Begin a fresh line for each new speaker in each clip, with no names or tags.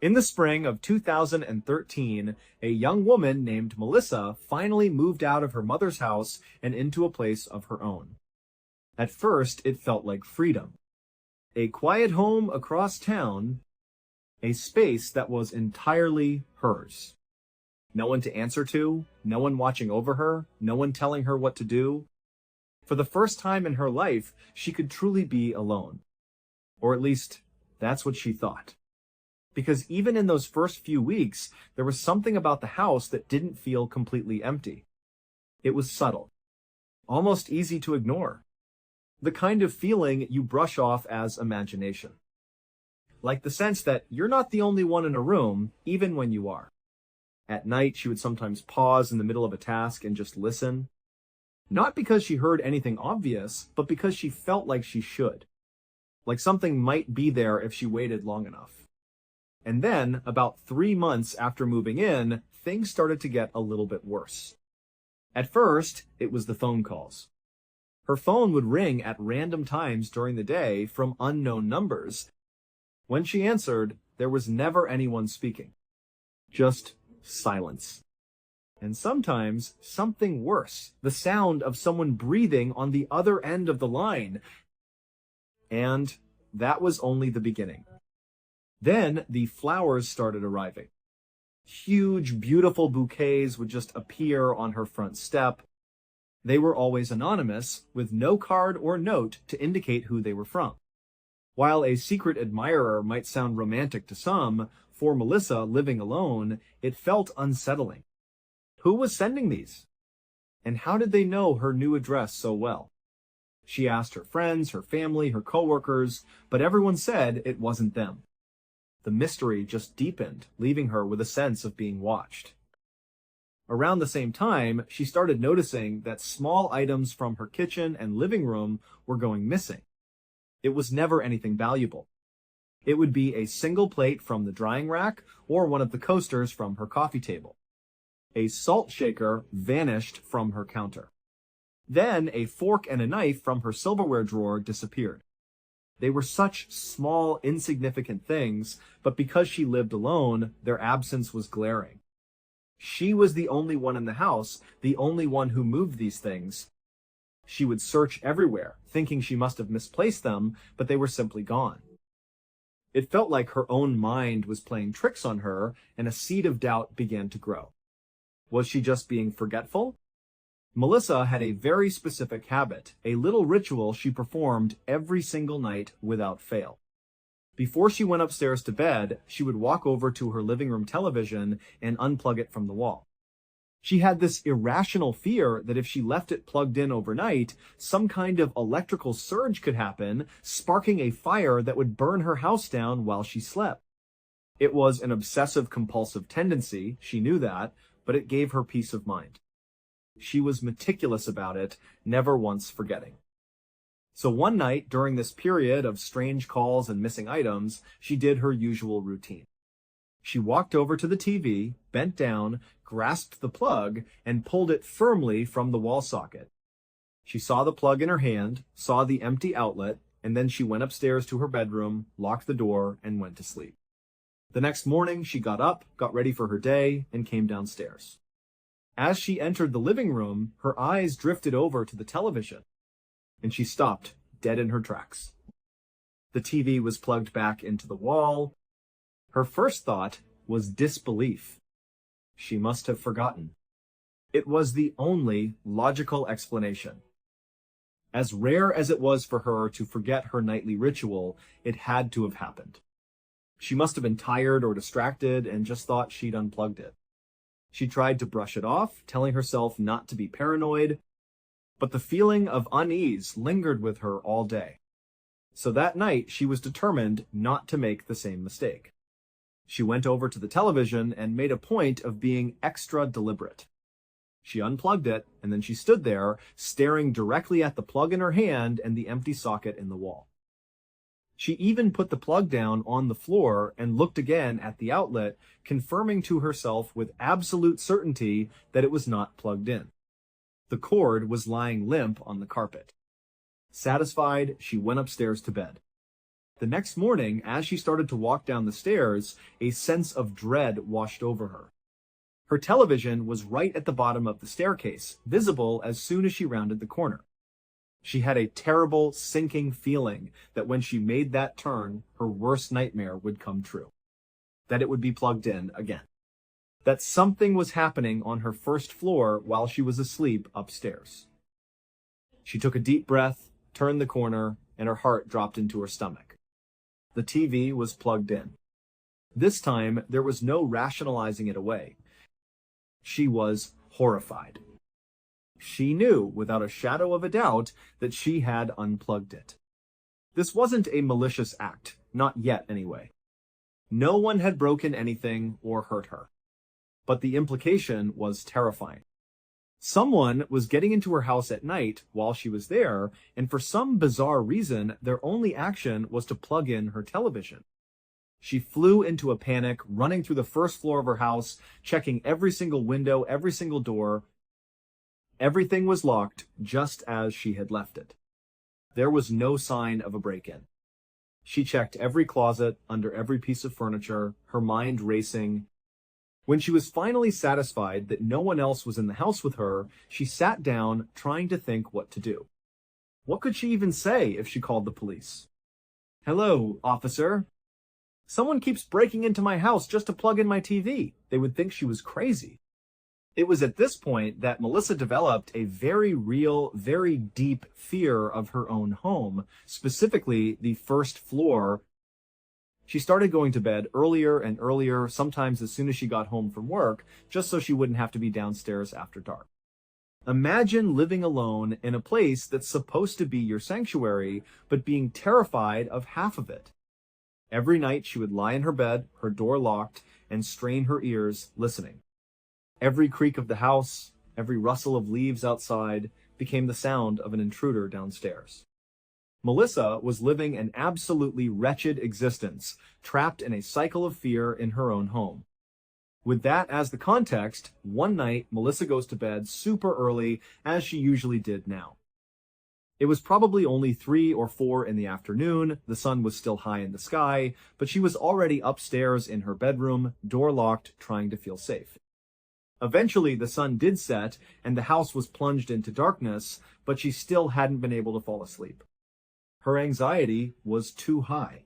In the spring of 2013, a young woman named Melissa finally moved out of her mother's house and into a place of her own. At first, it felt like freedom. A quiet home across town, a space that was entirely hers. No one to answer to, no one watching over her, no one telling her what to do. For the first time in her life, she could truly be alone. Or at least, that's what she thought. Because even in those first few weeks, there was something about the house that didn't feel completely empty. It was subtle, almost easy to ignore. The kind of feeling you brush off as imagination. Like the sense that you're not the only one in a room, even when you are. At night, she would sometimes pause in the middle of a task and just listen. Not because she heard anything obvious, but because she felt like she should. Like something might be there if she waited long enough. And then, about 3 months after moving in, things started to get a little bit worse. At first, it was the phone calls. Her phone would ring at random times during the day from unknown numbers. When she answered, there was never anyone speaking. Just silence. And sometimes, something worse, the sound of someone breathing on the other end of the line. And that was only the beginning. Then the flowers started arriving. Huge, beautiful bouquets would just appear on her front step. They were always anonymous, with no card or note to indicate who they were from. While a secret admirer might sound romantic to some, for Melissa living alone, it felt unsettling. Who was sending these? And how did they know her new address so well? She asked her friends, her family, her coworkers, but everyone said it wasn't them. The mystery just deepened, leaving her with a sense of being watched. Around the same time, she started noticing that small items from her kitchen and living room were going missing. It was never anything valuable. It would be a single plate from the drying rack or one of the coasters from her coffee table. A salt shaker vanished from her counter. Then a fork and a knife from her silverware drawer disappeared. They were such small, insignificant things, but because she lived alone, their absence was glaring. She was the only one in the house, the only one who moved these things. She would search everywhere, thinking she must have misplaced them, but they were simply gone. It felt like her own mind was playing tricks on her, and a seed of doubt began to grow. Was she just being forgetful? Melissa had a very specific habit, a little ritual she performed every single night without fail. Before she went upstairs to bed, she would walk over to her living room television and unplug it from the wall. She had this irrational fear that if she left it plugged in overnight, some kind of electrical surge could happen, sparking a fire that would burn her house down while she slept. It was an obsessive-compulsive tendency, she knew that, but it gave her peace of mind. She was meticulous about it, never once forgetting. So one night, during this period of strange calls and missing items, she did her usual routine. She walked over to the TV, bent down, grasped the plug, and pulled it firmly from the wall socket. She saw the plug in her hand, saw the empty outlet, and then she went upstairs to her bedroom, locked the door, and went to sleep. The next morning, she got up, got ready for her day, and came downstairs. As she entered the living room, her eyes drifted over to the television, and she stopped, dead in her tracks. The TV was plugged back into the wall. Her first thought was disbelief. She must have forgotten. It was the only logical explanation. As rare as it was for her to forget her nightly ritual, it had to have happened. She must have been tired or distracted and just thought she'd unplugged it. She tried to brush it off, telling herself not to be paranoid, but the feeling of unease lingered with her all day. So that night, she was determined not to make the same mistake. She went over to the television and made a point of being extra deliberate. She unplugged it, and then she stood there, staring directly at the plug in her hand and the empty socket in the wall. She even put the plug down on the floor and looked again at the outlet, confirming to herself with absolute certainty that it was not plugged in. The cord was lying limp on the carpet. Satisfied, she went upstairs to bed. The next morning, as she started to walk down the stairs, a sense of dread washed over her. Her television was right at the bottom of the staircase, visible as soon as she rounded the corner. She had a terrible, sinking feeling that when she made that turn, her worst nightmare would come true. That it would be plugged in again. That something was happening on her first floor while she was asleep upstairs. She took a deep breath, turned the corner, and her heart dropped into her stomach. The TV was plugged in. This time, there was no rationalizing it away. She was horrified. She knew, without a shadow of a doubt, that she had unplugged it. This wasn't a malicious act, not yet anyway. No one had broken anything or hurt her. But the implication was terrifying. Someone was getting into her house at night while she was there, and for some bizarre reason, their only action was to plug in her television. She flew into a panic, running through the first floor of her house, checking every single window, every single door. Everything was locked, just as she had left it. There was no sign of a break-in. She checked every closet, under every piece of furniture, her mind racing. When she was finally satisfied that no one else was in the house with her, she sat down, trying to think what to do. What could she even say if she called the police? "Hello, officer. Someone keeps breaking into my house just to plug in my TV." They would think she was crazy. It was at this point that Melissa developed a very real, very deep fear of her own home, specifically the first floor. She started going to bed earlier and earlier, sometimes as soon as she got home from work, just so she wouldn't have to be downstairs after dark. Imagine living alone in a place that's supposed to be your sanctuary, but being terrified of half of it. Every night she would lie in her bed, her door locked, and strain her ears, listening. Every creak of the house, every rustle of leaves outside, became the sound of an intruder downstairs. Melissa was living an absolutely wretched existence, trapped in a cycle of fear in her own home. With that as the context, one night Melissa goes to bed super early, as she usually did now. It was probably only 3 or 4 in the afternoon, the sun was still high in the sky, but she was already upstairs in her bedroom, door locked, trying to feel safe. Eventually, the sun did set, and the house was plunged into darkness, but she still hadn't been able to fall asleep. Her anxiety was too high.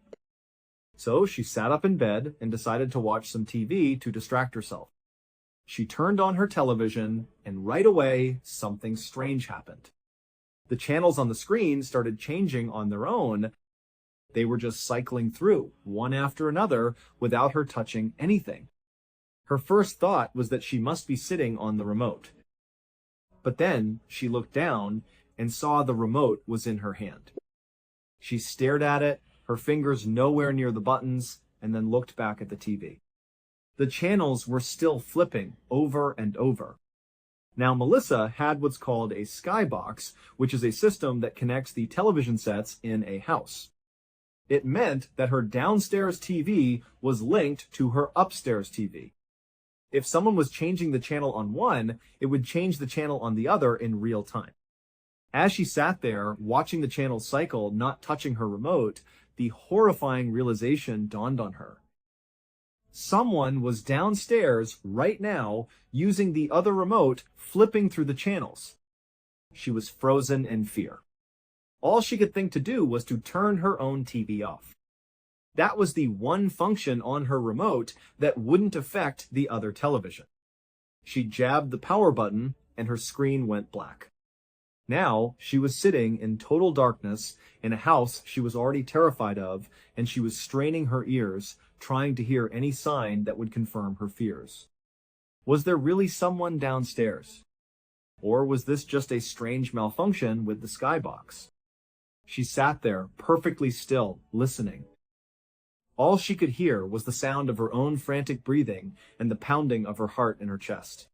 So she sat up in bed and decided to watch some TV to distract herself. She turned on her television, and right away, something strange happened. The channels on the screen started changing on their own. They were just cycling through, one after another, without her touching anything. Her first thought was that she must be sitting on the remote. But then she looked down and saw the remote was in her hand. She stared at it, her fingers nowhere near the buttons, and then looked back at the TV. The channels were still flipping over and over. Now, Melissa had what's called a skybox, which is a system that connects the television sets in a house. It meant that her downstairs TV was linked to her upstairs TV. If someone was changing the channel on one, it would change the channel on the other in real time. As she sat there, watching the channel cycle, not touching her remote, the horrifying realization dawned on her. Someone was downstairs right now, using the other remote, flipping through the channels. She was frozen in fear. All she could think to do was to turn her own TV off. That was the one function on her remote that wouldn't affect the other television. She jabbed the power button, and her screen went black. Now, she was sitting in total darkness in a house she was already terrified of, and she was straining her ears, trying to hear any sign that would confirm her fears. Was there really someone downstairs? Or was this just a strange malfunction with the skybox? She sat there, perfectly still, listening. All she could hear was the sound of her own frantic breathing and the pounding of her heart in her chest.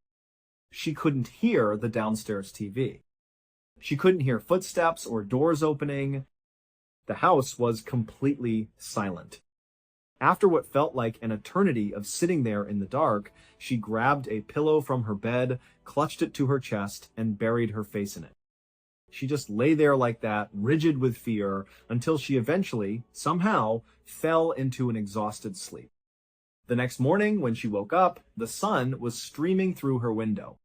She couldn't hear the downstairs TV. She couldn't hear footsteps or doors opening. The house was completely silent. After what felt like an eternity of sitting there in the dark, she grabbed a pillow from her bed, clutched it to her chest, and buried her face in it. She just lay there like that, rigid with fear, until she eventually, somehow, fell into an exhausted sleep. The next morning, when she woke up, the sun was streaming through her window.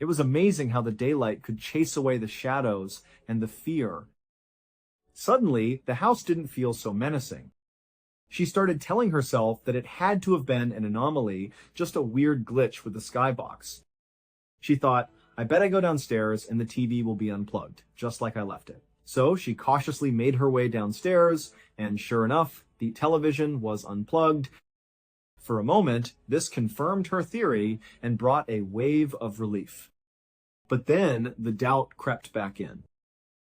It was amazing how the daylight could chase away the shadows and the fear. Suddenly, the house didn't feel so menacing. She started telling herself that it had to have been an anomaly, just a weird glitch with the skybox. She thought, I bet I go downstairs and the TV will be unplugged, just like I left it. So she cautiously made her way downstairs, and sure enough, the television was unplugged. For a moment, this confirmed her theory and brought a wave of relief. But then the doubt crept back in.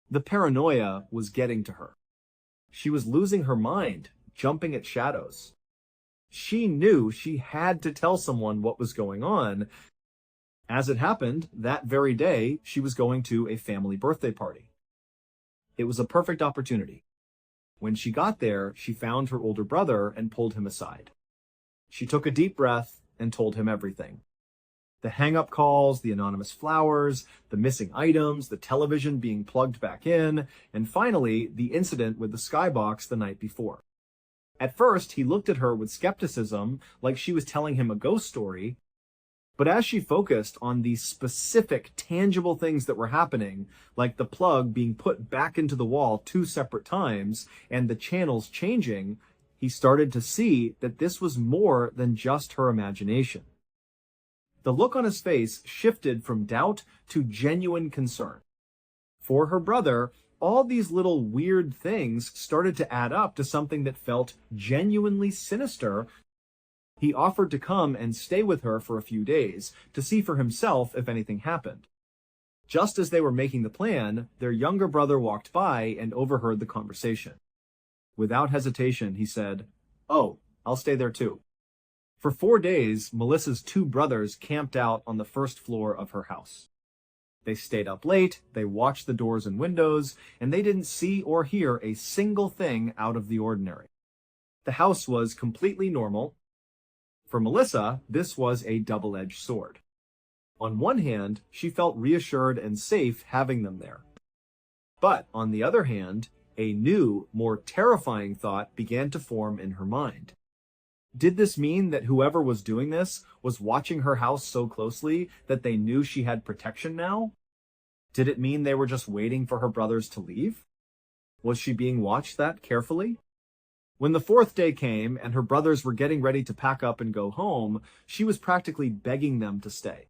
The paranoia was getting to her. She was losing her mind, jumping at shadows. She knew she had to tell someone what was going on. As it happened, that very day, she was going to a family birthday party. It was a perfect opportunity. When she got there, she found her older brother and pulled him aside. She took a deep breath and told him everything. The hang-up calls, the anonymous flowers, the missing items, the television being plugged back in, and finally, the incident with the skybox the night before. At first, he looked at her with skepticism, like she was telling him a ghost story. But as she focused on these specific, tangible things that were happening, like the plug being put back into the wall 2 separate times and the channels changing, he started to see that this was more than just her imagination. The look on his face shifted from doubt to genuine concern. For her brother, all these little weird things started to add up to something that felt genuinely sinister. He offered to come and stay with her for a few days to see for himself if anything happened. Just as they were making the plan, their younger brother walked by and overheard the conversation. Without hesitation, he said, "Oh, I'll stay there too." For 4 days, Melissa's 2 brothers camped out on the first floor of her house. They stayed up late, they watched the doors and windows, and they didn't see or hear a single thing out of the ordinary. The house was completely normal. For Melissa, this was a double-edged sword. On one hand, she felt reassured and safe having them there. But on the other hand, a new, more terrifying thought began to form in her mind. Did this mean that whoever was doing this was watching her house so closely that they knew she had protection now? Did it mean they were just waiting for her brothers to leave? Was she being watched that carefully? When the 4th day came and her brothers were getting ready to pack up and go home, she was practically begging them to stay.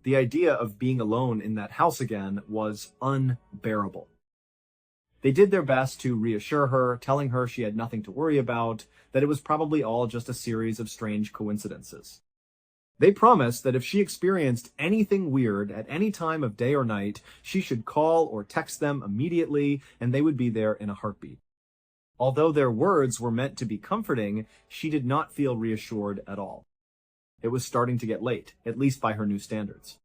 The idea of being alone in that house again was unbearable. They did their best to reassure her, telling her she had nothing to worry about, that it was probably all just a series of strange coincidences. They promised that if she experienced anything weird at any time of day or night, she should call or text them immediately and they would be there in a heartbeat. Although their words were meant to be comforting, she did not feel reassured at all. It was starting to get late, at least by her new standards.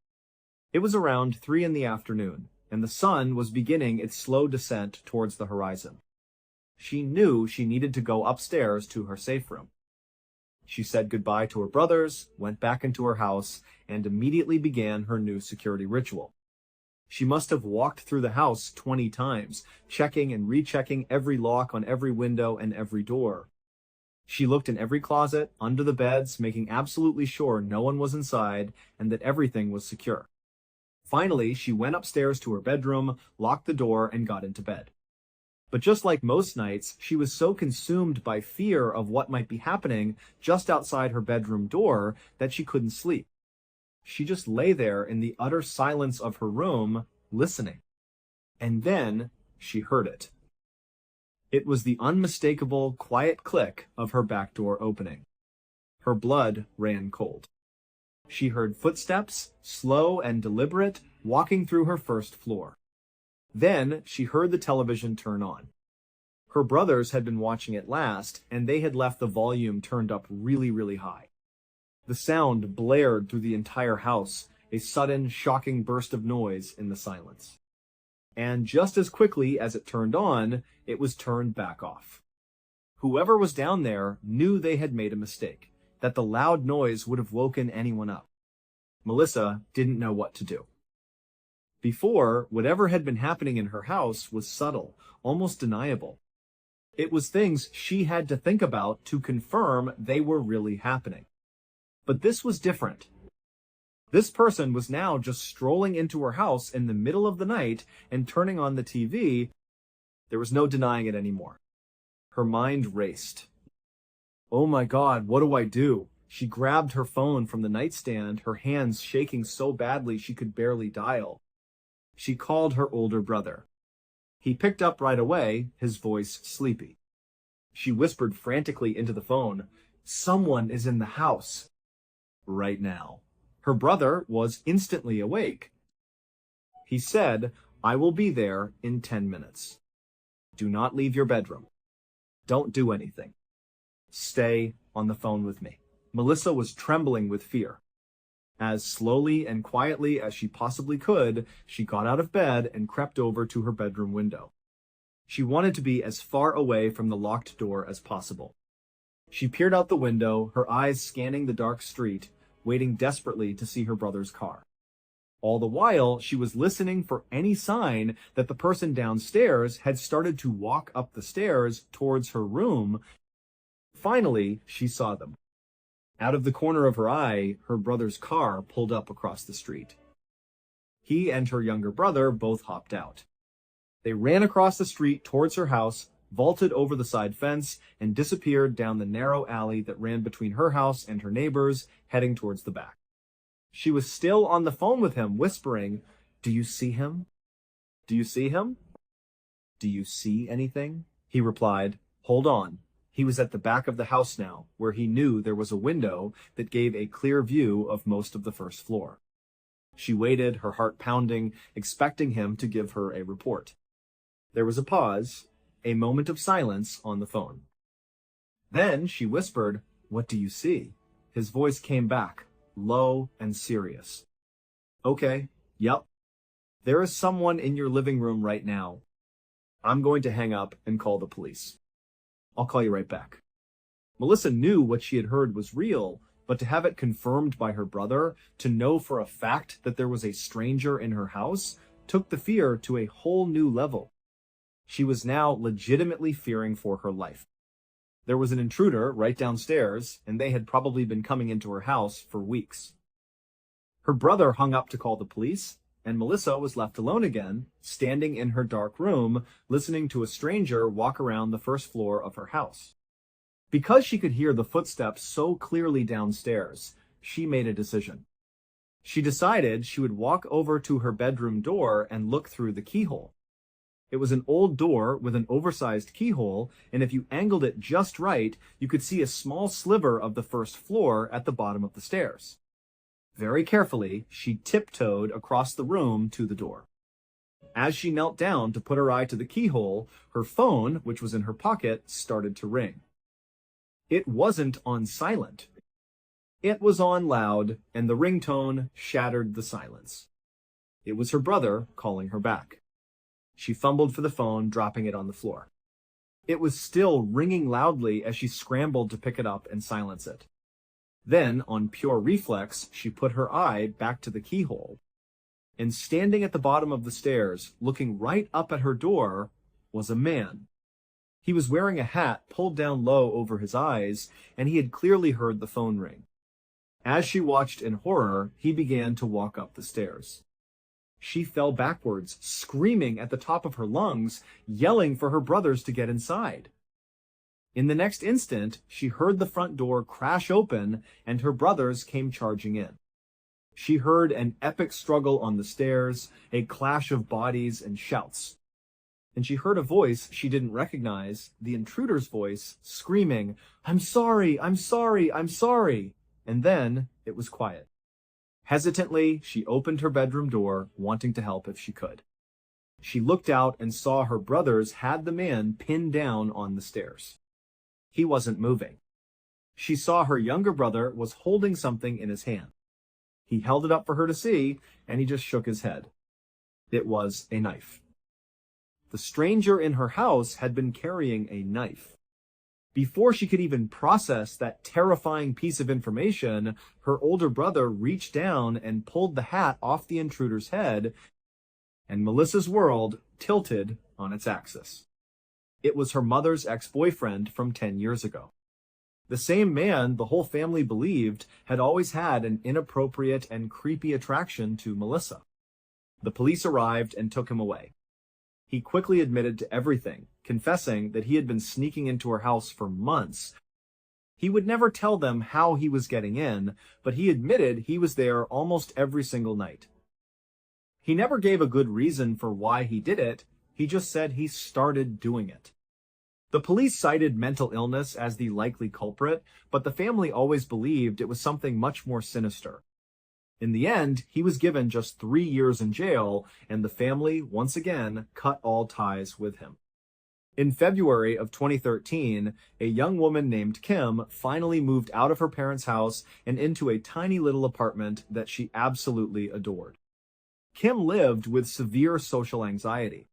It was around 3 in the afternoon, and the sun was beginning its slow descent towards the horizon. She knew she needed to go upstairs to her safe room. She said goodbye to her brothers, went back into her house, and immediately began her new security ritual. She must have walked through the house 20 times, checking and rechecking every lock on every window and every door. She looked in every closet, under the beds, making absolutely sure no one was inside and that everything was secure. Finally, she went upstairs to her bedroom, locked the door, and got into bed. But just like most nights, she was so consumed by fear of what might be happening just outside her bedroom door that she couldn't sleep. She just lay there in the utter silence of her room, listening. And then she heard it. It was the unmistakable, quiet click of her back door opening. Her blood ran cold. She heard footsteps, slow and deliberate, walking through her first floor. Then she heard the television turn on. Her brothers had been watching it last, and they had left the volume turned up really, really high. The sound blared through the entire house, a sudden, shocking burst of noise in the silence. And just as quickly as it turned on, it was turned back off. Whoever was down there knew they had made a mistake, that the loud noise would have woken anyone up. Melissa didn't know what to do. Before, whatever had been happening in her house was subtle, almost deniable. It was things she had to think about to confirm they were really happening. But this was different. This person was now just strolling into her house in the middle of the night and turning on the TV. There was no denying it anymore. Her mind raced. Oh my God, what do I do? She grabbed her phone from the nightstand, her hands shaking so badly she could barely dial. She called her older brother. He picked up right away, his voice sleepy. She whispered frantically into the phone, "Someone is in the house right now." Her brother was instantly awake. He said, "I will be there in 10 minutes. Do not leave your bedroom. Don't do anything. Stay on the phone with me." Melissa was trembling with fear. As slowly and quietly as she possibly could, she got out of bed and crept over to her bedroom window. She wanted to be as far away from the locked door as possible. She peered out the window, her eyes scanning the dark street, waiting desperately to see her brother's car. All the while, she was listening for any sign that the person downstairs had started to walk up the stairs towards her room. Finally, she saw them. Out of the corner of her eye, her brother's car pulled up across the street. He and her younger brother both hopped out. They ran across the street towards her house, vaulted over the side fence, and disappeared down the narrow alley that ran between her house and her neighbor's, heading towards the back. She was still on the phone with him, whispering, "Do you see him? Do you see him? Do you see anything?" He replied, "Hold on." He was at the back of the house now, where he knew there was a window that gave a clear view of most of the first floor. She waited, her heart pounding, expecting him to give her a report. There was a pause, a moment of silence on the phone. Then she whispered, "What do you see?" His voice came back, low and serious. "Okay, yep. There is someone in your living room right now. I'm going to hang up and call the police. I'll call you right back." Melissa knew what she had heard was real, but to have it confirmed by her brother, to know for a fact that there was a stranger in her house, took the fear to a whole new level. She was now legitimately fearing for her life. There was an intruder right downstairs, and they had probably been coming into her house for weeks. Her brother hung up to call the police, and Melissa was left alone again, standing in her dark room, listening to a stranger walk around the first floor of her house. Because she could hear the footsteps so clearly downstairs, she made a decision. She decided she would walk over to her bedroom door and look through the keyhole. It was an old door with an oversized keyhole, and if you angled it just right, you could see a small sliver of the first floor at the bottom of the stairs. Very carefully, she tiptoed across the room to the door. As she knelt down to put her eye to the keyhole, her phone, which was in her pocket, started to ring. It wasn't on silent. It was on loud, and the ringtone shattered the silence. It was her brother calling her back. She fumbled for the phone, dropping it on the floor. It was still ringing loudly as she scrambled to pick it up and silence it. Then, on pure reflex, she put her eye back to the keyhole. And standing at the bottom of the stairs, looking right up at her door, was a man. He was wearing a hat pulled down low over his eyes, and he had clearly heard the phone ring. As she watched in horror, he began to walk up the stairs. She fell backwards, screaming at the top of her lungs, yelling for her brothers to get inside. In the next instant, she heard the front door crash open, and her brothers came charging in. She heard an epic struggle on the stairs, a clash of bodies and shouts. And she heard a voice she didn't recognize, the intruder's voice, screaming, "I'm sorry, I'm sorry, I'm sorry." And then it was quiet. Hesitantly, she opened her bedroom door, wanting to help if she could. She looked out and saw her brothers had the man pinned down on the stairs. He wasn't moving. She saw her younger brother was holding something in his hand. He held it up for her to see, and he just shook his head. It was a knife. The stranger in her house had been carrying a knife. Before she could even process that terrifying piece of information, her older brother reached down and pulled the hat off the intruder's head. and Melissa's world tilted on its axis. It was her mother's ex-boyfriend from 10 years ago. The same man the whole family believed had always had an inappropriate and creepy attraction to Melissa. The police arrived and took him away. He quickly admitted to everything, confessing that he had been sneaking into her house for months. He would never tell them how he was getting in, but he admitted he was there almost every single night. He never gave a good reason for why he did it, he just said he started doing it. The police cited mental illness as the likely culprit, but the family always believed it was something much more sinister. In the end, he was given just 3 years in jail, and the family, once again, cut all ties with him. In February of 2013, a young woman named Kim finally moved out of her parents' house and into a tiny little apartment that she absolutely adored. Kim lived with severe social anxiety.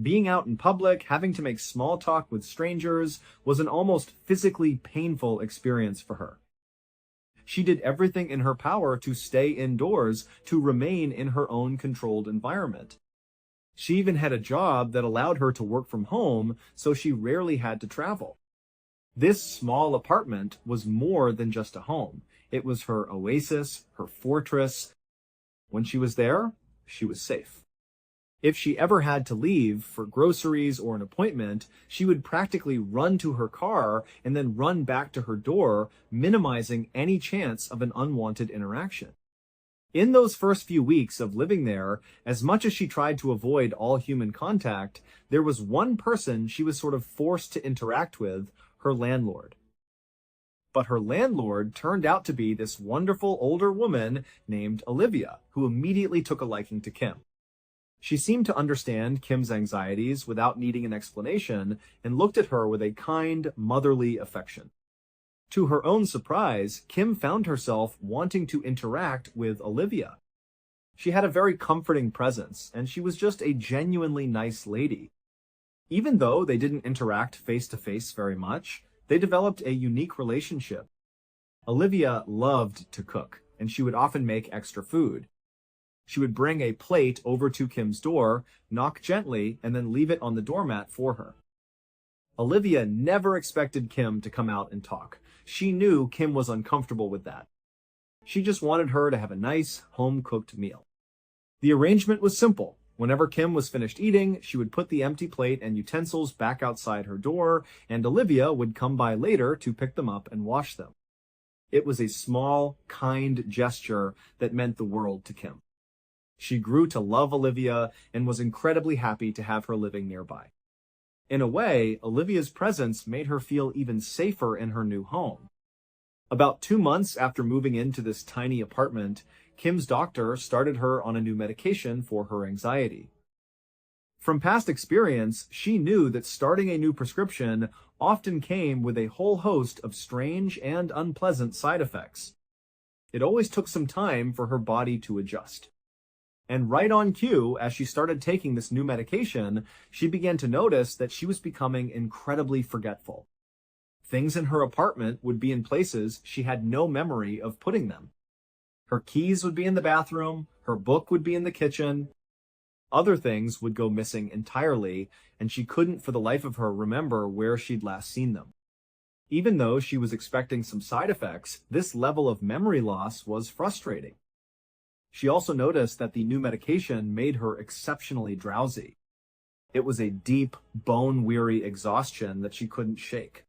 Being out in public, having to make small talk with strangers, was an almost physically painful experience for her. She did everything in her power to stay indoors, to remain in her own controlled environment. She even had a job that allowed her to work from home, so she rarely had to travel. This small apartment was more than just a home. It was her oasis, her fortress. When she was there, she was safe. If she ever had to leave for groceries or an appointment, she would practically run to her car and then run back to her door, minimizing any chance of an unwanted interaction. In those first few weeks of living there, as much as she tried to avoid all human contact, there was one person she was sort of forced to interact with, her landlord. But her landlord turned out to be this wonderful older woman named Olivia, who immediately took a liking to Kim. She seemed to understand Kim's anxieties without needing an explanation and looked at her with a kind, motherly affection. To her own surprise, Kim found herself wanting to interact with Olivia. She had a very comforting presence, and she was just a genuinely nice lady. Even though they didn't interact face-to-face very much, they developed a unique relationship. Olivia loved to cook, and she would often make extra food. She would bring a plate over to Kim's door, knock gently, and then leave it on the doormat for her. Olivia never expected Kim to come out and talk. She knew Kim was uncomfortable with that. She just wanted her to have a nice, home-cooked meal. The arrangement was simple. Whenever Kim was finished eating, she would put the empty plate and utensils back outside her door, and Olivia would come by later to pick them up and wash them. It was a small, kind gesture that meant the world to Kim. She grew to love Olivia and was incredibly happy to have her living nearby. In a way, Olivia's presence made her feel even safer in her new home. About 2 months after moving into this tiny apartment, Kim's doctor started her on a new medication for her anxiety. From past experience, she knew that starting a new prescription often came with a whole host of strange and unpleasant side effects. It always took some time for her body to adjust. And right on cue, as she started taking this new medication, she began to notice that she was becoming incredibly forgetful. Things in her apartment would be in places she had no memory of putting them. Her keys would be in the bathroom, her book would be in the kitchen. Other things would go missing entirely, and she couldn't for the life of her remember where she'd last seen them. Even though she was expecting some side effects, this level of memory loss was frustrating. She also noticed that the new medication made her exceptionally drowsy. It was a deep, bone-weary exhaustion that she couldn't shake.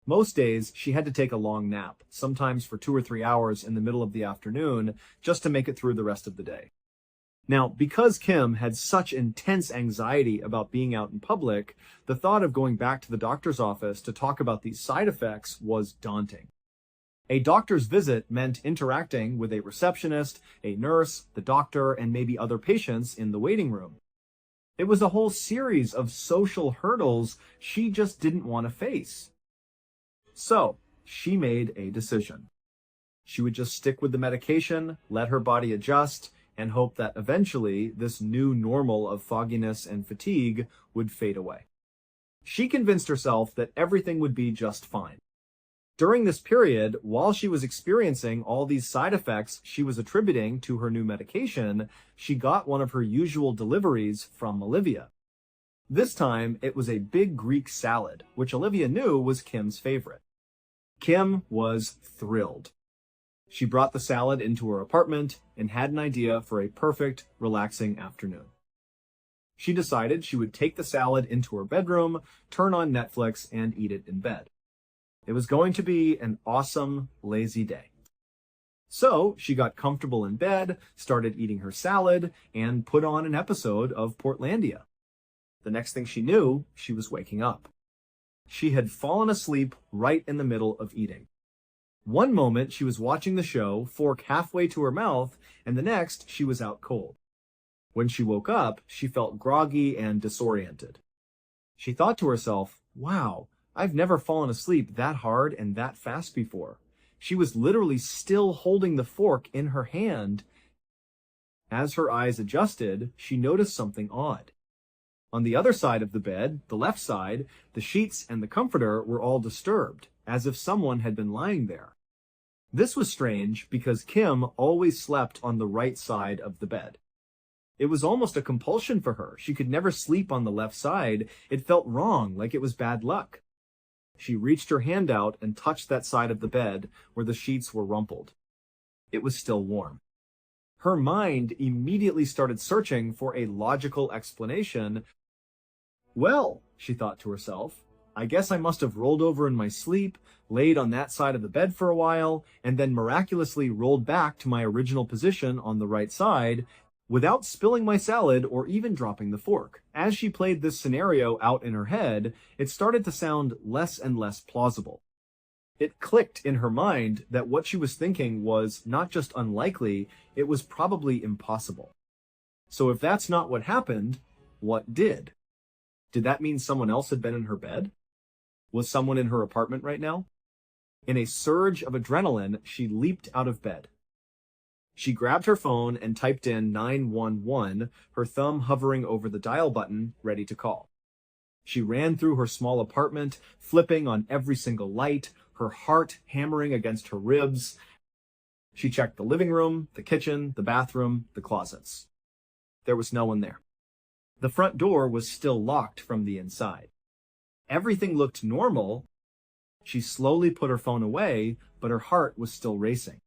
Most days, she had to take a long nap, sometimes for 2 or 3 hours in the middle of the afternoon, just to make it through the rest of the day. Now, because Kim had such intense anxiety about being out in public, the thought of going back to the doctor's office to talk about these side effects was daunting. A doctor's visit meant interacting with a receptionist, a nurse, the doctor, and maybe other patients in the waiting room. It was a whole series of social hurdles she just didn't want to face. So, she made a decision. She would just stick with the medication, let her body adjust, and hope that eventually this new normal of fogginess and fatigue would fade away. She convinced herself that everything would be just fine. During this period, while she was experiencing all these side effects she was attributing to her new medication, she got one of her usual deliveries from Olivia. This time, it was a big Greek salad, which Olivia knew was Kim's favorite. Kim was thrilled. She brought the salad into her apartment and had an idea for a perfect, relaxing afternoon. She decided she would take the salad into her bedroom, turn on Netflix, and eat it in bed. It was going to be an awesome, lazy day. So she got comfortable in bed, started eating her salad, and put on an episode of Portlandia. The next thing she knew, she was waking up. She had fallen asleep right in the middle of eating. One moment she was watching the show, fork halfway to her mouth, and the next she was out cold. When she woke up, she felt groggy and disoriented. She thought to herself, wow, I've never fallen asleep that hard and that fast before. She was literally still holding the fork in her hand. As her eyes adjusted, she noticed something odd. On the other side of the bed, the left side, the sheets and the comforter were all disturbed, as if someone had been lying there. This was strange because Kim always slept on the right side of the bed. It was almost a compulsion for her. She could never sleep on the left side. It felt wrong, like it was bad luck. She reached her hand out and touched that side of the bed where the sheets were rumpled. It was still warm. Her mind immediately started searching for a logical explanation. Well, she thought to herself, I guess I must have rolled over in my sleep, laid on that side of the bed for a while, and then miraculously rolled back to my original position on the right side without spilling my salad or even dropping the fork. As she played this scenario out in her head, it started to sound less and less plausible. It clicked in her mind that what she was thinking was not just unlikely, it was probably impossible. So if that's not what happened, what did? Did that mean someone else had been in her bed? Was someone in her apartment right now? In a surge of adrenaline, she leaped out of bed. She grabbed her phone and typed in 911, her thumb hovering over the dial button, ready to call. She ran through her small apartment, flipping on every single light, her heart hammering against her ribs. She checked the living room, the kitchen, the bathroom, the closets. There was no one there. The front door was still locked from the inside. Everything looked normal. She slowly put her phone away, but her heart was still racing.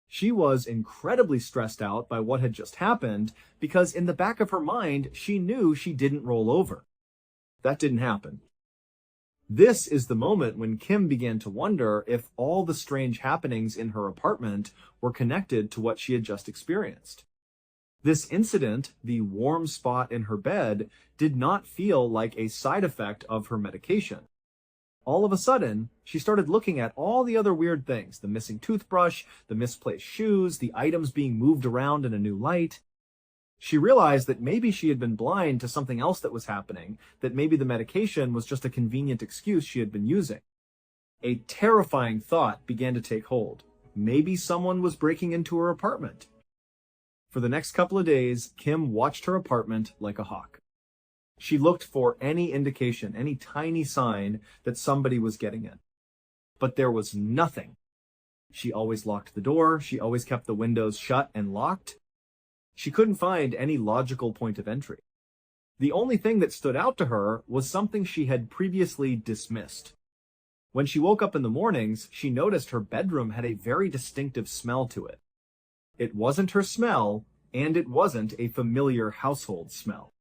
She was incredibly stressed out by what had just happened because in the back of her mind, she knew she didn't roll over. That didn't happen. This is the moment when Kim began to wonder if all the strange happenings in her apartment were connected to what she had just experienced. This incident, the warm spot in her bed, did not feel like a side effect of her medication. All of a sudden, she started looking at all the other weird things, the missing toothbrush, the misplaced shoes, the items being moved around in a new light. She realized that maybe she had been blind to something else that was happening, that maybe the medication was just a convenient excuse she had been using. A terrifying thought began to take hold. Maybe someone was breaking into her apartment. For the next couple of days, Kim watched her apartment like a hawk. She looked for any indication, any tiny sign that somebody was getting in. But there was nothing. She always locked the door. She always kept the windows shut and locked. She couldn't find any logical point of entry. The only thing that stood out to her was something she had previously dismissed. When she woke up in the mornings, she noticed her bedroom had a very distinctive smell to it. It wasn't her smell, and it wasn't a familiar household smell.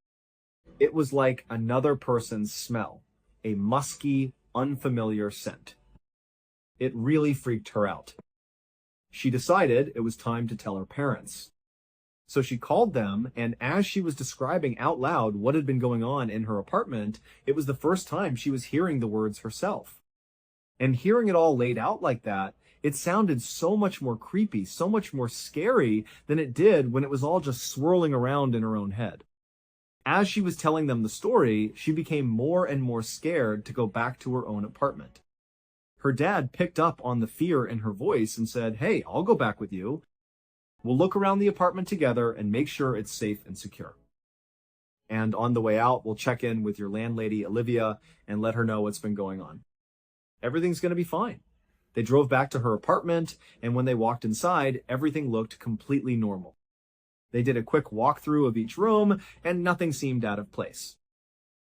It was like another person's smell, a musky, unfamiliar scent. It really freaked her out. She decided it was time to tell her parents. So she called them, and as she was describing out loud what had been going on in her apartment, it was the first time she was hearing the words herself. And hearing it all laid out like that, it sounded so much more creepy, so much more scary than it did when it was all just swirling around in her own head. As she was telling them the story, she became more and more scared to go back to her own apartment. Her dad picked up on the fear in her voice and said, "Hey, I'll go back with you. We'll look around the apartment together and make sure it's safe and secure. And on the way out, we'll check in with your landlady, Olivia, and let her know what's been going on. Everything's going to be fine." They drove back to her apartment, and when they walked inside, everything looked completely normal. They did a quick walkthrough of each room, and nothing seemed out of place.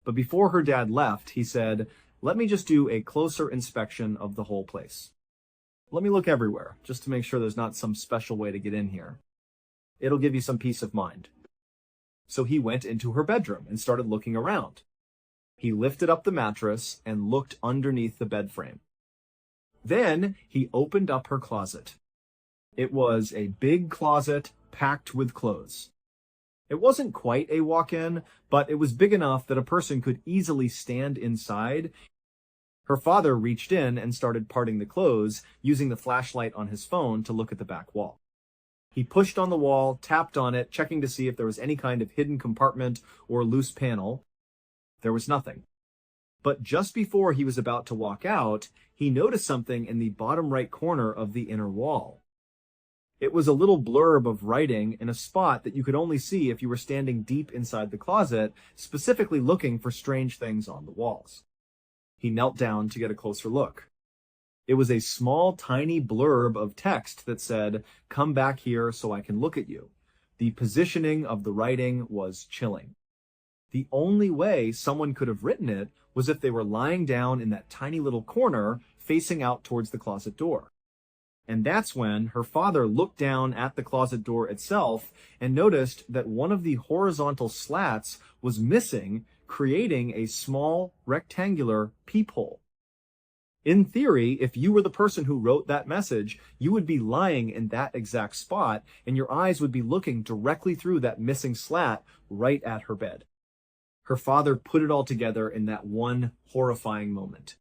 But before her dad left, he said, "Let me just do a closer inspection of the whole place. Let me look everywhere, just to make sure there's not some special way to get in here. It'll give you some peace of mind." So he went into her bedroom and started looking around. He lifted up the mattress and looked underneath the bed frame. Then he opened up her closet. It was a big closet packed with clothes. It wasn't quite a walk-in, but it was big enough that a person could easily stand inside. Her father reached in and started parting the clothes, using the flashlight on his phone to look at the back wall. He pushed on the wall, tapped on it, checking to see if there was any kind of hidden compartment or loose panel. There was nothing. But just before he was about to walk out, he noticed something in the bottom right corner of the inner wall. It was a little blurb of writing in a spot that you could only see if you were standing deep inside the closet, specifically looking for strange things on the walls. He knelt down to get a closer look. It was a small, tiny blurb of text that said, "Come back here so I can look at you." The positioning of the writing was chilling. The only way someone could have written it was if they were lying down in that tiny little corner facing out towards the closet door. And that's when her father looked down at the closet door itself and noticed that one of the horizontal slats was missing, creating a small rectangular peephole. In theory, if you were the person who wrote that message, you would be lying in that exact spot, and your eyes would be looking directly through that missing slat right at her bed. Her father put it all together in that one horrifying moment.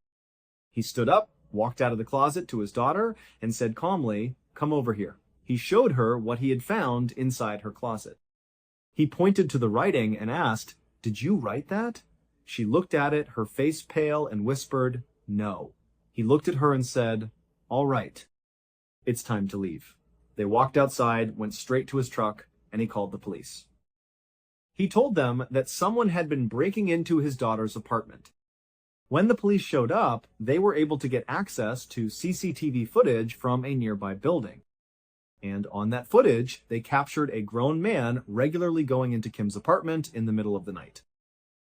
He stood up, walked out of the closet to his daughter, and said calmly, "Come over here." He showed her what he had found inside her closet. He pointed to the writing and asked, "Did you write that?" She looked at it, her face pale, and whispered, "No." He looked at her and said, "All right, it's time to leave." They walked outside, went straight to his truck, and he called the police. He told them that someone had been breaking into his daughter's apartment. When the police showed up, they were able to get access to CCTV footage from a nearby building. And on that footage, they captured a grown man regularly going into Kim's apartment in the middle of the night.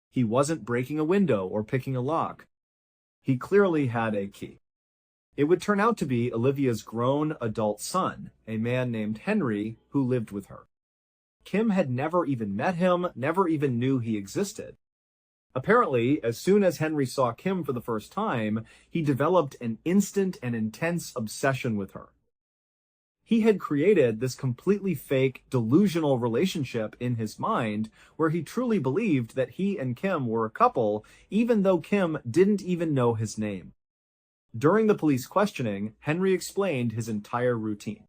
He wasn't breaking a window or picking a lock. He clearly had a key. It would turn out to be Olivia's grown adult son, a man named Henry, who lived with her. Kim had never even met him, never even knew he existed. Apparently, as soon as Henry saw Kim for the first time, he developed an instant and intense obsession with her. He had created this completely fake, delusional relationship in his mind where he truly believed that he and Kim were a couple, even though Kim didn't even know his name. During the police questioning, Henry explained his entire routine.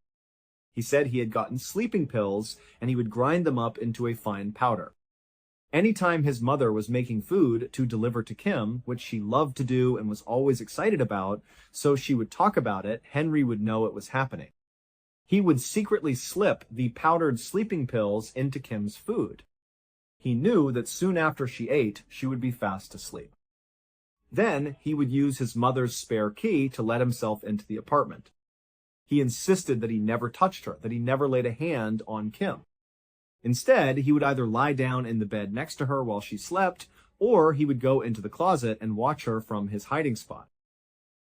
He said he had gotten sleeping pills and he would grind them up into a fine powder. Anytime his mother was making food to deliver to Kim, which she loved to do and was always excited about, so she would talk about it, Henry would know it was happening. He would secretly slip the powdered sleeping pills into Kim's food. He knew that soon after she ate, she would be fast asleep. Then he would use his mother's spare key to let himself into the apartment. He insisted that he never touched her, that he never laid a hand on Kim. Instead, he would either lie down in the bed next to her while she slept, or he would go into the closet and watch her from his hiding spot.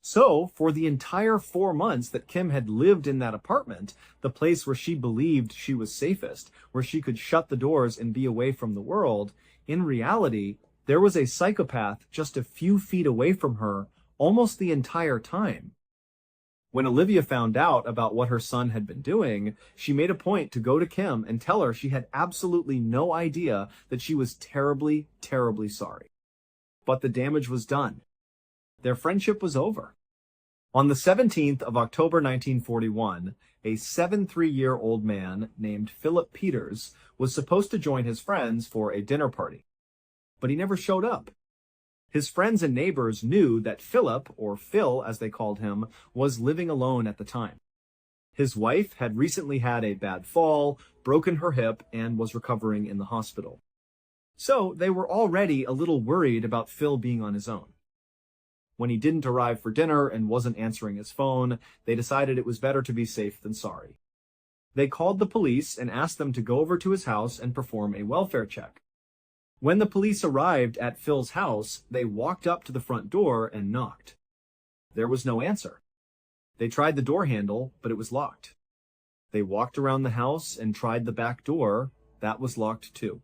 So, for the entire 4 months that Kim had lived in that apartment, the place where she believed she was safest, where she could shut the doors and be away from the world, in reality, there was a psychopath just a few feet away from her almost the entire time. When Olivia found out about what her son had been doing, she made a point to go to Kim and tell her she had absolutely no idea that she was terribly, terribly sorry. But the damage was done. Their friendship was over. On the 17th of October 1941, a 73-year-old man named Philip Peters was supposed to join his friends for a dinner party. But he never showed up. His friends and neighbors knew that Philip, or Phil as they called him, was living alone at the time. His wife had recently had a bad fall, broken her hip, and was recovering in the hospital. So they were already a little worried about Phil being on his own. When he didn't arrive for dinner and wasn't answering his phone, they decided it was better to be safe than sorry. They called the police and asked them to go over to his house and perform a welfare check. When the police arrived at Phil's house, they walked up to the front door and knocked. There was no answer. They tried the door handle, but it was locked. They walked around the house and tried the back door. That was locked too.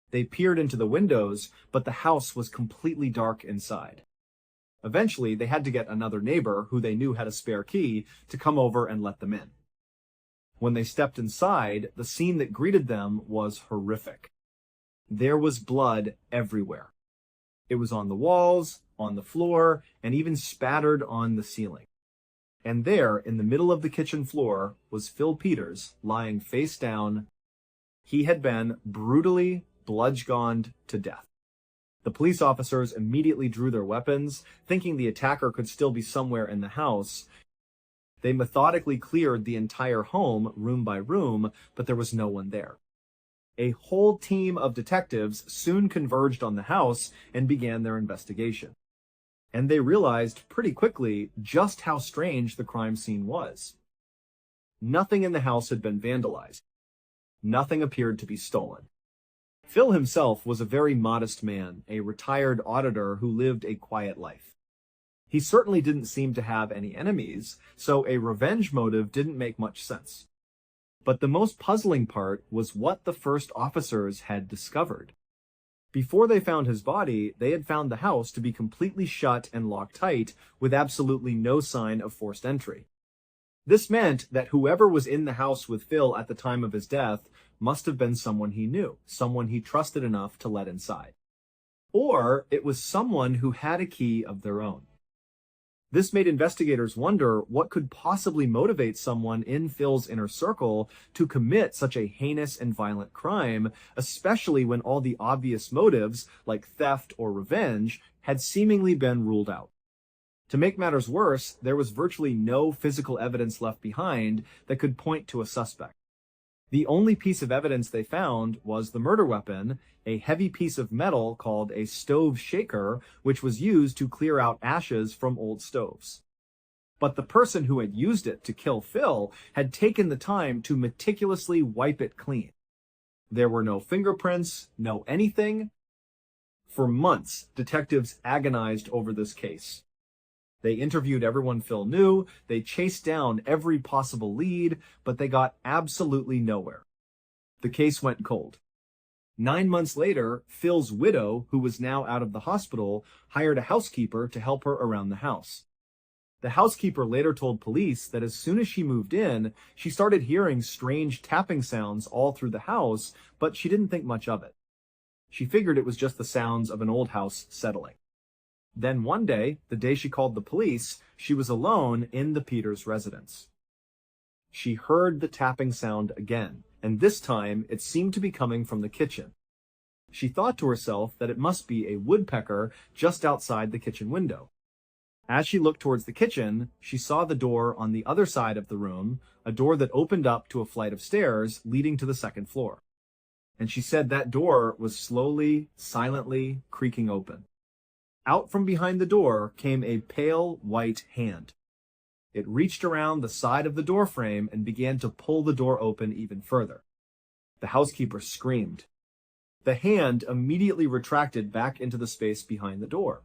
They peered into the windows, but the house was completely dark inside. Eventually, they had to get another neighbor, who they knew had a spare key, to come over and let them in. When they stepped inside, the scene that greeted them was horrific. There was blood everywhere. It was on the walls, on the floor, and even spattered on the ceiling. And there, in the middle of the kitchen floor, was Phil Peters, lying face down. He had been brutally bludgeoned to death. The police officers immediately drew their weapons, thinking the attacker could still be somewhere in the house. They methodically cleared the entire home, room by room, but there was no one there. A whole team of detectives soon converged on the house and began their investigation. And they realized pretty quickly just how strange the crime scene was. Nothing in the house had been vandalized. Nothing appeared to be stolen. Phil himself was a very modest man, a retired auditor who lived a quiet life. He certainly didn't seem to have any enemies, so a revenge motive didn't make much sense. But the most puzzling part was what the first officers had discovered. Before they found his body, they had found the house to be completely shut and locked tight, with absolutely no sign of forced entry. This meant that whoever was in the house with Phil at the time of his death must have been someone he knew, someone he trusted enough to let inside. Or it was someone who had a key of their own. This made investigators wonder what could possibly motivate someone in Phil's inner circle to commit such a heinous and violent crime, especially when all the obvious motives, like theft or revenge, had seemingly been ruled out. To make matters worse, there was virtually no physical evidence left behind that could point to a suspect. The only piece of evidence they found was the murder weapon, a heavy piece of metal called a stove shaker, which was used to clear out ashes from old stoves. But the person who had used it to kill Phil had taken the time to meticulously wipe it clean. There were no fingerprints, no anything. For months, detectives agonized over this case. They interviewed everyone Phil knew, they chased down every possible lead, but they got absolutely nowhere. The case went cold. 9 months later, Phil's widow, who was now out of the hospital, hired a housekeeper to help her around the house. The housekeeper later told police that as soon as she moved in, she started hearing strange tapping sounds all through the house, but she didn't think much of it. She figured it was just the sounds of an old house settling. Then one day, the day she called the police, she was alone in the Peters residence. She heard the tapping sound again, and this time it seemed to be coming from the kitchen. She thought to herself that it must be a woodpecker just outside the kitchen window. As she looked towards the kitchen, she saw the door on the other side of the room, a door that opened up to a flight of stairs leading to the second floor. And she said that door was slowly, silently creaking open. Out from behind the door came a pale white hand. It reached around the side of the door frame and began to pull the door open even further. The housekeeper screamed. The hand immediately retracted back into the space behind the door.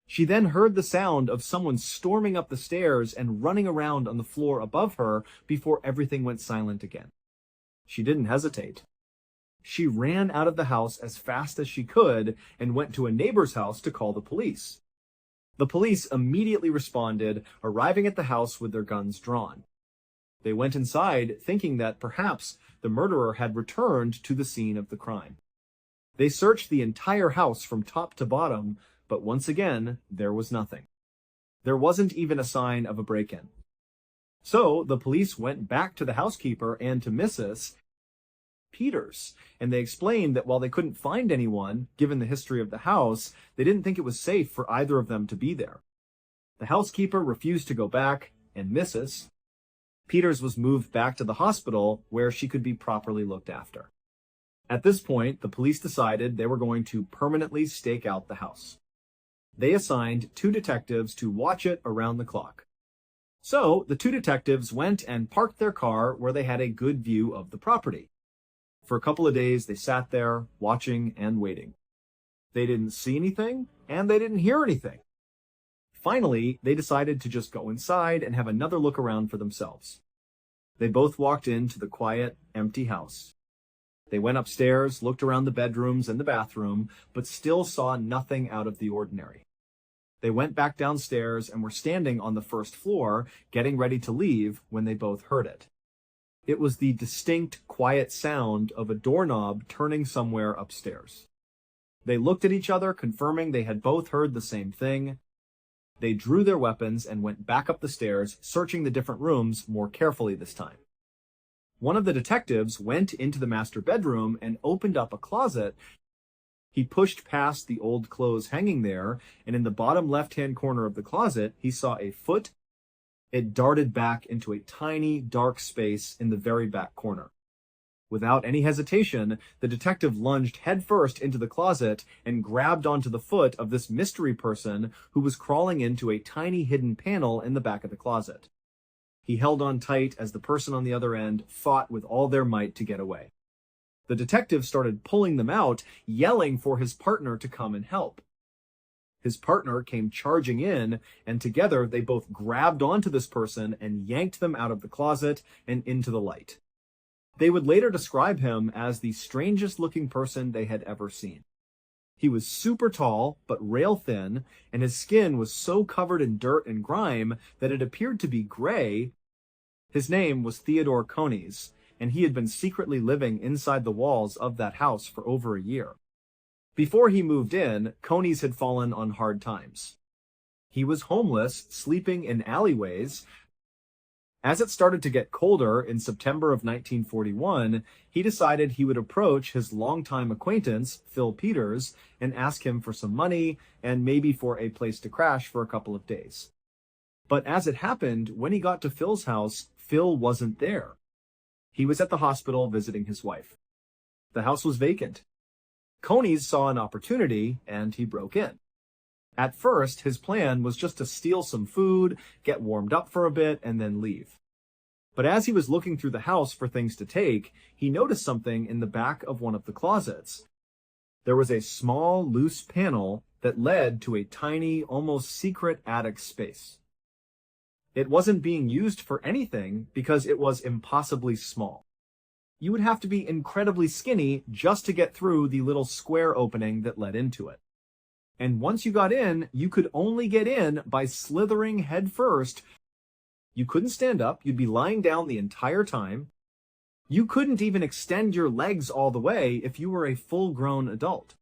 She then heard the sound of someone storming up the stairs and running around on the floor above her before everything went silent again. She didn't hesitate. She ran out of the house as fast as she could and went to a neighbor's house to call the police. The police immediately responded, arriving at the house with their guns drawn. They went inside, thinking that perhaps the murderer had returned to the scene of the crime. They searched the entire house from top to bottom, but once again, there was nothing. There wasn't even a sign of a break-in. So the police went back to the housekeeper and to Mrs. Peters, and they explained that while they couldn't find anyone, given the history of the house, they didn't think it was safe for either of them to be there. The housekeeper refused to go back, and Mrs. Peters was moved back to the hospital where she could be properly looked after. At this point, the police decided they were going to permanently stake out the house. They assigned 2 detectives to watch it around the clock. So the 2 detectives went and parked their car where they had a good view of the property. For a couple of days, they sat there, watching and waiting. They didn't see anything, and they didn't hear anything. Finally, they decided to just go inside and have another look around for themselves. They both walked into the quiet, empty house. They went upstairs, looked around the bedrooms and the bathroom, but still saw nothing out of the ordinary. They went back downstairs and were standing on the first floor, getting ready to leave, when they both heard it. It was the distinct, quiet sound of a doorknob turning somewhere upstairs. They looked at each other, confirming they had both heard the same thing. They drew their weapons and went back up the stairs, searching the different rooms more carefully this time. One of the detectives went into the master bedroom and opened up a closet. He pushed past the old clothes hanging there, and in the bottom left-hand corner of the closet, he saw a foot. It darted back into a tiny, dark space in the very back corner. Without any hesitation, the detective lunged headfirst into the closet and grabbed onto the foot of this mystery person who was crawling into a tiny hidden panel in the back of the closet. He held on tight as the person on the other end fought with all their might to get away. The detective started pulling them out, yelling for his partner to come and help. His partner came charging in, and together they both grabbed onto this person and yanked them out of the closet and into the light. They would later describe him as the strangest looking person they had ever seen. He was super tall, but rail thin, and his skin was so covered in dirt and grime that it appeared to be gray. His name was Theodore Coneys, and he had been secretly living inside the walls of that house for over a year. Before he moved in, Coneys had fallen on hard times. He was homeless, sleeping in alleyways. As it started to get colder in September of 1941, he decided he would approach his longtime acquaintance, Phil Peters, and ask him for some money and maybe for a place to crash for a couple of days. But as it happened, when he got to Phil's house, Phil wasn't there. He was at the hospital visiting his wife. The house was vacant. Coneys saw an opportunity, and he broke in. At first, his plan was just to steal some food, get warmed up for a bit, and then leave. But as he was looking through the house for things to take, he noticed something in the back of one of the closets. There was a small, loose panel that led to a tiny, almost secret attic space. It wasn't being used for anything because it was impossibly small. You would have to be incredibly skinny just to get through the little square opening that led into it. And once you got in, you could only get in by slithering head first. You couldn't stand up. You'd be lying down the entire time. You couldn't even extend your legs all the way if you were a full-grown adult.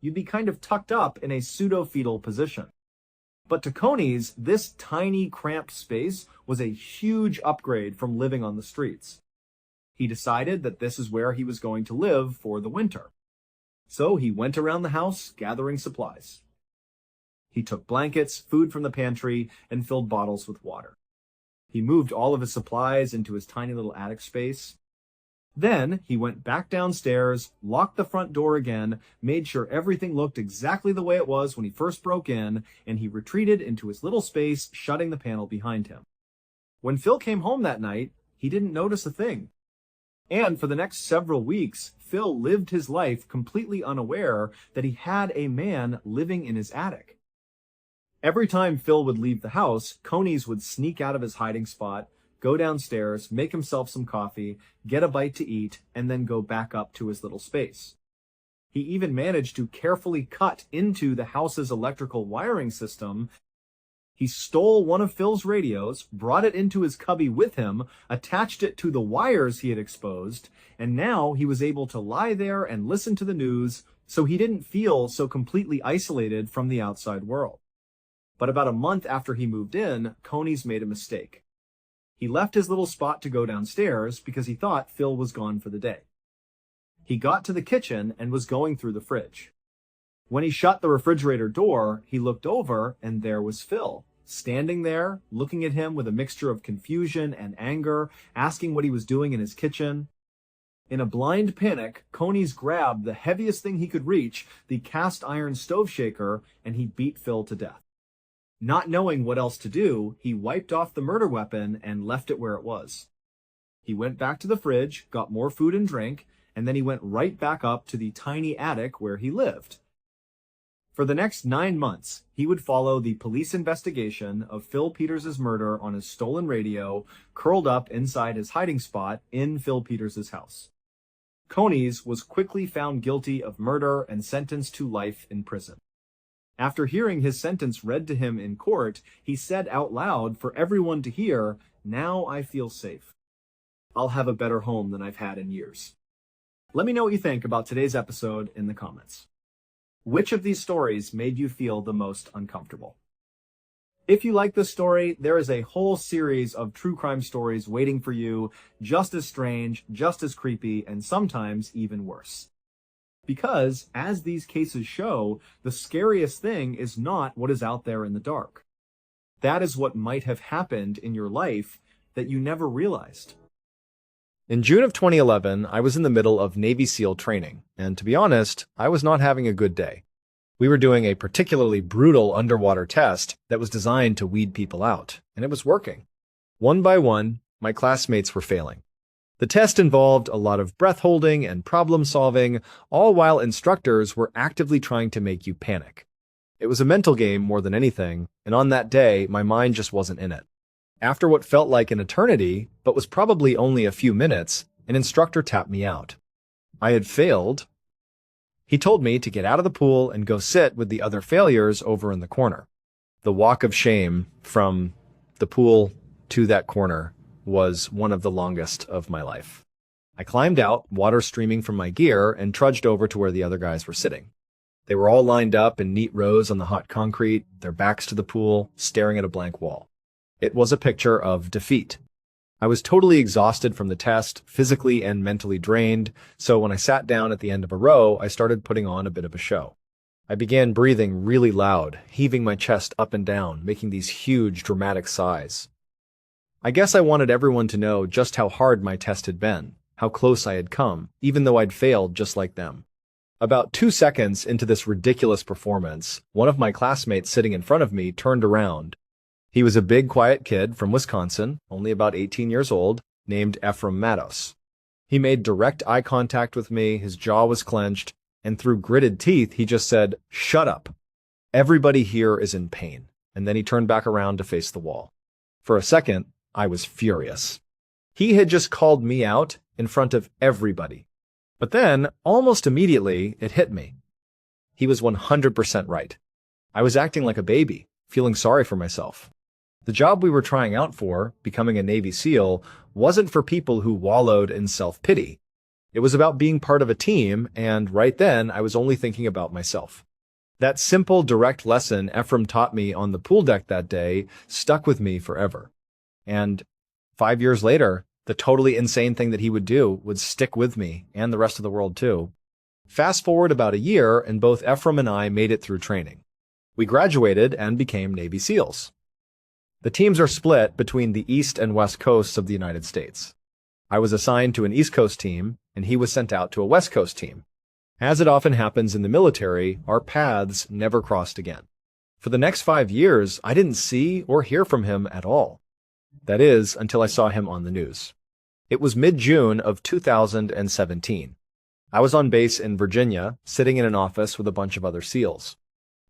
You'd be kind of tucked up in a pseudo-fetal position. But to Coneys, this tiny, cramped space was a huge upgrade from living on the streets. He decided that this is where he was going to live for the winter. So he went around the house gathering supplies. He took blankets, food from the pantry, and filled bottles with water. He moved all of his supplies into his tiny little attic space. Then he went back downstairs, locked the front door again, made sure everything looked exactly the way it was when he first broke in, and he retreated into his little space, shutting the panel behind him. When Phil came home that night, he didn't notice a thing. And for the next several weeks, Phil lived his life completely unaware that he had a man living in his attic. Every time Phil would leave the house, Coneys would sneak out of his hiding spot, go downstairs, make himself some coffee, get a bite to eat, and then go back up to his little space. He even managed to carefully cut into the house's electrical wiring system. He stole one of Phil's radios, brought it into his cubby with him, attached it to the wires he had exposed, and now he was able to lie there and listen to the news, so he didn't feel so completely isolated from the outside world. But about a month after he moved in, Coneys made a mistake. He left his little spot to go downstairs because he thought Phil was gone for the day. He got to the kitchen and was going through the fridge. When he shut the refrigerator door, he looked over, and there was Phil, standing there, looking at him with a mixture of confusion and anger, asking what he was doing in his kitchen. In a blind panic, Conies grabbed the heaviest thing he could reach, the cast iron stove shaker, and he beat Phil to death. Not knowing what else to do, he wiped off the murder weapon and left it where it was. He went back to the fridge, got more food and drink, and then he went right back up to the tiny attic where he lived. For the next 9 months, he would follow the police investigation of Phil Peters' murder on his stolen radio, curled up inside his hiding spot in Phil Peters' house. Conies was quickly found guilty of murder and sentenced to life in prison. After hearing his sentence read to him in court, he said out loud for everyone to hear, "Now I feel safe. I'll have a better home than I've had in years." Let me know what you think about today's episode in the comments. Which of these stories made you feel the most uncomfortable? If you like this story, there is a whole series of true crime stories waiting for you, just as strange, just as creepy, and sometimes even worse. Because, as these cases show, the scariest thing is not what is out there in the dark. That is what might have happened in your life that you never realized.
In June of 2011, I was in the middle of Navy SEAL training, and to be honest, I was not having a good day. We were doing a particularly brutal underwater test that was designed to weed people out, and it was working. One by one, my classmates were failing. The test involved a lot of breath holding and problem solving, all while instructors were actively trying to make you panic. It was a mental game more than anything, and on that day, my mind just wasn't in it. After what felt like an eternity, but was probably only a few minutes, an instructor tapped me out. I had failed. He told me to get out of the pool and go sit with the other failures over in the corner. The walk of shame from the pool to that corner was one of the longest of my life. I climbed out, water streaming from my gear, and trudged over to where the other guys were sitting. They were all lined up in neat rows on the hot concrete, their backs to the pool, staring at a blank wall. It was a picture of defeat. I was totally exhausted from the test, physically and mentally drained, so when I sat down at the end of a row, I started putting on a bit of a show. I began breathing really loud, heaving my chest up and down, making these huge, dramatic sighs. I guess I wanted everyone to know just how hard my test had been, how close I had come, even though I'd failed just like them. About 2 seconds into this ridiculous performance, one of my classmates sitting in front of me turned around. He was a big, quiet kid from Wisconsin, only about 18 years old, named Ephraim Matos. He made direct eye contact with me, his jaw was clenched, and through gritted teeth, he just said, "Shut up. Everybody here is in pain." And then he turned back around to face the wall. For a second, I was furious. He had just called me out in front of everybody. But then, almost immediately, it hit me. He was 100% right. I was acting like a baby, feeling sorry for myself. The job we were trying out for, becoming a Navy SEAL, wasn't for people who wallowed in self-pity. It was about being part of a team, and right then, I was only thinking about myself. That simple, direct lesson Ephraim taught me on the pool deck that day stuck with me forever. And 5 years later, the totally insane thing that he would do would stick with me, and the rest of the world too. Fast forward about a year, and both Ephraim and I made it through training. We graduated and became Navy SEALs. The teams are split between the East and West Coasts of the United States. I was assigned to an East Coast team, and he was sent out to a West Coast team. As it often happens in the military, our paths never crossed again. For the next 5 years, I didn't see or hear from him at all. That is, until I saw him on the news. It was mid-June of 2017. I was on base in Virginia, sitting in an office with a bunch of other SEALs.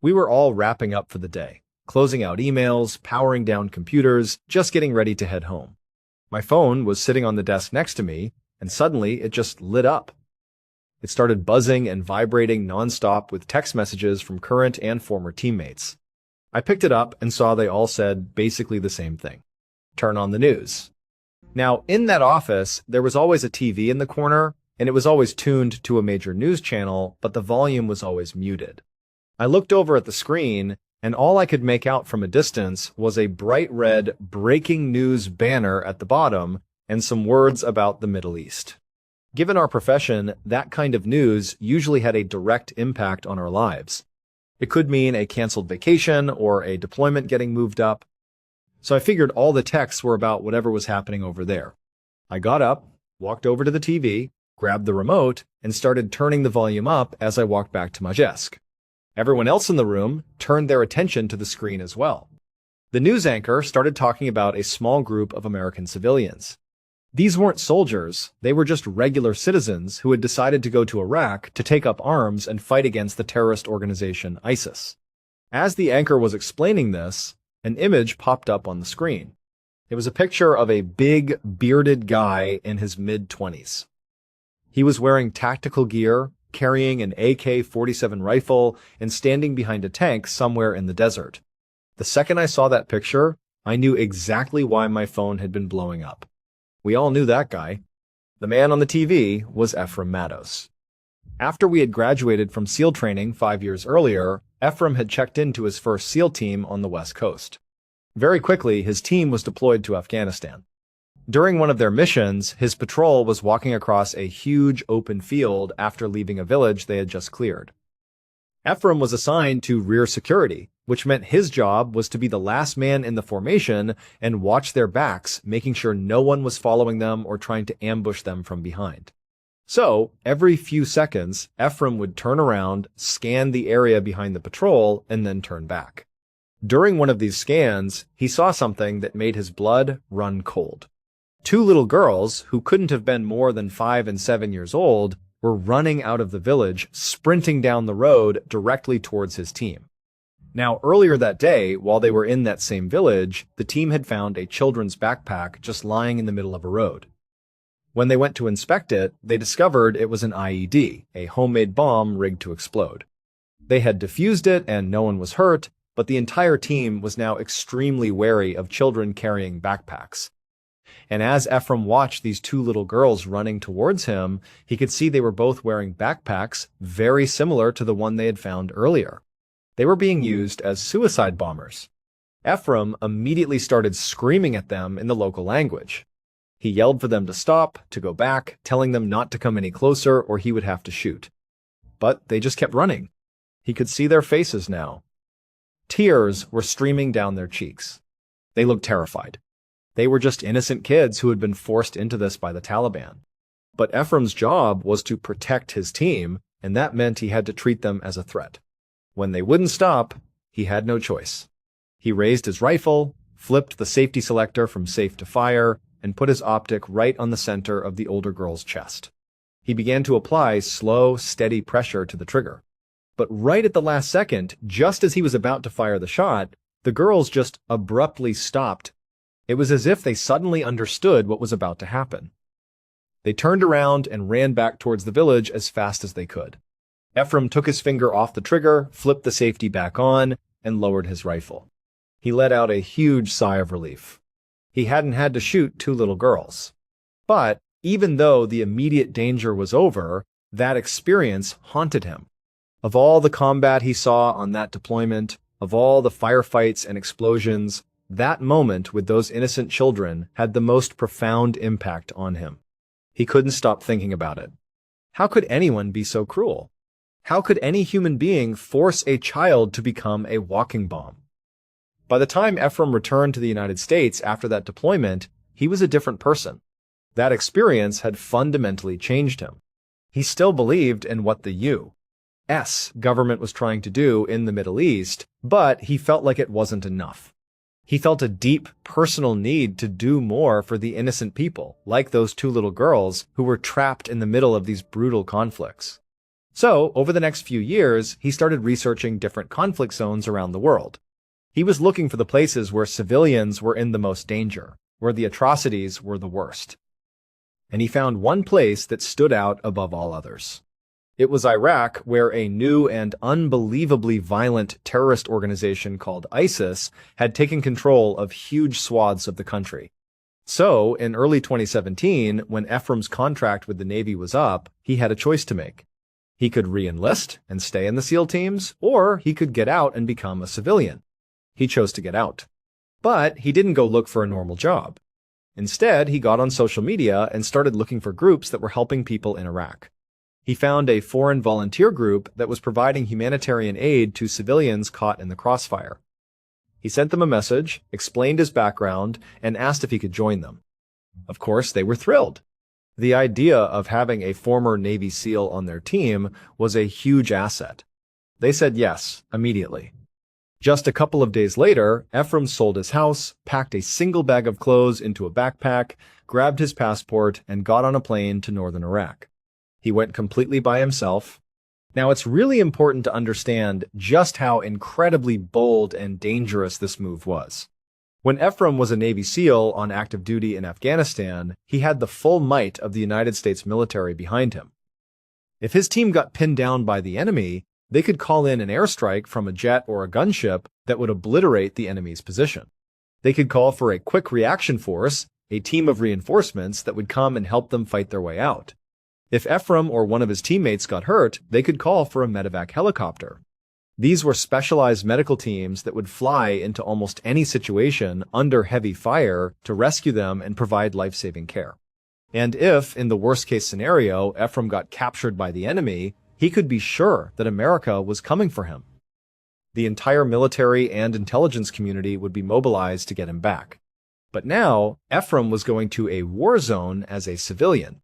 We were all wrapping up for the day, closing out emails, powering down computers, just getting ready to head home. My phone was sitting on the desk next to me, and suddenly it just lit up. It started buzzing and vibrating nonstop with text messages from current and former teammates. I picked it up and saw they all said basically the same thing. Turn on the news. Now, in that office, there was always a TV in the corner, and it was always tuned to a major news channel, but the volume was always muted. I looked over at the screen, and all I could make out from a distance was a bright red breaking news banner at the bottom and some words about the Middle East. Given our profession, that kind of news usually had a direct impact on our lives. It could mean a canceled vacation or a deployment getting moved up. So I figured all the texts were about whatever was happening over there. I got up, walked over to the TV, grabbed the remote, and started turning the volume up as I walked back to my desk. Everyone else in the room turned their attention to the screen as well. The news anchor started talking about a small group of American civilians. These weren't soldiers, they were just regular citizens who had decided to go to Iraq to take up arms and fight against the terrorist organization ISIS. As the anchor was explaining this, an image popped up on the screen. It was a picture of a big, bearded guy in his mid-20s. He was wearing tactical gear, carrying an AK-47 rifle, and standing behind a tank somewhere in the desert. The second I saw that picture, I knew exactly why my phone had been blowing up. We all knew that guy. The man on the TV was Ephraim Matos. After we had graduated from SEAL training 5 years earlier, Ephraim had checked into his first SEAL team on the West Coast. Very quickly, his team was deployed to Afghanistan. During one of their missions, his patrol was walking across a huge open field after leaving a village they had just cleared. Ephraim was assigned to rear security, which meant his job was to be the last man in the formation and watch their backs, making sure no one was following them or trying to ambush them from behind. So, every few seconds, Ephraim would turn around, scan the area behind the patrol, and then turn back. During one of these scans, he saw something that made his blood run cold. 2 little girls, who couldn't have been more than 5 and 7 years old, were running out of the village, sprinting down the road directly towards his team. Now, earlier that day, while they were in that same village, the team had found a children's backpack just lying in the middle of a road. When they went to inspect it, they discovered it was an IED, a homemade bomb rigged to explode. They had defused it and no one was hurt, but the entire team was now extremely wary of children carrying backpacks. And as Ephraim watched these 2 little girls running towards him, he could see they were both wearing backpacks very similar to the one they had found earlier. They were being used as suicide bombers. Ephraim immediately started screaming at them in the local language. He yelled for them to stop, to go back, telling them not to come any closer or he would have to shoot. But they just kept running. He could see their faces now. Tears were streaming down their cheeks. They looked terrified. They were just innocent kids who had been forced into this by the Taliban. But Ephraim's job was to protect his team, and that meant he had to treat them as a threat. When they wouldn't stop, he had no choice. He raised his rifle, flipped the safety selector from safe to fire, and put his optic right on the center of the older girl's chest. He began to apply slow, steady pressure to the trigger. But right at the last second, just as he was about to fire the shot, the girls just abruptly stopped. It was as if they suddenly understood what was about to happen. They turned around and ran back towards the village as fast as they could. Ephraim took his finger off the trigger, flipped the safety back on, and lowered his rifle. He let out a huge sigh of relief. He hadn't had to shoot 2 little girls. But even though the immediate danger was over, that experience haunted him. Of all the combat he saw on that deployment, of all the firefights and explosions, that moment with those innocent children had the most profound impact on him. He couldn't stop thinking about it. How could anyone be so cruel? How could any human being force a child to become a walking bomb? By the time Ephraim returned to the United States after that deployment, he was a different person. That experience had fundamentally changed him. He still believed in what the U.S. government was trying to do in the Middle East, but he felt like it wasn't enough. He felt a deep personal need to do more for the innocent people, like those 2 little girls who were trapped in the middle of these brutal conflicts. So, over the next few years, he started researching different conflict zones around the world. He was looking for the places where civilians were in the most danger, where the atrocities were the worst. And he found one place that stood out above all others. It was Iraq, where a new and unbelievably violent terrorist organization called ISIS had taken control of huge swaths of the country. So, in early 2017, when Ephraim's contract with the Navy was up, he had a choice to make. He could re-enlist and stay in the SEAL teams, or he could get out and become a civilian. He chose to get out. But he didn't go look for a normal job. Instead, he got on social media and started looking for groups that were helping people in Iraq. He found a foreign volunteer group that was providing humanitarian aid to civilians caught in the crossfire. He sent them a message, explained his background, and asked if he could join them. Of course, they were thrilled. The idea of having a former Navy SEAL on their team was a huge asset. They said yes, immediately. Just a couple of days later, Ephraim sold his house, packed a single bag of clothes into a backpack, grabbed his passport, and got on a plane to northern Iraq. He went completely by himself. Now, it's really important to understand just how incredibly bold and dangerous this move was. When Ephraim was a Navy SEAL on active duty in Afghanistan, he had the full might of the United States military behind him. If his team got pinned down by the enemy, they could call in an airstrike from a jet or a gunship that would obliterate the enemy's position. They could call for a quick reaction force, a team of reinforcements that would come and help them fight their way out. If Ephraim or one of his teammates got hurt, they could call for a medevac helicopter. These were specialized medical teams that would fly into almost any situation under heavy fire to rescue them and provide life-saving care. And if, in the worst-case scenario, Ephraim got captured by the enemy, he could be sure that America was coming for him. The entire military and intelligence community would be mobilized to get him back. But now, Ephraim was going to a war zone as a civilian.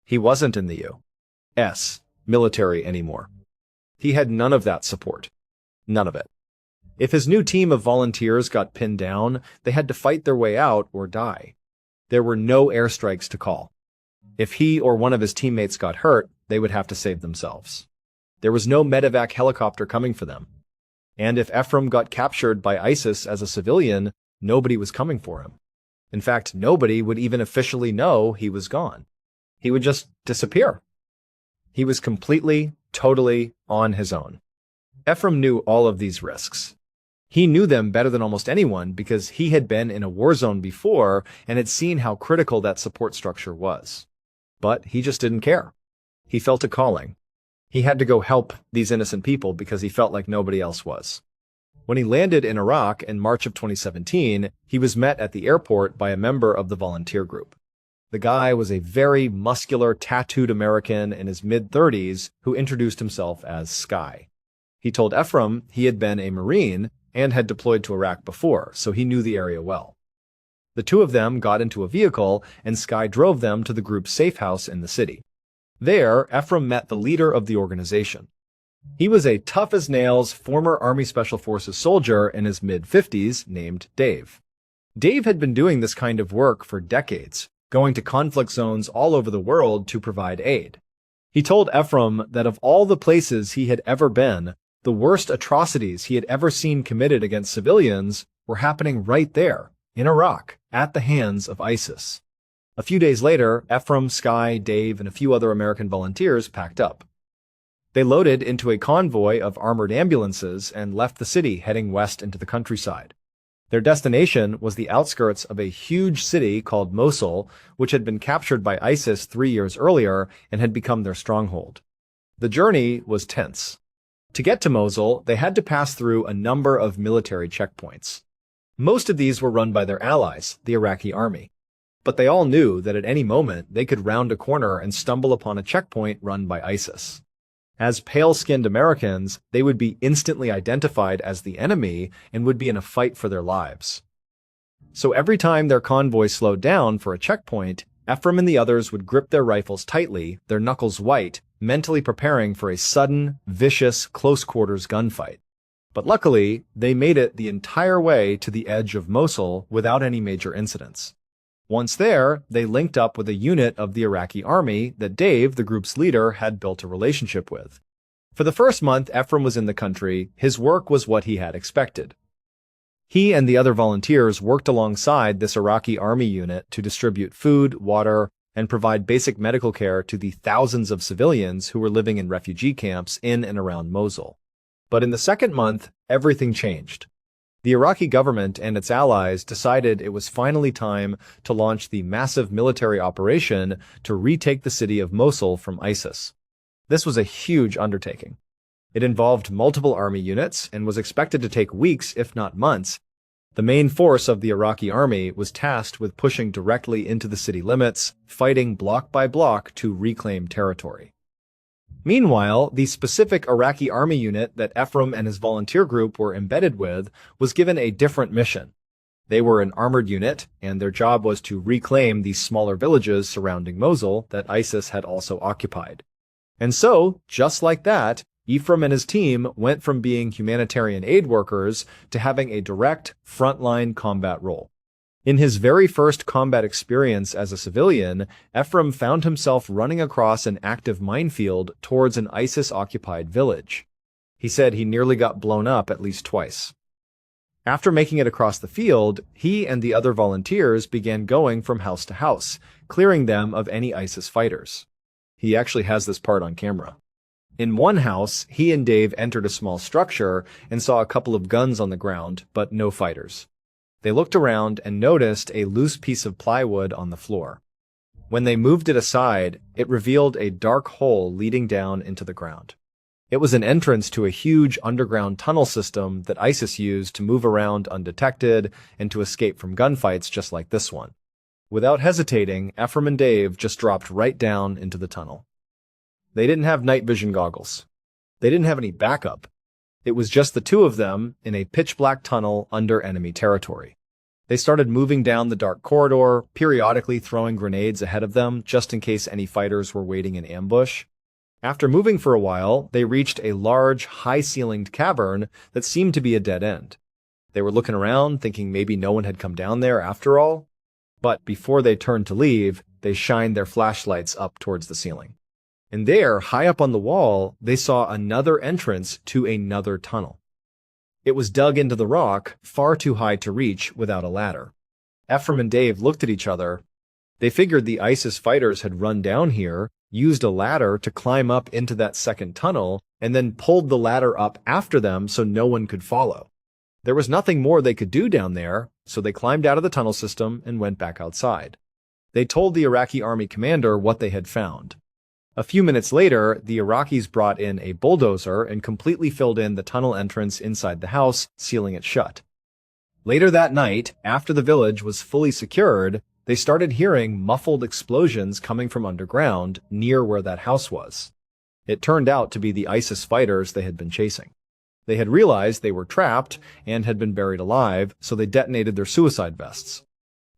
He wasn't in the U.S. military anymore. He had none of that support. None of it. If his new team of volunteers got pinned down, they had to fight their way out or die. There were no airstrikes to call. If he or one of his teammates got hurt, they would have to save themselves. There was no medevac helicopter coming for them. And if Ephraim got captured by ISIS as a civilian, nobody was coming for him. In fact, nobody would even officially know he was gone. He would just disappear. He was completely, totally on his own. Ephraim knew all of these risks. He knew them better than almost anyone because he had been in a war zone before and had seen how critical that support structure was. But he just didn't care. He felt a calling. He had to go help these innocent people because he felt like nobody else was. When he landed in Iraq in March of 2017, he was met at the airport by a member of the volunteer group. The guy was a very muscular, tattooed American in his mid-30s who introduced himself as Sky. He told Ephraim he had been a Marine and had deployed to Iraq before, so he knew the area well. The two of them got into a vehicle, and Sky drove them to the group's safe house in the city. There, Ephraim met the leader of the organization. He was a tough-as-nails former Army Special Forces soldier in his mid-50s named Dave. Dave had been doing this kind of work for decades, going to conflict zones all over the world to provide aid. He told Ephraim that of all the places he had ever been, the worst atrocities he had ever seen committed against civilians were happening right there, in Iraq, at the hands of ISIS. A few days later, Ephraim, Sky, Dave, and a few other American volunteers packed up. They loaded into a convoy of armored ambulances and left the city heading west into the countryside. Their destination was the outskirts of a huge city called Mosul, which had been captured by ISIS 3 years earlier and had become their stronghold. The journey was tense. To get to Mosul, they had to pass through a number of military checkpoints. Most of these were run by their allies, the Iraqi army. But they all knew that at any moment they could round a corner and stumble upon a checkpoint run by ISIS. As pale-skinned Americans, they would be instantly identified as the enemy and would be in a fight for their lives. So every time their convoy slowed down for a checkpoint, Ephraim and the others would grip their rifles tightly, their knuckles white, mentally preparing for a sudden, vicious, close-quarters gunfight. But luckily, they made it the entire way to the edge of Mosul without any major incidents. Once there, they linked up with a unit of the Iraqi army that Dave, the group's leader, had built a relationship with. For the first month Ephraim was in the country, his work was what he had expected. He and the other volunteers worked alongside this Iraqi army unit to distribute food, water, and provide basic medical care to the thousands of civilians who were living in refugee camps in and around Mosul. But in the second month, everything changed. The Iraqi government and its allies decided it was finally time to launch the massive military operation to retake the city of Mosul from ISIS. This was a huge undertaking. It involved multiple army units and was expected to take weeks, if not months. The main force of the Iraqi army was tasked with pushing directly into the city limits, fighting block by block to reclaim territory. Meanwhile, the specific Iraqi army unit that Ephraim and his volunteer group were embedded with was given a different mission. They were an armored unit, and their job was to reclaim these smaller villages surrounding Mosul that ISIS had also occupied. And so, just like that, Ephraim and his team went from being humanitarian aid workers to having a direct, frontline combat role. In his very first combat experience as a civilian, Ephraim found himself running across an active minefield towards an ISIS-occupied village. He said he nearly got blown up at least twice. After making it across the field, he and the other volunteers began going from house to house, clearing them of any ISIS fighters. He actually has this part on camera. In one house, he and Dave entered a small structure and saw a couple of guns on the ground, but no fighters. They looked around and noticed a loose piece of plywood on the floor. When they moved it aside, it revealed a dark hole leading down into the ground. It was an entrance to a huge underground tunnel system that ISIS used to move around undetected and to escape from gunfights just like this one. Without hesitating, Ephraim and Dave just dropped right down into the tunnel. They didn't have night vision goggles. They didn't have any backup. It was just the two of them in a pitch-black tunnel under enemy territory. They started moving down the dark corridor, periodically throwing grenades ahead of them just in case any fighters were waiting in ambush. After moving for a while, they reached a large, high-ceilinged cavern that seemed to be a dead end. They were looking around, thinking maybe no one had come down there after all. But before they turned to leave, they shined their flashlights up towards the ceiling. And there, high up on the wall, they saw another entrance to another tunnel. It was dug into the rock, far too high to reach without a ladder. Ephraim and Dave looked at each other. They figured the ISIS fighters had run down here, used a ladder to climb up into that second tunnel, and then pulled the ladder up after them so no one could follow. There was nothing more they could do down there, so they climbed out of the tunnel system and went back outside. They told the Iraqi army commander what they had found. A few minutes later, the Iraqis brought in a bulldozer and completely filled in the tunnel entrance inside the house, sealing it shut. Later that night, after the village was fully secured, they started hearing muffled explosions coming from underground near where that house was. It turned out to be the ISIS fighters they had been chasing. They had realized they were trapped and had been buried alive, so they detonated their suicide vests.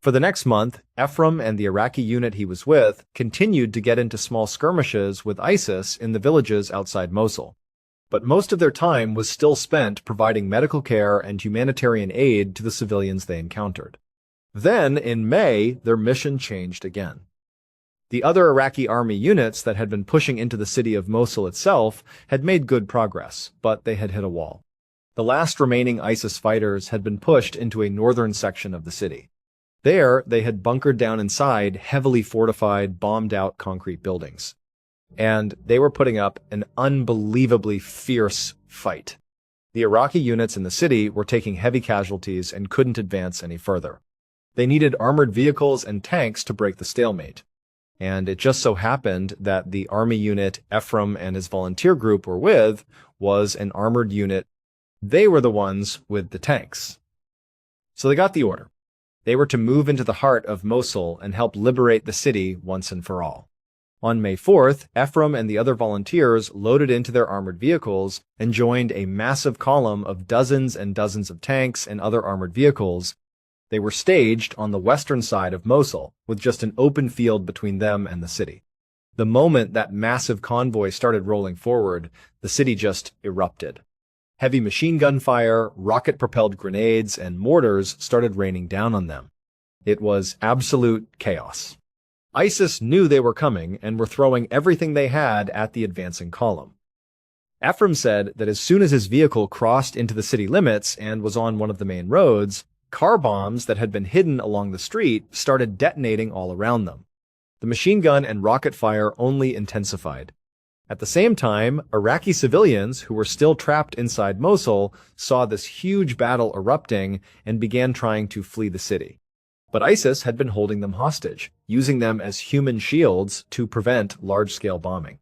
For the next month, Ephraim and the Iraqi unit he was with continued to get into small skirmishes with ISIS in the villages outside Mosul. But most of their time was still spent providing medical care and humanitarian aid to the civilians they encountered. Then, in May, their mission changed again. The other Iraqi army units that had been pushing into the city of Mosul itself had made good progress, but they had hit a wall. The last remaining ISIS fighters had been pushed into a northern section of the city. There, they had bunkered down inside heavily fortified, bombed-out concrete buildings. And they were putting up an unbelievably fierce fight. The Iraqi units in the city were taking heavy casualties and couldn't advance any further. They needed armored vehicles and tanks to break the stalemate. And it just so happened that the army unit Ephraim and his volunteer group were with was an armored unit. They were the ones with the tanks. So they got the order. They were to move into the heart of Mosul and help liberate the city once and for all. On May 4th, Ephraim and the other volunteers loaded into their armored vehicles and joined a massive column of dozens and dozens of tanks and other armored vehicles. They were staged on the western side of Mosul, with just an open field between them and the city. The moment that massive convoy started rolling forward, the city just erupted. Heavy machine gun fire, rocket-propelled grenades, and mortars started raining down on them. It was absolute chaos. ISIS knew they were coming and were throwing everything they had at the advancing column. Ephraim said that as soon as his vehicle crossed into the city limits and was on one of the main roads, car bombs that had been hidden along the street started detonating all around them. The machine gun and rocket fire only intensified. At the same time, Iraqi civilians who were still trapped inside Mosul saw this huge battle erupting and began trying to flee the city. But ISIS had been holding them hostage, using them as human shields to prevent large-scale bombing.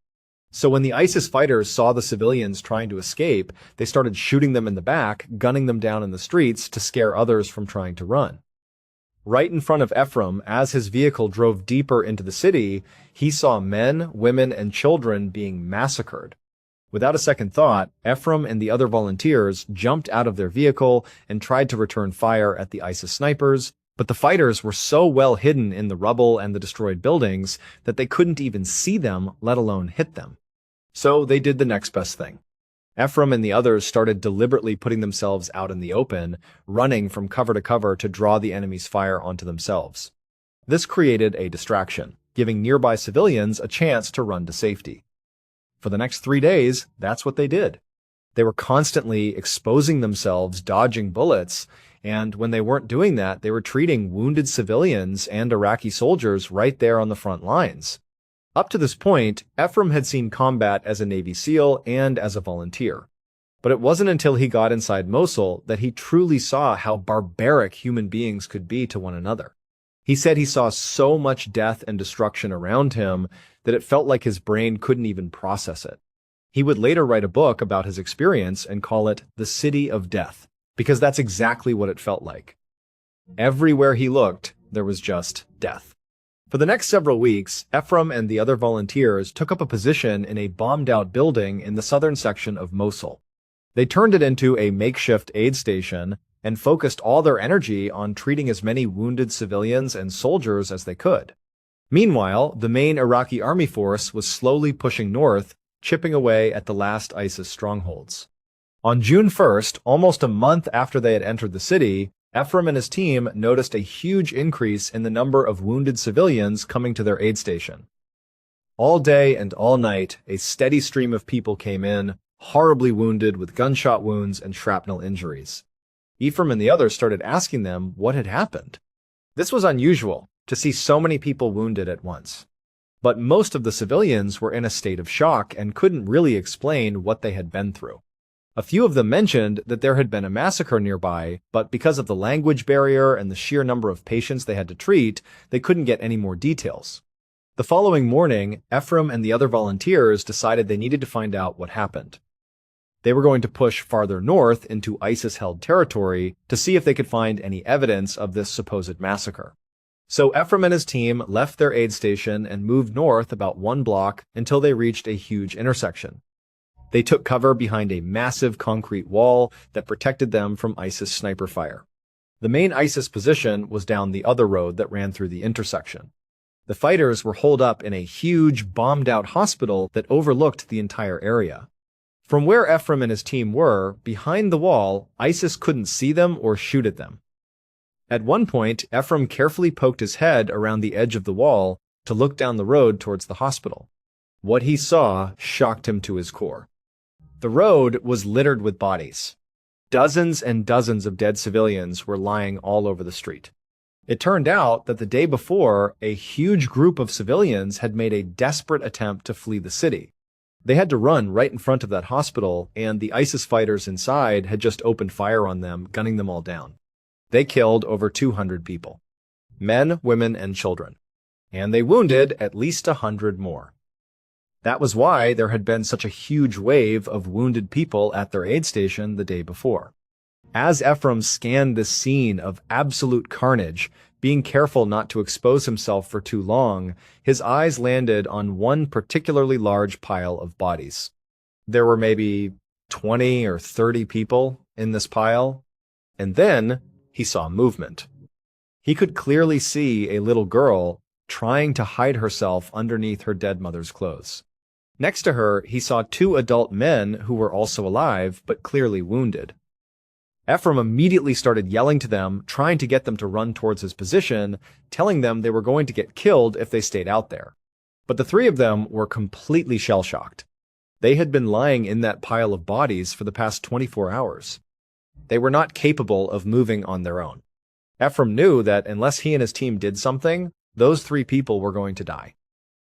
So when the ISIS fighters saw the civilians trying to escape, they started shooting them in the back, gunning them down in the streets to scare others from trying to run. Right in front of Ephraim, as his vehicle drove deeper into the city, he saw men, women, and children being massacred. Without a second thought, Ephraim and the other volunteers jumped out of their vehicle and tried to return fire at the ISIS snipers, but the fighters were so well hidden in the rubble and the destroyed buildings that they couldn't even see them, let alone hit them. So they did the next best thing. Ephraim and the others started deliberately putting themselves out in the open, running from cover to cover to draw the enemy's fire onto themselves. This created a distraction, giving nearby civilians a chance to run to safety. For the next 3 days, that's what they did. They were constantly exposing themselves, dodging bullets, and when they weren't doing that, they were treating wounded civilians and Iraqi soldiers right there on the front lines. Up to this point, Ephraim had seen combat as a Navy SEAL and as a volunteer. But it wasn't until he got inside Mosul that he truly saw how barbaric human beings could be to one another. He said he saw so much death and destruction around him that it felt like his brain couldn't even process it. He would later write a book about his experience and call it The City of Death, because that's exactly what it felt like. Everywhere he looked, there was just death. For the next several weeks, Ephraim and the other volunteers took up a position in a bombed-out building in the southern section of Mosul. They turned it into a makeshift aid station and focused all their energy on treating as many wounded civilians and soldiers as they could. Meanwhile, the main Iraqi army force was slowly pushing north, chipping away at the last ISIS strongholds. On June 1st, almost a month after they had entered the city, Ephraim and his team noticed a huge increase in the number of wounded civilians coming to their aid station. All day and all night, a steady stream of people came in, horribly wounded with gunshot wounds and shrapnel injuries. Ephraim and the others started asking them what had happened. This was unusual, to see so many people wounded at once. But most of the civilians were in a state of shock and couldn't really explain what they had been through. A few of them mentioned that there had been a massacre nearby, but because of the language barrier and the sheer number of patients they had to treat, they couldn't get any more details. The following morning, Ephraim and the other volunteers decided they needed to find out what happened. They were going to push farther north into ISIS-held territory to see if they could find any evidence of this supposed massacre. So Ephraim and his team left their aid station and moved north about 1 block until they reached a huge intersection. They took cover behind a massive concrete wall that protected them from ISIS sniper fire. The main ISIS position was down the other road that ran through the intersection. The fighters were holed up in a huge, bombed-out hospital that overlooked the entire area. From where Ephraim and his team were, behind the wall, ISIS couldn't see them or shoot at them. At one point, Ephraim carefully poked his head around the edge of the wall to look down the road towards the hospital. What he saw shocked him to his core. The road was littered with bodies. Dozens and dozens of dead civilians were lying all over the street. It turned out that the day before, a huge group of civilians had made a desperate attempt to flee the city. They had to run right in front of that hospital, and the ISIS fighters inside had just opened fire on them, gunning them all down. They killed over 200 people, men, women, and children, and they wounded at least 100 more. That was why there had been such a huge wave of wounded people at their aid station the day before. As Ephraim scanned this scene of absolute carnage, being careful not to expose himself for too long, his eyes landed on one particularly large pile of bodies. There were maybe 20 or 30 people in this pile, and then he saw movement. He could clearly see a little girl trying to hide herself underneath her dead mother's clothes. Next to her, he saw 2 adult men who were also alive, but clearly wounded. Ephraim immediately started yelling to them, trying to get them to run towards his position, telling them they were going to get killed if they stayed out there. But the 3 of them were completely shell-shocked. They had been lying in that pile of bodies for the past 24 hours. They were not capable of moving on their own. Ephraim knew that unless he and his team did something, those 3 people were going to die.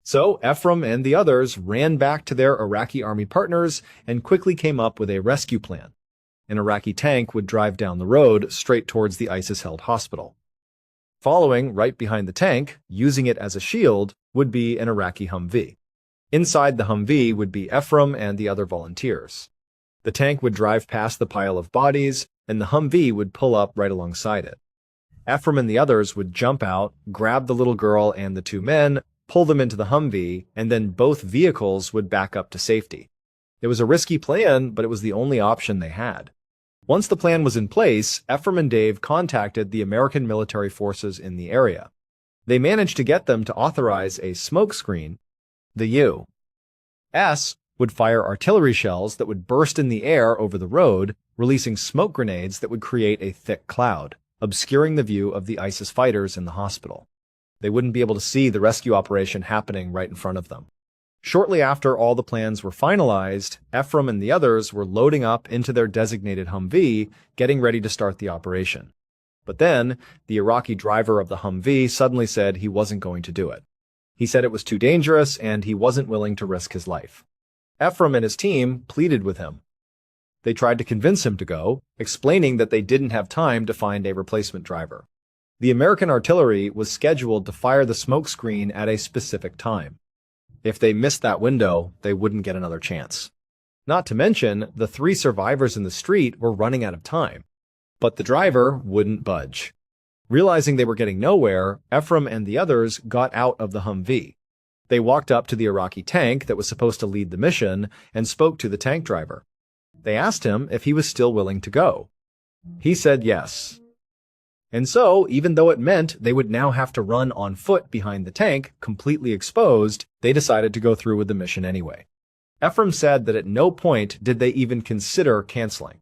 So Ephraim and the others ran back to their Iraqi army partners and quickly came up with a rescue plan. An Iraqi tank would drive down the road straight towards the ISIS-held hospital. Following right behind the tank, using it as a shield, would be an Iraqi Humvee. Inside the Humvee would be Ephraim and the other volunteers. The tank would drive past the pile of bodies, and the Humvee would pull up right alongside it. Ephraim and the others would jump out, grab the little girl and the 2 men, pull them into the Humvee, and then both vehicles would back up to safety. It was a risky plan, but it was the only option they had. Once the plan was in place, Ephraim and Dave contacted the American military forces in the area. They managed to get them to authorize a smoke screen. The U.S. would fire artillery shells that would burst in the air over the road, releasing smoke grenades that would create a thick cloud, obscuring the view of the ISIS fighters in the hospital. They wouldn't be able to see the rescue operation happening right in front of them. Shortly after all the plans were finalized, Ephraim and the others were loading up into their designated Humvee, getting ready to start the operation. But then, the Iraqi driver of the Humvee suddenly said he wasn't going to do it. He said it was too dangerous and he wasn't willing to risk his life. Ephraim and his team pleaded with him. They tried to convince him to go, explaining that they didn't have time to find a replacement driver. The American artillery was scheduled to fire the smoke screen at a specific time. If they missed that window, they wouldn't get another chance. Not to mention, the 3 survivors in the street were running out of time. But the driver wouldn't budge. Realizing they were getting nowhere, Ephraim and the others got out of the Humvee. They walked up to the Iraqi tank that was supposed to lead the mission and spoke to the tank driver. They asked him if he was still willing to go. He said yes. And so, even though it meant they would now have to run on foot behind the tank, completely exposed, they decided to go through with the mission anyway. Ephraim said that at no point did they even consider canceling.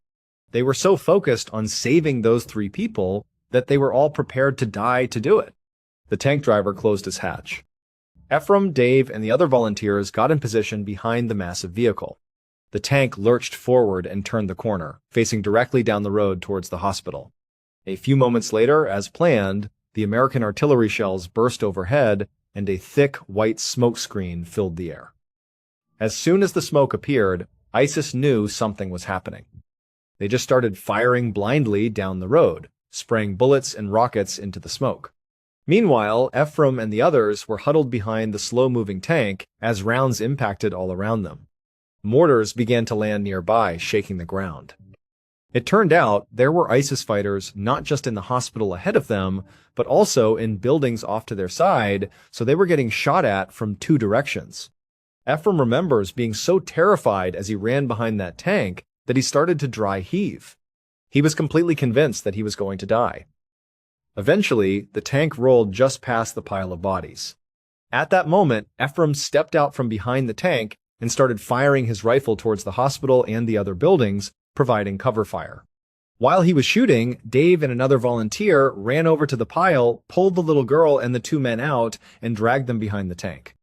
They were so focused on saving those 3 people that they were all prepared to die to do it. The tank driver closed his hatch. Ephraim, Dave, and the other volunteers got in position behind the massive vehicle. The tank lurched forward and turned the corner, facing directly down the road towards the hospital. A few moments later, as planned, the American artillery shells burst overhead and a thick white smoke screen filled the air. As soon as the smoke appeared, ISIS knew something was happening. They just started firing blindly down the road, spraying bullets and rockets into the smoke. Meanwhile, Ephraim and the others were huddled behind the slow-moving tank as rounds impacted all around them. Mortars began to land nearby, shaking the ground. It turned out there were ISIS fighters not just in the hospital ahead of them, but also in buildings off to their side, so they were getting shot at from 2 directions. Ephraim remembers being so terrified as he ran behind that tank that he started to dry heave. He was completely convinced that he was going to die. Eventually, the tank rolled just past the pile of bodies. At that moment, Ephraim stepped out from behind the tank and started firing his rifle towards the hospital and the other buildings, providing cover fire. While he was shooting, Dave and another volunteer ran over to the pile, pulled the little girl and the 2 men out, and dragged them behind the tank.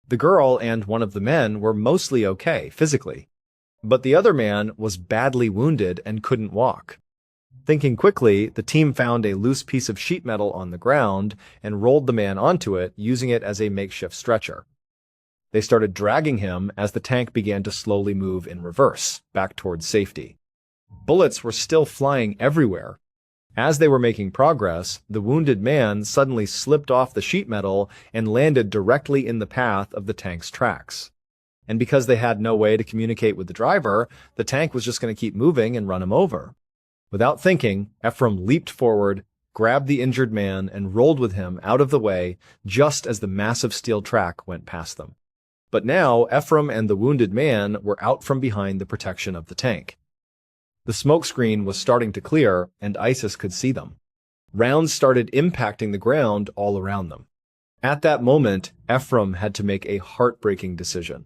The girl and one of the men were mostly okay physically, but the other man was badly wounded and couldn't walk. Thinking quickly, the team found a loose piece of sheet metal on the ground and rolled the man onto it, using it as a makeshift stretcher. They started dragging him as the tank began to slowly move in reverse, back towards safety. Bullets were still flying everywhere. As they were making progress, the wounded man suddenly slipped off the sheet metal and landed directly in the path of the tank's tracks. And because they had no way to communicate with the driver, the tank was just going to keep moving and run him over. Without thinking, Ephraim leaped forward, grabbed the injured man, and rolled with him out of the way just as the massive steel track went past them. But now, Ephraim and the wounded man were out from behind the protection of the tank. The smoke screen was starting to clear, and ISIS could see them. Rounds started impacting the ground all around them. At that moment, Ephraim had to make a heartbreaking decision.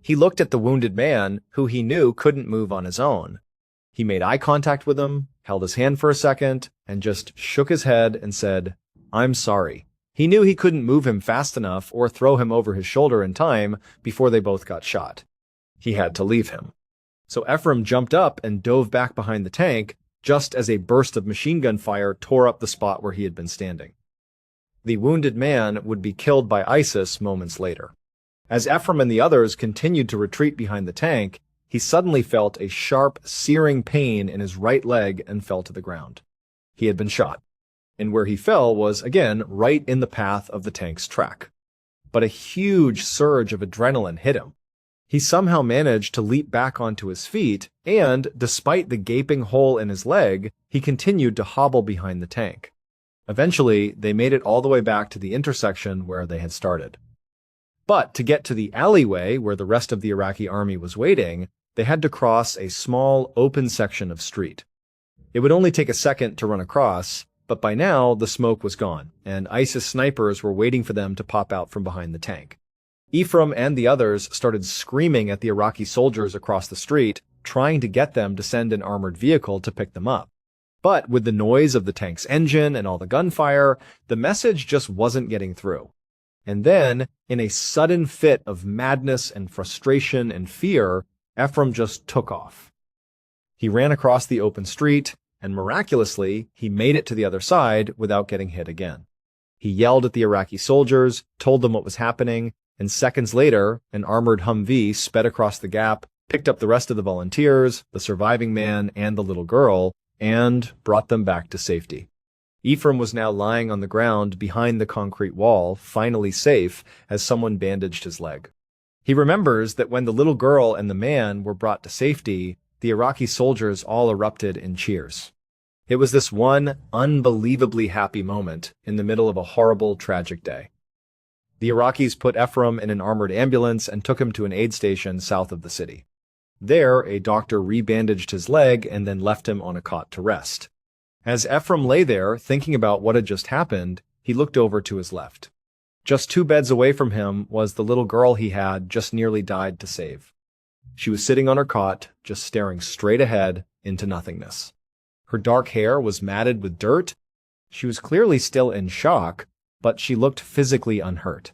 He looked at the wounded man, who he knew couldn't move on his own. He made eye contact with him, held his hand for a second, and just shook his head and said, "I'm sorry." He knew he couldn't move him fast enough or throw him over his shoulder in time before they both got shot. He had to leave him. So Ephraim jumped up and dove back behind the tank, just as a burst of machine gun fire tore up the spot where he had been standing. The wounded man would be killed by ISIS moments later. As Ephraim and the others continued to retreat behind the tank, he suddenly felt a sharp, searing pain in his right leg and fell to the ground. He had been shot, and where he fell was, again, right in the path of the tank's track. But a huge surge of adrenaline hit him. He somehow managed to leap back onto his feet, and, despite the gaping hole in his leg, he continued to hobble behind the tank. Eventually, they made it all the way back to the intersection where they had started. But to get to the alleyway where the rest of the Iraqi army was waiting, They had to cross a small, open section of street. It would only take a second to run across, but by now the smoke was gone, and ISIS snipers were waiting for them to pop out from behind the tank. Ephraim and the others started screaming at the Iraqi soldiers across the street, trying to get them to send an armored vehicle to pick them up. But with the noise of the tank's engine and all the gunfire, the message just wasn't getting through. And then, in a sudden fit of madness and frustration and fear, Ephraim just took off. He ran across the open street, and miraculously, he made it to the other side without getting hit again. He yelled at the Iraqi soldiers, told them what was happening, and seconds later, an armored Humvee sped across the gap, picked up the rest of the volunteers, the surviving man, and the little girl, and brought them back to safety. Ephraim was now lying on the ground behind the concrete wall, finally safe, as someone bandaged his leg. He remembers that when the little girl and the man were brought to safety, the Iraqi soldiers all erupted in cheers. It was this one unbelievably happy moment in the middle of a horrible, tragic day. The Iraqis put Ephraim in an armored ambulance and took him to an aid station south of the city. There, a doctor rebandaged his leg and then left him on a cot to rest. As Ephraim lay there, thinking about what had just happened, he looked over to his left. Just 2 beds away from him was the little girl he had just nearly died to save. She was sitting on her cot, just staring straight ahead into nothingness. Her dark hair was matted with dirt. She was clearly still in shock, but she looked physically unhurt.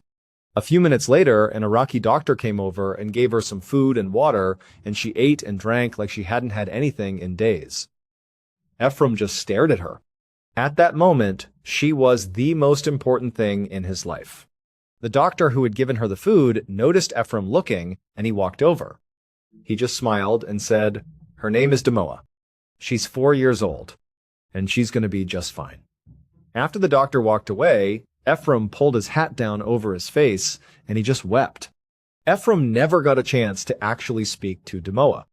A few minutes later, an Iraqi doctor came over and gave her some food and water, and she ate and drank like she hadn't had anything in days. Ephraim just stared at her. At that moment, she was the most important thing in his life. The doctor who had given her the food noticed Ephraim looking, and he walked over. He just smiled and said, "Her name is Demoa. She's 4 years old, and she's going to be just fine." After the doctor walked away, Ephraim pulled his hat down over his face, and he just wept. Ephraim never got a chance to actually speak to Demoa.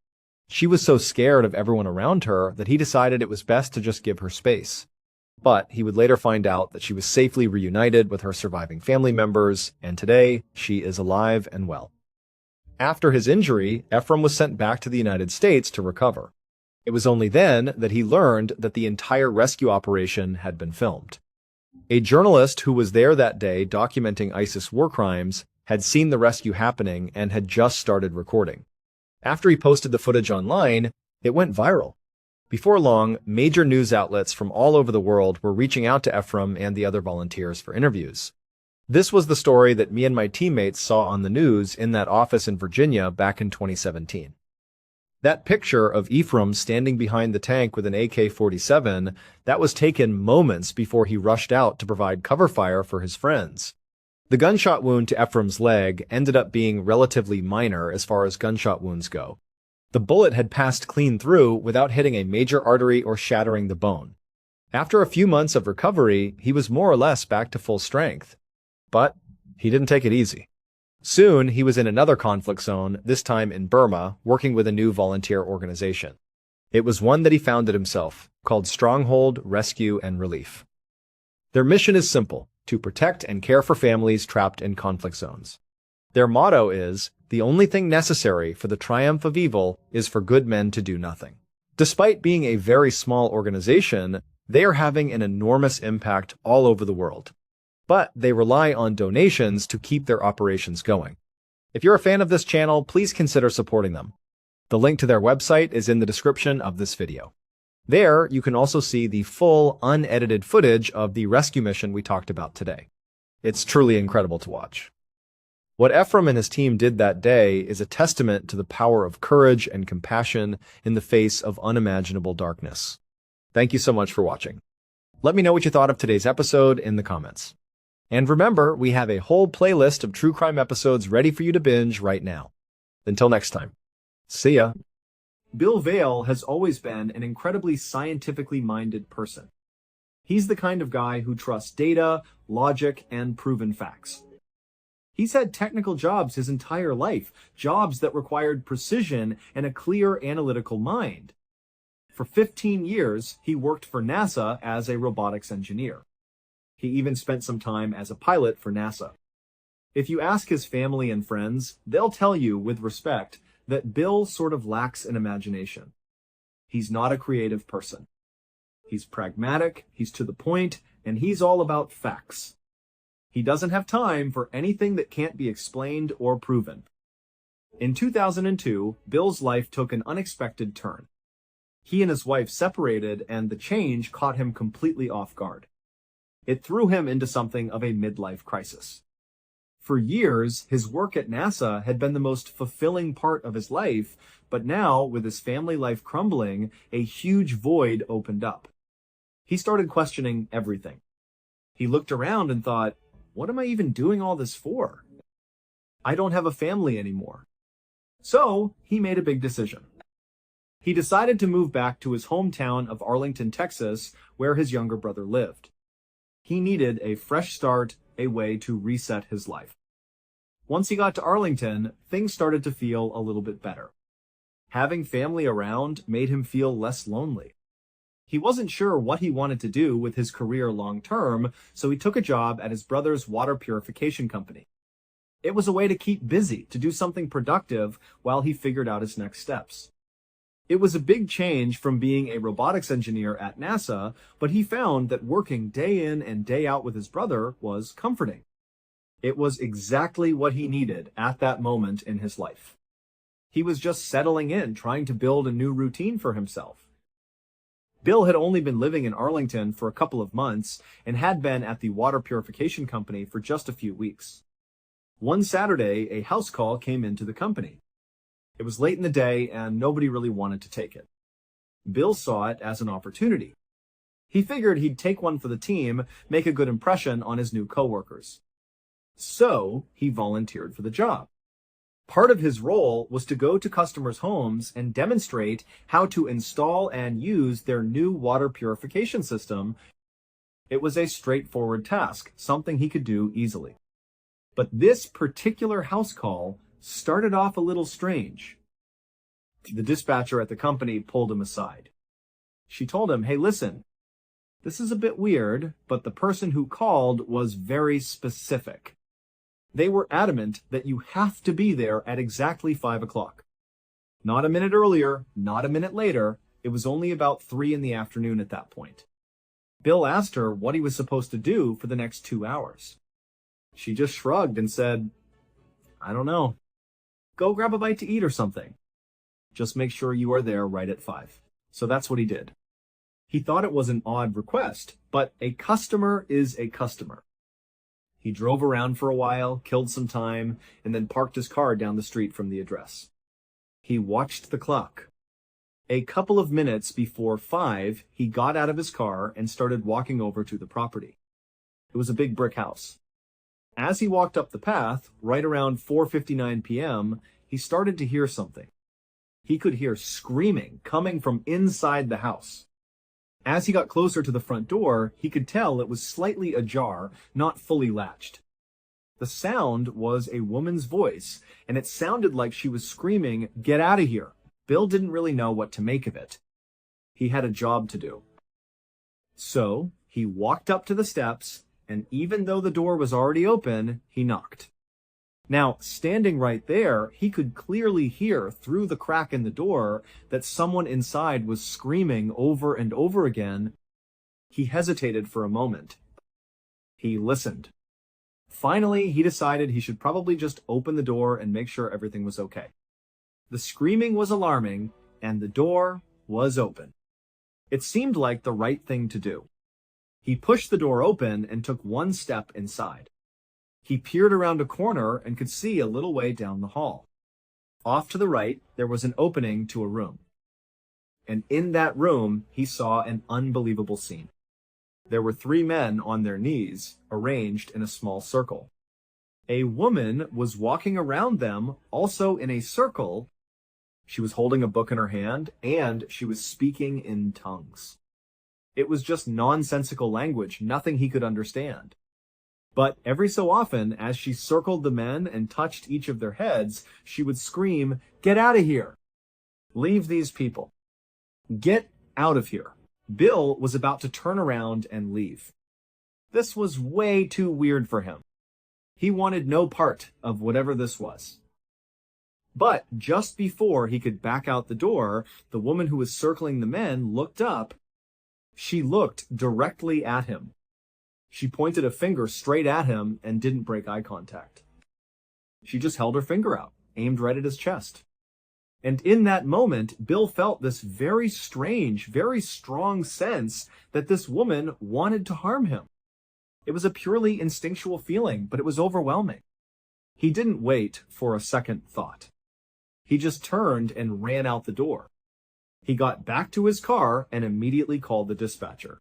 She was so scared of everyone around her that he decided it was best to just give her space. But he would later find out that she was safely reunited with her surviving family members, and today she is alive and well. After his injury, Ephraim was sent back to the United States to recover. It was only then that he learned that the entire rescue operation had been filmed. A journalist who was there that day documenting ISIS war crimes had seen the rescue happening and had just started recording. After he posted the footage online, it went viral. Before long, major news outlets from all over the world were reaching out to Ephraim and the other volunteers for interviews. This was the story that me and my teammates saw on the news in that office in Virginia back in 2017. That picture of Ephraim standing behind the tank with an AK-47, that was taken moments before he rushed out to provide cover fire for his friends. The gunshot wound to Ephraim's leg ended up being relatively minor as far as gunshot wounds go. The bullet had passed clean through without hitting a major artery or shattering the bone. After a few months of recovery, he was more or less back to full strength. But he didn't take it easy. Soon, he was in another conflict zone, this time in Burma, working with a new volunteer organization. It was one that he founded himself, called Stronghold Rescue and Relief. Their mission is simple: to protect and care for families trapped in conflict zones. Their motto is, "The only thing necessary for the triumph of evil is for good men to do nothing." Despite being a very small organization, they are having an enormous impact all over the world. But they rely on donations to keep their operations going. If you're a fan of this channel, please consider supporting them. The link to their website is in the description of this video. There, you can also see the full, unedited footage of the rescue mission we talked about today. It's truly incredible to watch. What Ephraim and his team did that day is a testament to the power of courage and compassion in the face of unimaginable darkness. Thank you so much for watching. Let me know what you thought of today's episode in the comments. And remember, we have a whole playlist of true crime episodes ready for you to binge right now. Until next time. See ya.
Bill Vail has always been an incredibly scientifically minded person. He's the kind of guy who trusts data, logic, and proven facts. He's had technical jobs his entire life, jobs that required precision and a clear analytical mind. For 15 years, he worked for NASA as a robotics engineer. He even spent some time as a pilot for NASA. If you ask his family and friends, they'll tell you with respect that Bill sort of lacks an imagination. He's not a creative person. He's pragmatic, he's to the point, and he's all about facts. He doesn't have time for anything that can't be explained or proven. In 2002, Bill's life took an unexpected turn. He and his wife separated, and the change caught him completely off guard. It threw him into something of a midlife crisis. For years, his work at NASA had been the most fulfilling part of his life, but now, with his family life crumbling, a huge void opened up. He started questioning everything. He looked around and thought, what am I even doing all this for? I don't have a family anymore. So, he made a big decision. He decided to move back to his hometown of Arlington, Texas, where his younger brother lived. He needed a fresh start, a way to reset his life. Once he got to Arlington, things started to feel a little bit better. Having family around made him feel less lonely. He wasn't sure what he wanted to do with his career long term, so he took a job at his brother's water purification company. It was a way to keep busy, to do something productive while he figured out his next steps. It was a big change from being a robotics engineer at NASA, but he found that working day in and day out with his brother was comforting. It was exactly what he needed at that moment in his life. He was just settling in, trying to build a new routine for himself. Bill had only been living in Arlington for a couple of months and had been at the water purification company for just a few weeks. One Saturday, a house call came into the company. It was late in the day and nobody really wanted to take it. Bill saw it as an opportunity. He figured he'd take one for the team, make a good impression on his new coworkers. So, he volunteered for the job. Part of his role was to go to customers' homes and demonstrate how to install and use their new water purification system. It was a straightforward task, something he could do easily. But this particular house call started off a little strange. The dispatcher at the company pulled him aside. She told him, hey, listen, this is a bit weird, but the person who called was very specific. They were adamant that you have to be there at exactly 5 o'clock. Not a minute earlier, not a minute later. It was only about 3 in the afternoon at that point. Bill asked her what he was supposed to do for the next 2 hours. She just shrugged and said, I don't know. Go grab a bite to eat or something. Just make sure you are there right at 5. So that's what he did. He thought it was an odd request, but a customer is a customer. He drove around for a while, killed some time, and then parked his car down the street from the address. He watched the clock. A couple of minutes before 5, he got out of his car and started walking over to the property. It was a big brick house. As he walked up the path, right around 4:59 p.m., he started to hear something. He could hear screaming coming from inside the house. As he got closer to the front door, he could tell it was slightly ajar, not fully latched. The sound was a woman's voice, and it sounded like she was screaming, "Get out of here!" Bill didn't really know what to make of it. He had a job to do. So, he walked up to the steps, and even though the door was already open, he knocked. Now, standing right there, he could clearly hear through the crack in the door that someone inside was screaming over and over again. He hesitated for a moment. He listened. Finally, he decided he should probably just open the door and make sure everything was okay. The screaming was alarming, and the door was open. It seemed like the right thing to do. He pushed the door open and took one step inside. He peered around a corner and could see a little way down the hall. Off to the right, there was an opening to a room. And in that room, he saw an unbelievable scene. There were 3 men on their knees, arranged in a small circle. A woman was walking around them, also in a circle. She was holding a book in her hand, and she was speaking in tongues. It was just nonsensical language, nothing he could understand. But every so often, as she circled the men and touched each of their heads, she would scream, "Get out of here! Leave these people! Get out of here!" Bill was about to turn around and leave. This was way too weird for him. He wanted no part of whatever this was. But just before he could back out the door, the woman who was circling the men looked up. She looked directly at him. She pointed a finger straight at him and didn't break eye contact. She just held her finger out, aimed right at his chest. And in that moment, Bill felt this very strange, very strong sense that this woman wanted to harm him. It was a purely instinctual feeling, but it was overwhelming. He didn't wait for a second thought. He just turned and ran out the door. He got back to his car and immediately called the dispatcher.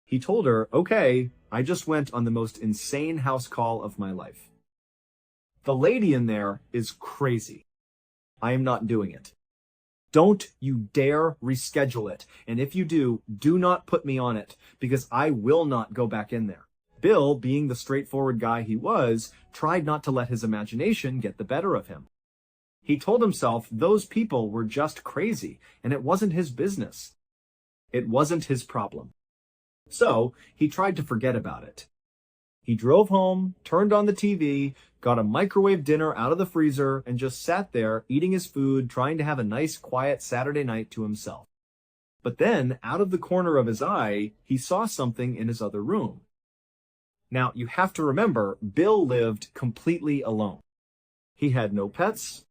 He told her, "Okay, I just went on the most insane house call of my life. The lady in there is crazy. I am not doing it. Don't you dare reschedule it. And if you do, do not put me on it, because I will not go back in there." Bill, being the straightforward guy he was, tried not to let his imagination get the better of him. He told himself those people were just crazy, and it wasn't his business. It wasn't his problem. So, he tried to forget about it. He drove home, turned on the TV, got a microwave dinner out of the freezer, and just sat there eating his food, trying to have a nice, quiet Saturday night to himself. But then, out of the corner of his eye, he saw something in his other room. Now, you have to remember, Bill lived completely alone. He had no pets,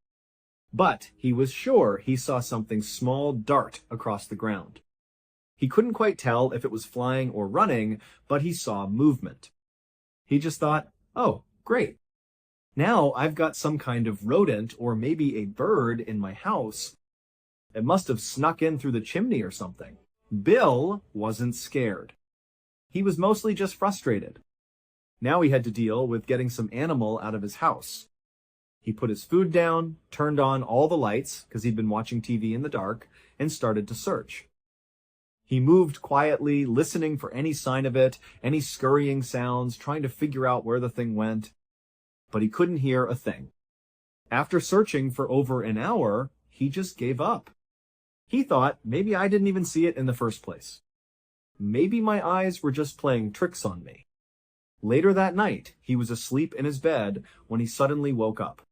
but he was sure he saw something small dart across the ground. He couldn't quite tell if it was flying or running, but he saw movement. He just thought, "Oh, great. Now I've got some kind of rodent or maybe a bird in my house. It must have snuck in through the chimney or something." Bill wasn't scared. He was mostly just frustrated. Now he had to deal with getting some animal out of his house. He put his food down, turned on all the lights, because he'd been watching TV in the dark, and started to search. He moved quietly, listening for any sign of it, any scurrying sounds, trying to figure out where the thing went. But he couldn't hear a thing. After searching for over an hour, he just gave up. He thought, maybe I didn't even see it in the first place. Maybe my eyes were just playing tricks on me. Later that night, he was asleep in his bed when he suddenly woke up.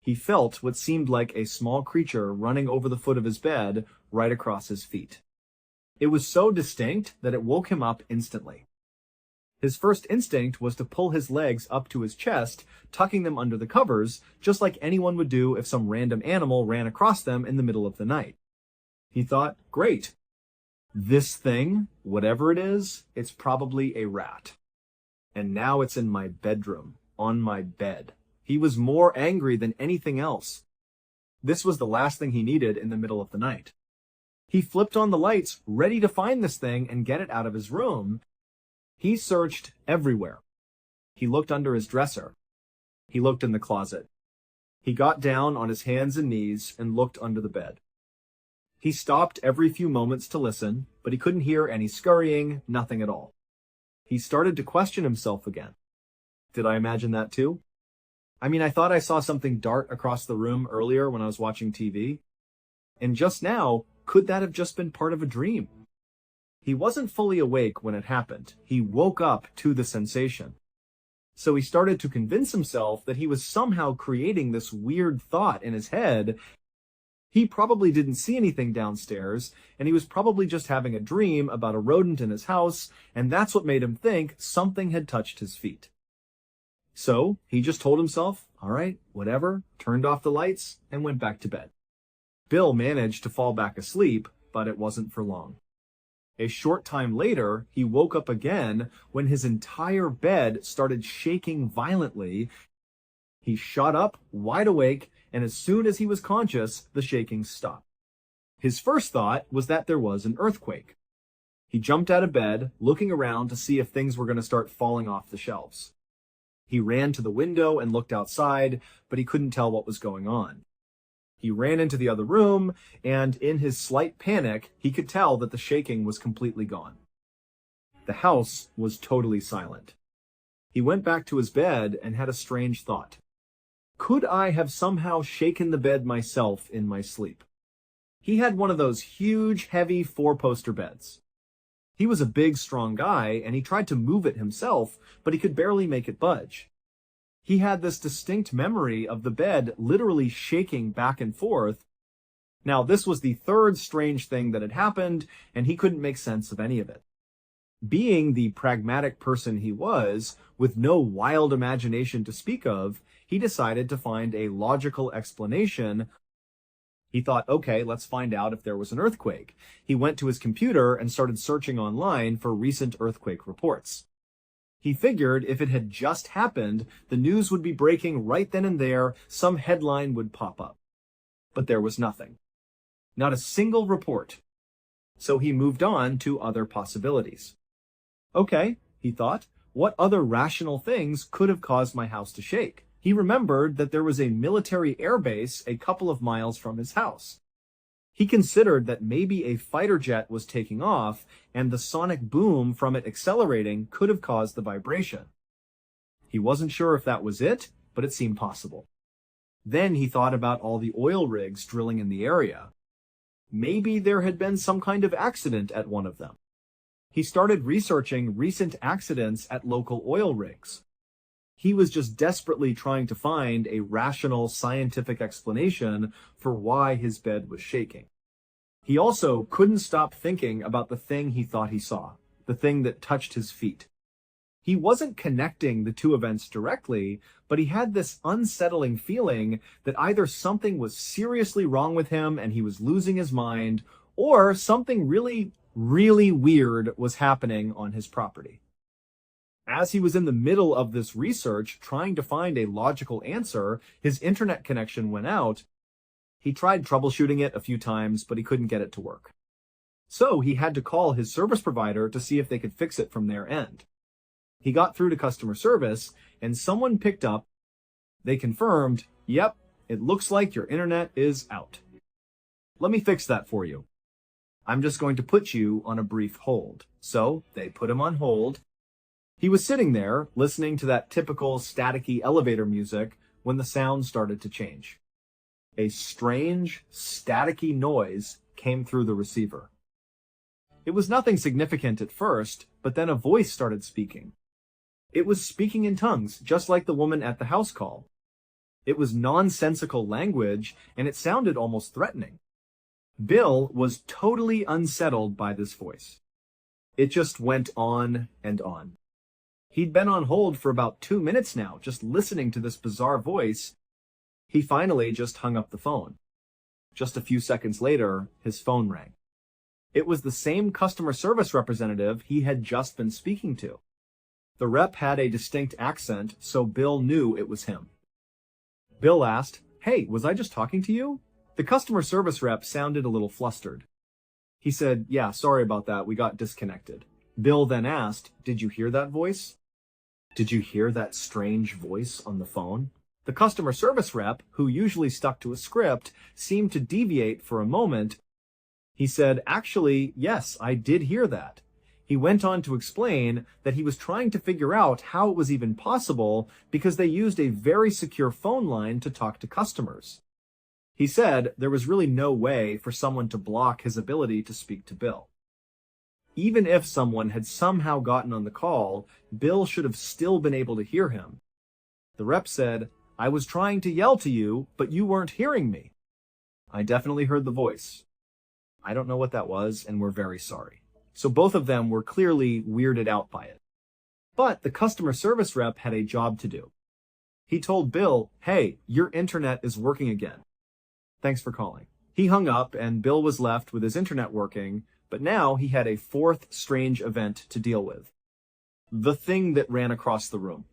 He felt what seemed like a small creature running over the foot of his bed right across his feet. It was so distinct that it woke him up instantly. His first instinct was to pull his legs up to his chest, tucking them under the covers, just like anyone would do if some random animal ran across them in the middle of the night. He thought, great. This thing, whatever it is, it's probably a rat. And now it's in my bedroom, on my bed. He was more angry than anything else. This was the last thing he needed in the middle of the night. He flipped on the lights, ready to find this thing and get it out of his room. He searched everywhere. He looked under his dresser. He looked in the closet. He got down on his hands and knees and looked under the bed. He stopped every few moments to listen, but he couldn't hear any scurrying, nothing at all. He started to question himself again. Did I imagine that too? I mean, I thought I saw something dart across the room earlier when I was watching TV. And just now, could that have just been part of a dream? He wasn't fully awake when it happened. He woke up to the sensation. So he started to convince himself that he was somehow creating this weird thought in his head. He probably didn't see anything downstairs, and he was probably just having a dream about a rodent in his house, and that's what made him think something had touched his feet. So he just told himself, all right, whatever, turned off the lights, and went back to bed. Bill managed to fall back asleep, but it wasn't for long. A short time later, he woke up again when his entire bed started shaking violently. He shot up, wide awake, and as soon as he was conscious, the shaking stopped. His first thought was that there was an earthquake. He jumped out of bed, looking around to see if things were going to start falling off the shelves. He ran to the window and looked outside, but he couldn't tell what was going on. He ran into the other room, and in his slight panic, he could tell that the shaking was completely gone. The house was totally silent. He went back to his bed and had a strange thought. Could I have somehow shaken the bed myself in my sleep? He had one of those huge, heavy four-poster beds. He was a big, strong guy, and he tried to move it himself, but he could barely make it budge. He had this distinct memory of the bed literally shaking back and forth. Now, this was the third strange thing that had happened, and he couldn't make sense of any of it. Being the pragmatic person he was, with no wild imagination to speak of, he decided to find a logical explanation. He thought, okay, let's find out if there was an earthquake. He went to his computer and started searching online for recent earthquake reports. He figured if it had just happened, the news would be breaking right then and there, some headline would pop up. But there was nothing. Not a single report. So he moved on to other possibilities. Okay, he thought, what other rational things could have caused my house to shake? He remembered that there was a military airbase a couple of miles from his house. He considered that maybe a fighter jet was taking off, and the sonic boom from it accelerating could have caused the vibration. He wasn't sure if that was it, but it seemed possible. Then he thought about all the oil rigs drilling in the area. Maybe there had been some kind of accident at one of them. He started researching recent accidents at local oil rigs. He was just desperately trying to find a rational scientific explanation for why his bed was shaking. He also couldn't stop thinking about the thing he thought he saw, the thing that touched his feet. He wasn't connecting the two events directly, but he had this unsettling feeling that either something was seriously wrong with him and he was losing his mind, or something really weird was happening on his property. As he was in the middle of this research, trying to find a logical answer, his internet connection went out. He tried troubleshooting it a few times, but he couldn't get it to work. So he had to call his service provider to see if they could fix it from their end. He got through to customer service, and someone picked up. They confirmed, yep, it looks like your internet is out. Let me fix that for you. I'm just going to put you on a brief hold. So they put him on hold. He was sitting there, listening to that typical staticky elevator music when the sound started to change. A strange, staticky noise came through the receiver. It was nothing significant at first, but then a voice started speaking. It was speaking in tongues, just like the woman at the house call. It was nonsensical language, and it sounded almost threatening. Bill was totally unsettled by this voice. It just went on and on. He'd been on hold for about 2 minutes now, just listening to this bizarre voice. He finally just hung up the phone. Just a few seconds later, his phone rang. It was the same customer service representative he had just been speaking to. The rep had a distinct accent, so Bill knew it was him. Bill asked, "Hey, was I just talking to you?" The customer service rep sounded a little flustered. He said, "Yeah, sorry about that, we got disconnected." Bill then asked, "Did you hear that voice? Did you hear that strange voice on the phone?" The customer service rep, who usually stuck to a script, seemed to deviate for a moment. He said, "Actually, yes, I did hear that." He went on to explain that he was trying to figure out how it was even possible because they used a very secure phone line to talk to customers. He said there was really no way for someone to block his ability to speak to Bill. Even if someone had somehow gotten on the call, Bill should have still been able to hear him. The rep said, "I was trying to yell to you, but you weren't hearing me." "I definitely heard the voice. I don't know what that was, and we're very sorry." So both of them were clearly weirded out by it. But the customer service rep had a job to do. He told Bill, "Hey, your internet is working again. Thanks for calling." He hung up, and Bill was left with his internet working, but now he had a fourth strange event to deal with. The thing that ran across the room.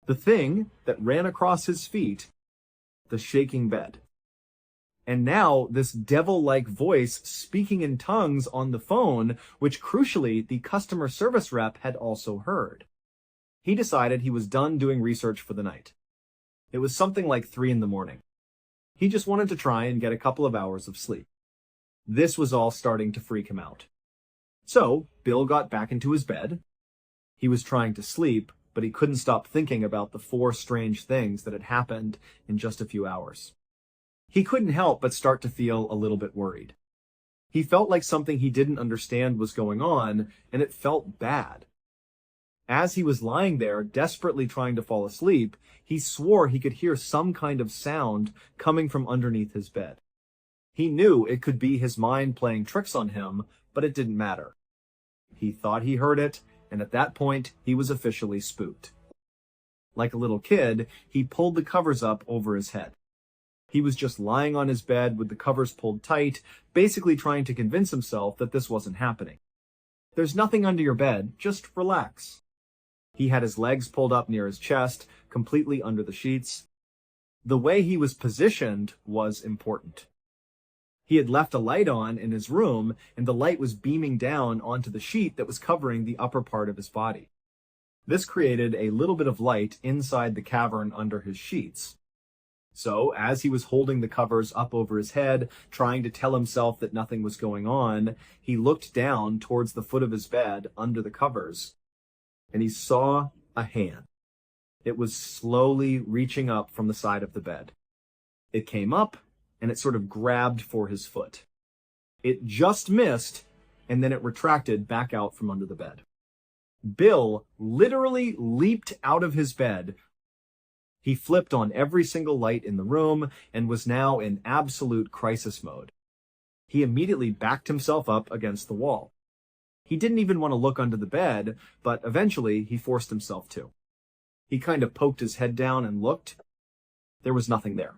The thing that ran across his feet. The shaking bed. And now this devil-like voice speaking in tongues on the phone, which crucially the customer service rep had also heard. He decided he was done doing research for the night. It was something like 3 a.m. He just wanted to try and get a couple of hours of sleep. This was all starting to freak him out. So Bill got back into his bed. He was trying to sleep, but he couldn't stop thinking about the 4 strange things that had happened in just a few hours. He couldn't help but start to feel a little bit worried. He felt like something he didn't understand was going on, and it felt bad. As he was lying there, desperately trying to fall asleep, he swore he could hear some kind of sound coming from underneath his bed. He knew it could be his mind playing tricks on him, but it didn't matter. He thought he heard it, and at that point, he was officially spooked. Like a little kid, he pulled the covers up over his head. He was just lying on his bed with the covers pulled tight, basically trying to convince himself that this wasn't happening. There's nothing under your bed, just relax. He had his legs pulled up near his chest, completely under the sheets. The way he was positioned was important. He had left a light on in his room, and the light was beaming down onto the sheet that was covering the upper part of his body. This created a little bit of light inside the cavern under his sheets. So, as he was holding the covers up over his head, trying to tell himself that nothing was going on, he looked down towards the foot of his bed under the covers, and he saw a hand. It was slowly reaching up from the side of the bed. It came up, and it sort of grabbed for his foot. It just missed, and then it retracted back out from under the bed. Bill literally leaped out of his bed. He flipped on every single light in the room and was now in absolute crisis mode. He immediately backed himself up against the wall. He didn't even want to look under the bed, but eventually he forced himself to. He kind of poked his head down and looked. There was nothing there.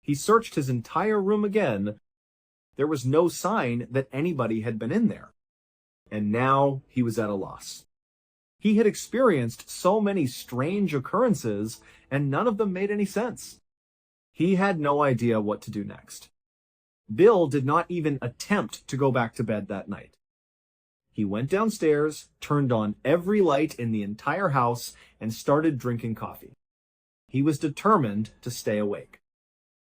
He searched his entire room again. There was no sign that anybody had been in there. And now he was at a loss. He had experienced so many strange occurrences, and none of them made any sense. He had no idea what to do next. Bill did not even attempt to go back to bed that night. He went downstairs, turned on every light in the entire house, and started drinking coffee. He was determined to stay awake.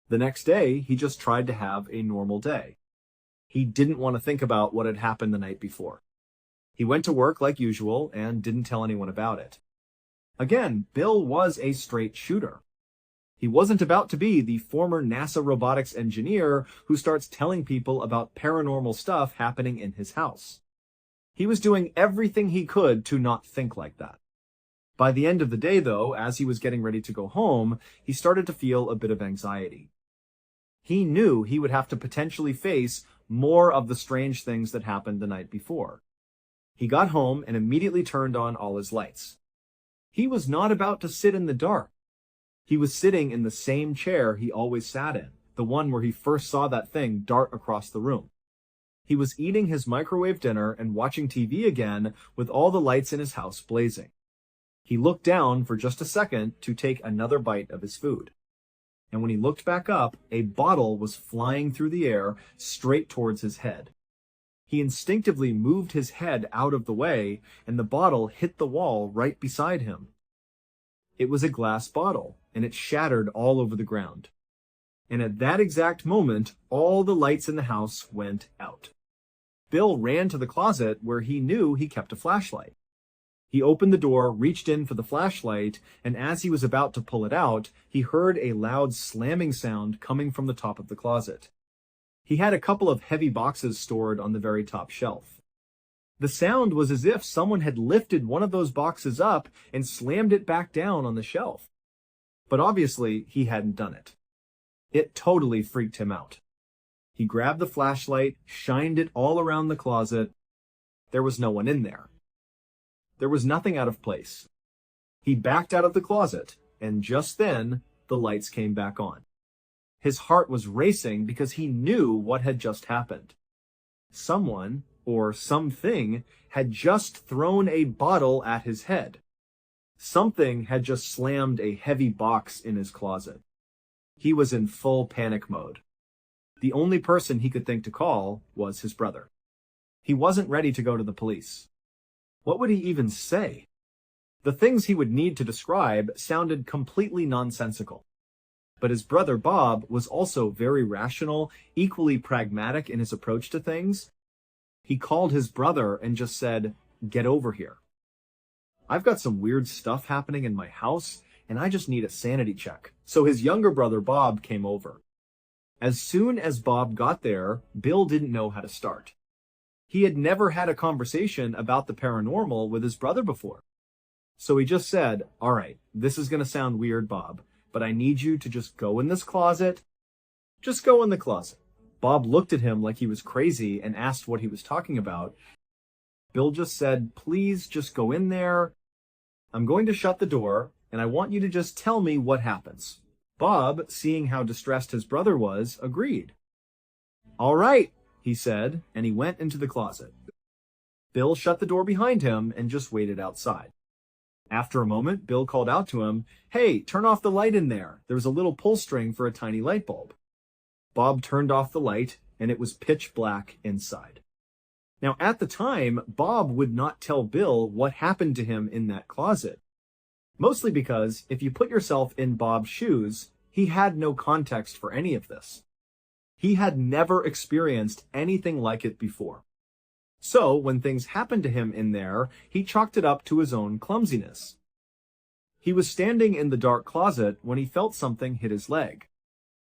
The next day, he just tried to have a normal day. He didn't want to think about what had happened the night before. He went to work like usual and didn't tell anyone about it. Again, Bill was a straight shooter. He wasn't about to be the former NASA robotics engineer who starts telling people about paranormal stuff happening in his house. He was doing everything he could to not think like that. By the end of the day, though, as he was getting ready to go home, he started to feel a bit of anxiety. He knew he would have to potentially face more of the strange things that happened the night before. He got home and immediately turned on all his lights. He was not about to sit in the dark. He was sitting in the same chair he always sat in, the one where he first saw that thing dart across the room. He was eating his microwave dinner and watching TV again with all the lights in his house blazing. He looked down for just a second to take another bite of his food. And when he looked back up, a bottle was flying through the air straight towards his head. He instinctively moved his head out of the way, and the bottle hit the wall right beside him. It was a glass bottle, and it shattered all over the ground. And at that exact moment, all the lights in the house went out. Bill ran to the closet where he knew he kept a flashlight. He opened the door, reached in for the flashlight, and as he was about to pull it out, he heard a loud slamming sound coming from the top of the closet. He had a couple of heavy boxes stored on the very top shelf. The sound was as if someone had lifted one of those boxes up and slammed it back down on the shelf. But obviously, he hadn't done it. It totally freaked him out. He grabbed the flashlight, shined it all around the closet. There was no one in there. There was nothing out of place. He backed out of the closet, and just then, the lights came back on. His heart was racing because he knew what had just happened. Someone, or something, had just thrown a bottle at his head. Something had just slammed a heavy box in his closet. He was in full panic mode. The only person he could think to call was his brother. He wasn't ready to go to the police. What would he even say? The things he would need to describe sounded completely nonsensical. But his brother Bob was also very rational, equally pragmatic in his approach to things. He called his brother and just said, "Get over here. I've got some weird stuff happening in my house, and I just need a sanity check." So his younger brother Bob came over. As soon as Bob got there, Bill didn't know how to start. He had never had a conversation about the paranormal with his brother before. So he just said, "All right, this is going to sound weird, Bob, but I need you to just go in this closet. Just go in the closet." Bob looked at him like he was crazy and asked what he was talking about. Bill just said, "Please just go in there. I'm going to shut the door, and I want you to just tell me what happens." Bob, seeing how distressed his brother was, agreed. "All right," he said, and he went into the closet. Bill shut the door behind him and just waited outside. After a moment, Bill called out to him, "Hey, turn off the light in there. There's a little pull string for a tiny light bulb." Bob turned off the light, and it was pitch black inside. Now, at the time, Bob would not tell Bill what happened to him in that closet. Mostly because, if you put yourself in Bob's shoes, he had no context for any of this. He had never experienced anything like it before. So, when things happened to him in there, he chalked it up to his own clumsiness. He was standing in the dark closet when he felt something hit his leg.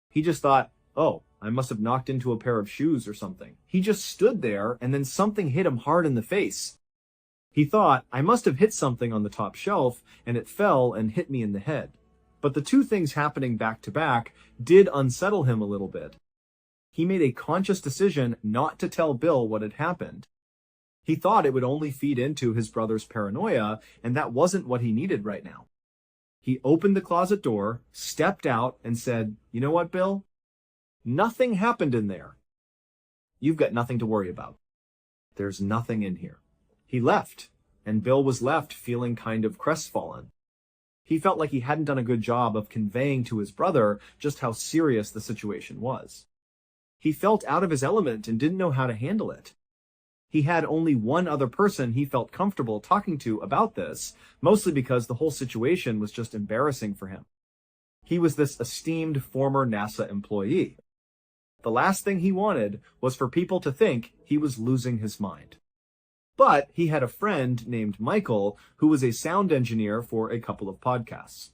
He just thought, "Oh, I must have knocked into a pair of shoes or something." He just stood there, and then something hit him hard in the face. He thought, "I must have hit something on the top shelf, and it fell and hit me in the head." But the two things happening back to back did unsettle him a little bit. He made a conscious decision not to tell Bill what had happened. He thought it would only feed into his brother's paranoia, and that wasn't what he needed right now. He opened the closet door, stepped out, and said, "You know what, Bill? Nothing happened in there. You've got nothing to worry about. There's nothing in here." He left, and Bill was left feeling kind of crestfallen. He felt like he hadn't done a good job of conveying to his brother just how serious the situation was. He felt out of his element and didn't know how to handle it. He had only one other person he felt comfortable talking to about this, mostly because the whole situation was just embarrassing for him. He was this esteemed former NASA employee. The last thing he wanted was for people to think he was losing his mind. But he had a friend named Michael who was a sound engineer for a couple of podcasts.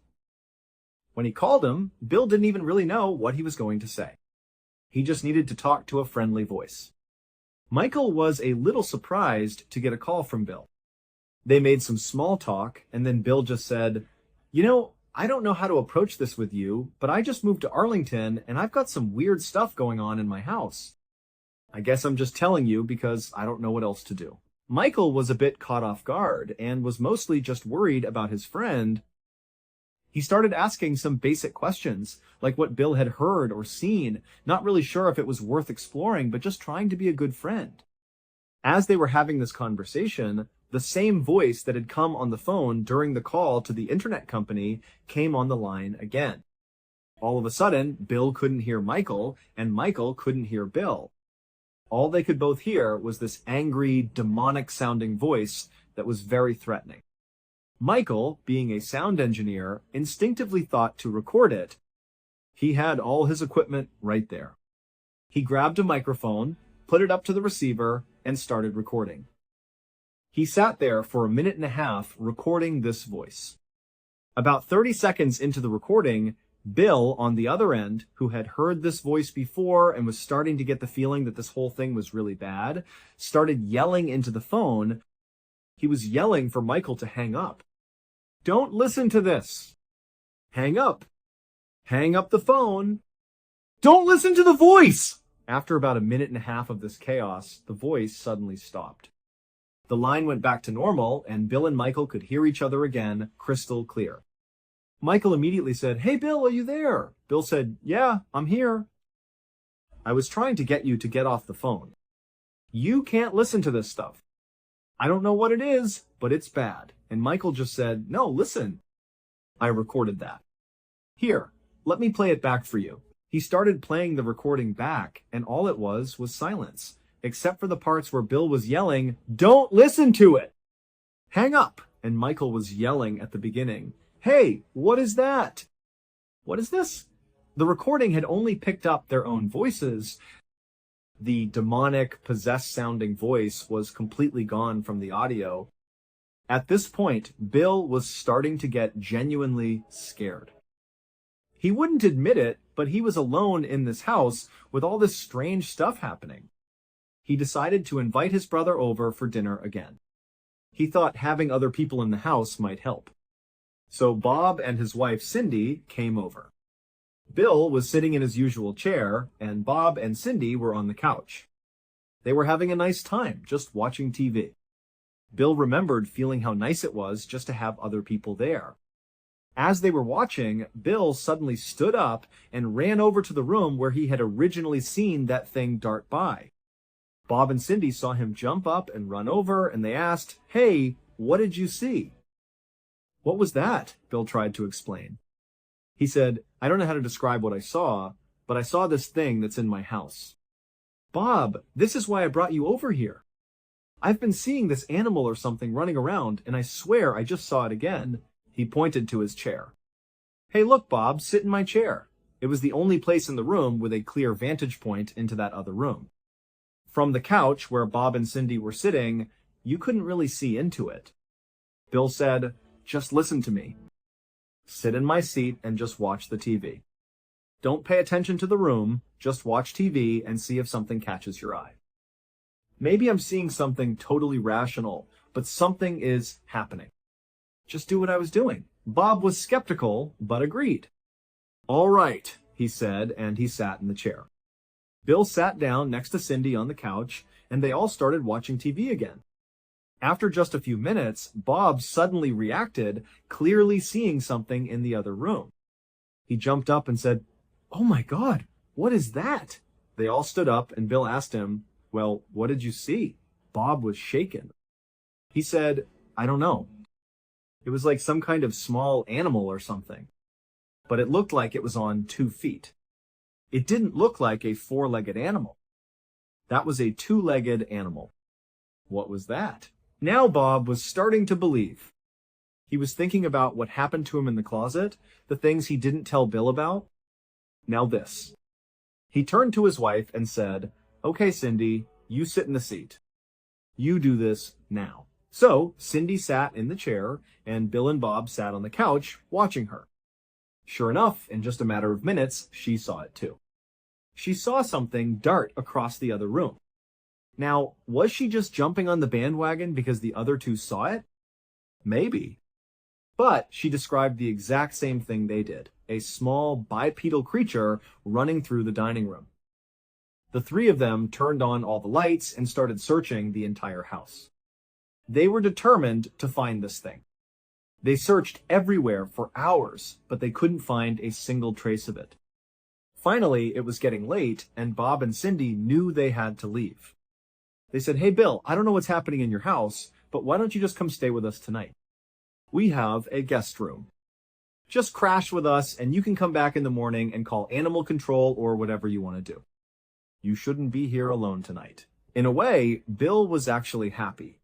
When he called him, Bill didn't even really know what he was going to say. He just needed to talk to a friendly voice. Michael was a little surprised to get a call from Bill. They made some small talk, and then Bill just said, "You know, I don't know how to approach this with you, but I just moved to Arlington, and I've got some weird stuff going on in my house. I guess I'm just telling you because I don't know what else to do." Michael was a bit caught off guard, and was mostly just worried about his friend. He started asking some basic questions, like what Bill had heard or seen, not really sure if it was worth exploring, but just trying to be a good friend. As they were having this conversation, the same voice that had come on the phone during the call to the internet company came on the line again. All of a sudden, Bill couldn't hear Michael, and Michael couldn't hear Bill. All they could both hear was this angry, demonic-sounding voice that was very threatening. Michael, being a sound engineer, instinctively thought to record it. He had all his equipment right there. He grabbed a microphone, put it up to the receiver, and started recording. He sat there for a minute and a half recording this voice. About 30 seconds into the recording, Bill, on the other end, who had heard this voice before and was starting to get the feeling that this whole thing was really bad, started yelling into the phone. He was yelling for Michael to hang up. "Don't listen to this. Hang up. Hang up the phone. Don't listen to the voice!" After about a minute and a half of this chaos, the voice suddenly stopped. The line went back to normal, and Bill and Michael could hear each other again, crystal clear. Michael immediately said, "Hey, Bill, are you there?" Bill said, "Yeah, I'm here. I was trying to get you to get off the phone. You can't listen to this stuff. I don't know what it is, but it's bad." And Michael just said, "No, listen. I recorded that. Here, let me play it back for you." He started playing the recording back, and all it was silence, except for the parts where Bill was yelling, "Don't listen to it! Hang up!" And Michael was yelling at the beginning, "Hey, what is that? What is this?" The recording had only picked up their own voices. The demonic, possessed-sounding voice was completely gone from the audio. At this point, Bill was starting to get genuinely scared. He wouldn't admit it, but he was alone in this house with all this strange stuff happening. He decided to invite his brother over for dinner again. He thought having other people in the house might help. So Bob and his wife Cindy came over. Bill was sitting in his usual chair, and Bob and Cindy were on the couch. They were having a nice time, just watching TV. Bill remembered feeling how nice it was just to have other people there. As they were watching, Bill suddenly stood up and ran over to the room where he had originally seen that thing dart by. Bob and Cindy saw him jump up and run over, and they asked, "Hey, what did you see?" "What was that?" Bill tried to explain. He said, "I don't know how to describe what I saw, but I saw this thing that's in my house." "Bob, this is why I brought you over here. I've been seeing this animal or something running around, and I swear I just saw it again." He pointed to his chair. "Hey, look, Bob, sit in my chair." It was the only place in the room with a clear vantage point into that other room. From the couch where Bob and Cindy were sitting, you couldn't really see into it. Bill said, "Just listen to me. Sit in my seat and just watch the TV. Don't pay attention to the room, just watch TV and see if something catches your eye. Maybe I'm seeing something totally rational, but something is happening. Just do what I was doing." Bob was skeptical, but agreed. "All right," he said, and he sat in the chair. Bill sat down next to Cindy on the couch, and they all started watching TV again. After just a few minutes, Bob suddenly reacted, clearly seeing something in the other room. He jumped up and said, "Oh my God, what is that?" They all stood up, and Bill asked him, "Well, what did you see?" Bob was shaken. He said, "I don't know. It was like some kind of small animal or something, but it looked like it was on 2 feet. It didn't look like a 4-legged animal. That was a 2-legged animal." What was that? Now Bob was starting to believe. He was thinking about what happened to him in the closet, the things he didn't tell Bill about. Now this. He turned to his wife and said, "Okay, Cindy, you sit in the seat. You do this now." So Cindy sat in the chair, and Bill and Bob sat on the couch watching her. Sure enough, in just a matter of minutes, she saw it too. She saw something dart across the other room. Now, was she just jumping on the bandwagon because the other two saw it? Maybe. But she described the exact same thing they did, a small bipedal creature running through the dining room. The three of them turned on all the lights and started searching the entire house. They were determined to find this thing. They searched everywhere for hours, but they couldn't find a single trace of it. Finally, it was getting late, and Bob and Cindy knew they had to leave. They said, "Hey, Bill, I don't know what's happening in your house, but why don't you just come stay with us tonight? We have a guest room. Just crash with us, and you can come back in the morning and call animal control or whatever you want to do. You shouldn't be here alone tonight." In a way, Bill was actually happy.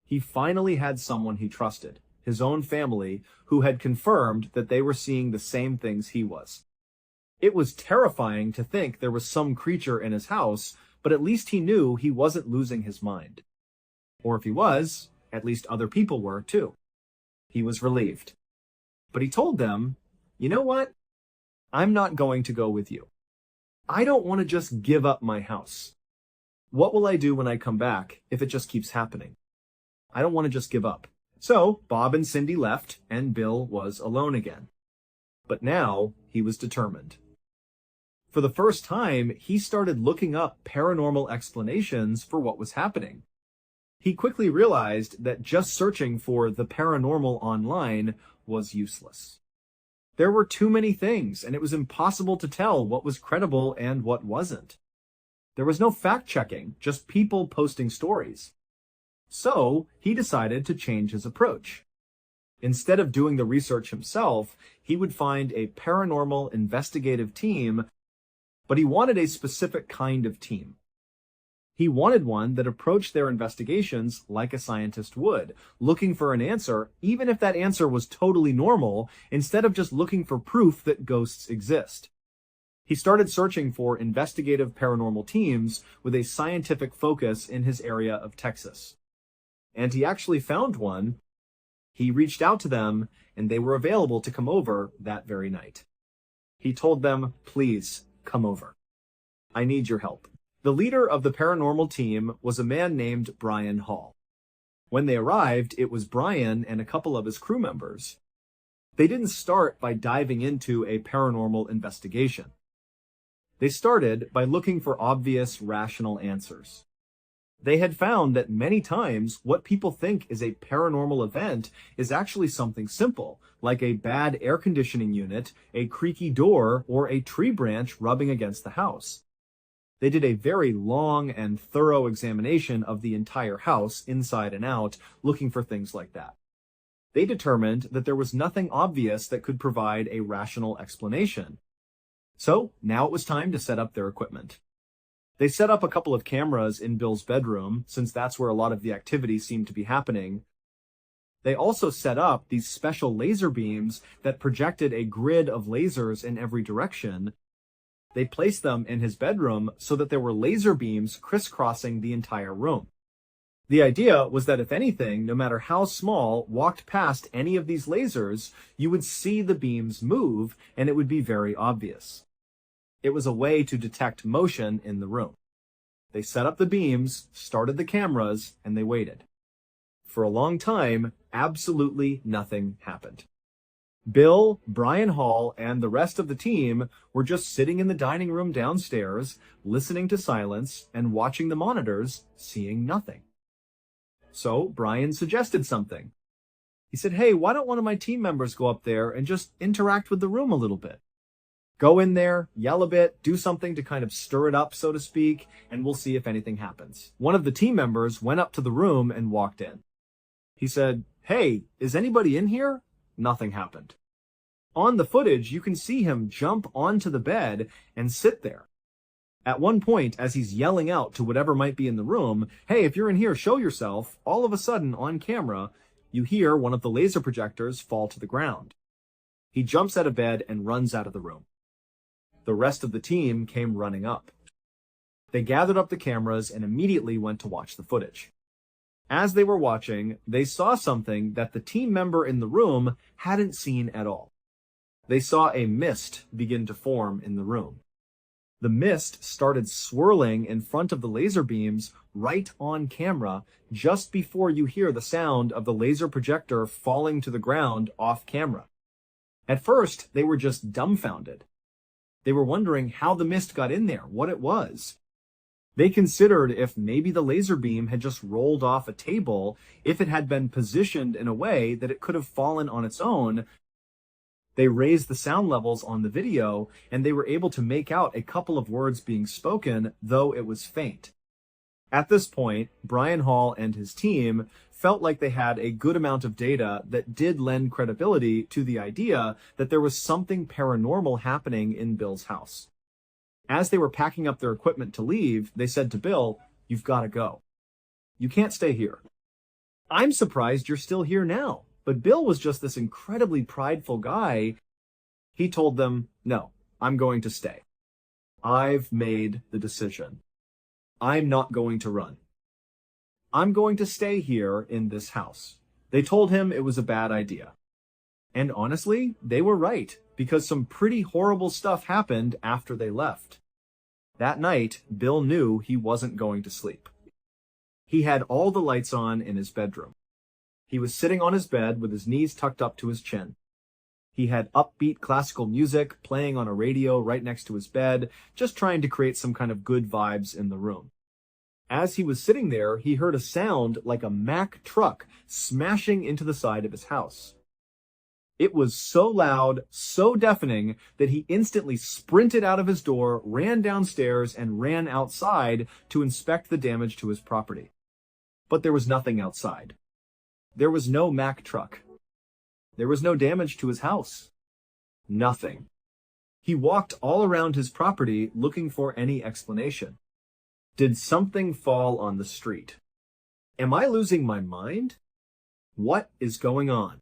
He finally had someone he trusted, his own family, who had confirmed that they were seeing the same things he was. It was terrifying to think there was some creature in his house, but at least he knew he wasn't losing his mind. Or if he was, at least other people were too. He was relieved. But he told them, "You know what? I'm not going to go with you. I don't want to just give up my house. What will I do when I come back if it just keeps happening? I don't want to just give up." So Bob and Cindy left, and Bill was alone again. But now he was determined. For the first time, he started looking up paranormal explanations for what was happening. He quickly realized that just searching for the paranormal online was useless. There were too many things, and it was impossible to tell what was credible and what wasn't. There was no fact-checking, just people posting stories. So he decided to change his approach. Instead of doing the research himself, he would find a paranormal investigative team, but he wanted a specific kind of team. He wanted one that approached their investigations like a scientist would, looking for an answer, even if that answer was totally normal, instead of just looking for proof that ghosts exist. He started searching for investigative paranormal teams with a scientific focus in his area of Texas. And he actually found one. He reached out to them, and they were available to come over that very night. He told them, "Please, come over. I need your help." The leader of the paranormal team was a man named Brian Hall. When they arrived, it was Brian and a couple of his crew members. They didn't start by diving into a paranormal investigation. They started by looking for obvious, rational answers. They had found that many times what people think is a paranormal event is actually something simple, like a bad air conditioning unit, a creaky door, or a tree branch rubbing against the house. They did a very long and thorough examination of the entire house, inside and out, looking for things like that. They determined that there was nothing obvious that could provide a rational explanation. So now it was time to set up their equipment. They set up a couple of cameras in Bill's bedroom, since that's where a lot of the activity seemed to be happening. They also set up these special laser beams that projected a grid of lasers in every direction. They placed them in his bedroom so that there were laser beams crisscrossing the entire room. The idea was that if anything, no matter how small, walked past any of these lasers, you would see the beams move, and it would be very obvious. It was a way to detect motion in the room. They set up the beams, started the cameras, and they waited. For a long time, absolutely nothing happened. Bill, Brian Hall, and the rest of the team were just sitting in the dining room downstairs, listening to silence and watching the monitors, seeing nothing. So Brian suggested something. He said, "Hey, why don't one of my team members go up there and just interact with the room a little bit? Go in there, yell a bit, do something to kind of stir it up, so to speak, and we'll see if anything happens." One of the team members went up to the room and walked in. He said, "Hey, is anybody in here?" Nothing happened. On the footage, you can see him jump onto the bed and sit there. At one point, as he's yelling out to whatever might be in the room, "Hey, if you're in here, show yourself," all of a sudden, on camera, you hear one of the laser projectors fall to the ground. He jumps out of bed and runs out of the room. The rest of the team came running up. They gathered up the cameras and immediately went to watch the footage. As they were watching, they saw something that the team member in the room hadn't seen at all. They saw a mist begin to form in the room. The mist started swirling in front of the laser beams right on camera just before you hear the sound of the laser projector falling to the ground off camera. At first, they were just dumbfounded. They were wondering how the mist got in there, what it was. They considered if maybe the laser beam had just rolled off a table, if it had been positioned in a way that it could have fallen on its own. They raised the sound levels on the video, and they were able to make out a couple of words being spoken, though it was faint. At this point, Brian Hall and his team felt like they had a good amount of data that did lend credibility to the idea that there was something paranormal happening in Bill's house. As they were packing up their equipment to leave, they said to Bill, "You've got to go. You can't stay here." "I'm surprised you're still here now." But Bill was just this incredibly prideful guy. He told them, "No, I'm going to stay. I've made the decision. I'm not going to run. I'm going to stay here in this house." They told him it was a bad idea. And honestly, they were right, because some pretty horrible stuff happened after they left. That night, Bill knew he wasn't going to sleep. He had all the lights on in his bedroom. He was sitting on his bed with his knees tucked up to his chin. He had upbeat classical music playing on a radio right next to his bed, just trying to create some kind of good vibes in the room. As he was sitting there, he heard a sound like a Mack truck smashing into the side of his house. It was so loud, so deafening, that he instantly sprinted out of his door, ran downstairs, and ran outside to inspect the damage to his property. But there was nothing outside. There was no Mack truck. There was no damage to his house. Nothing. He walked all around his property looking for any explanation. Did something fall on the street? Am I losing my mind? What is going on?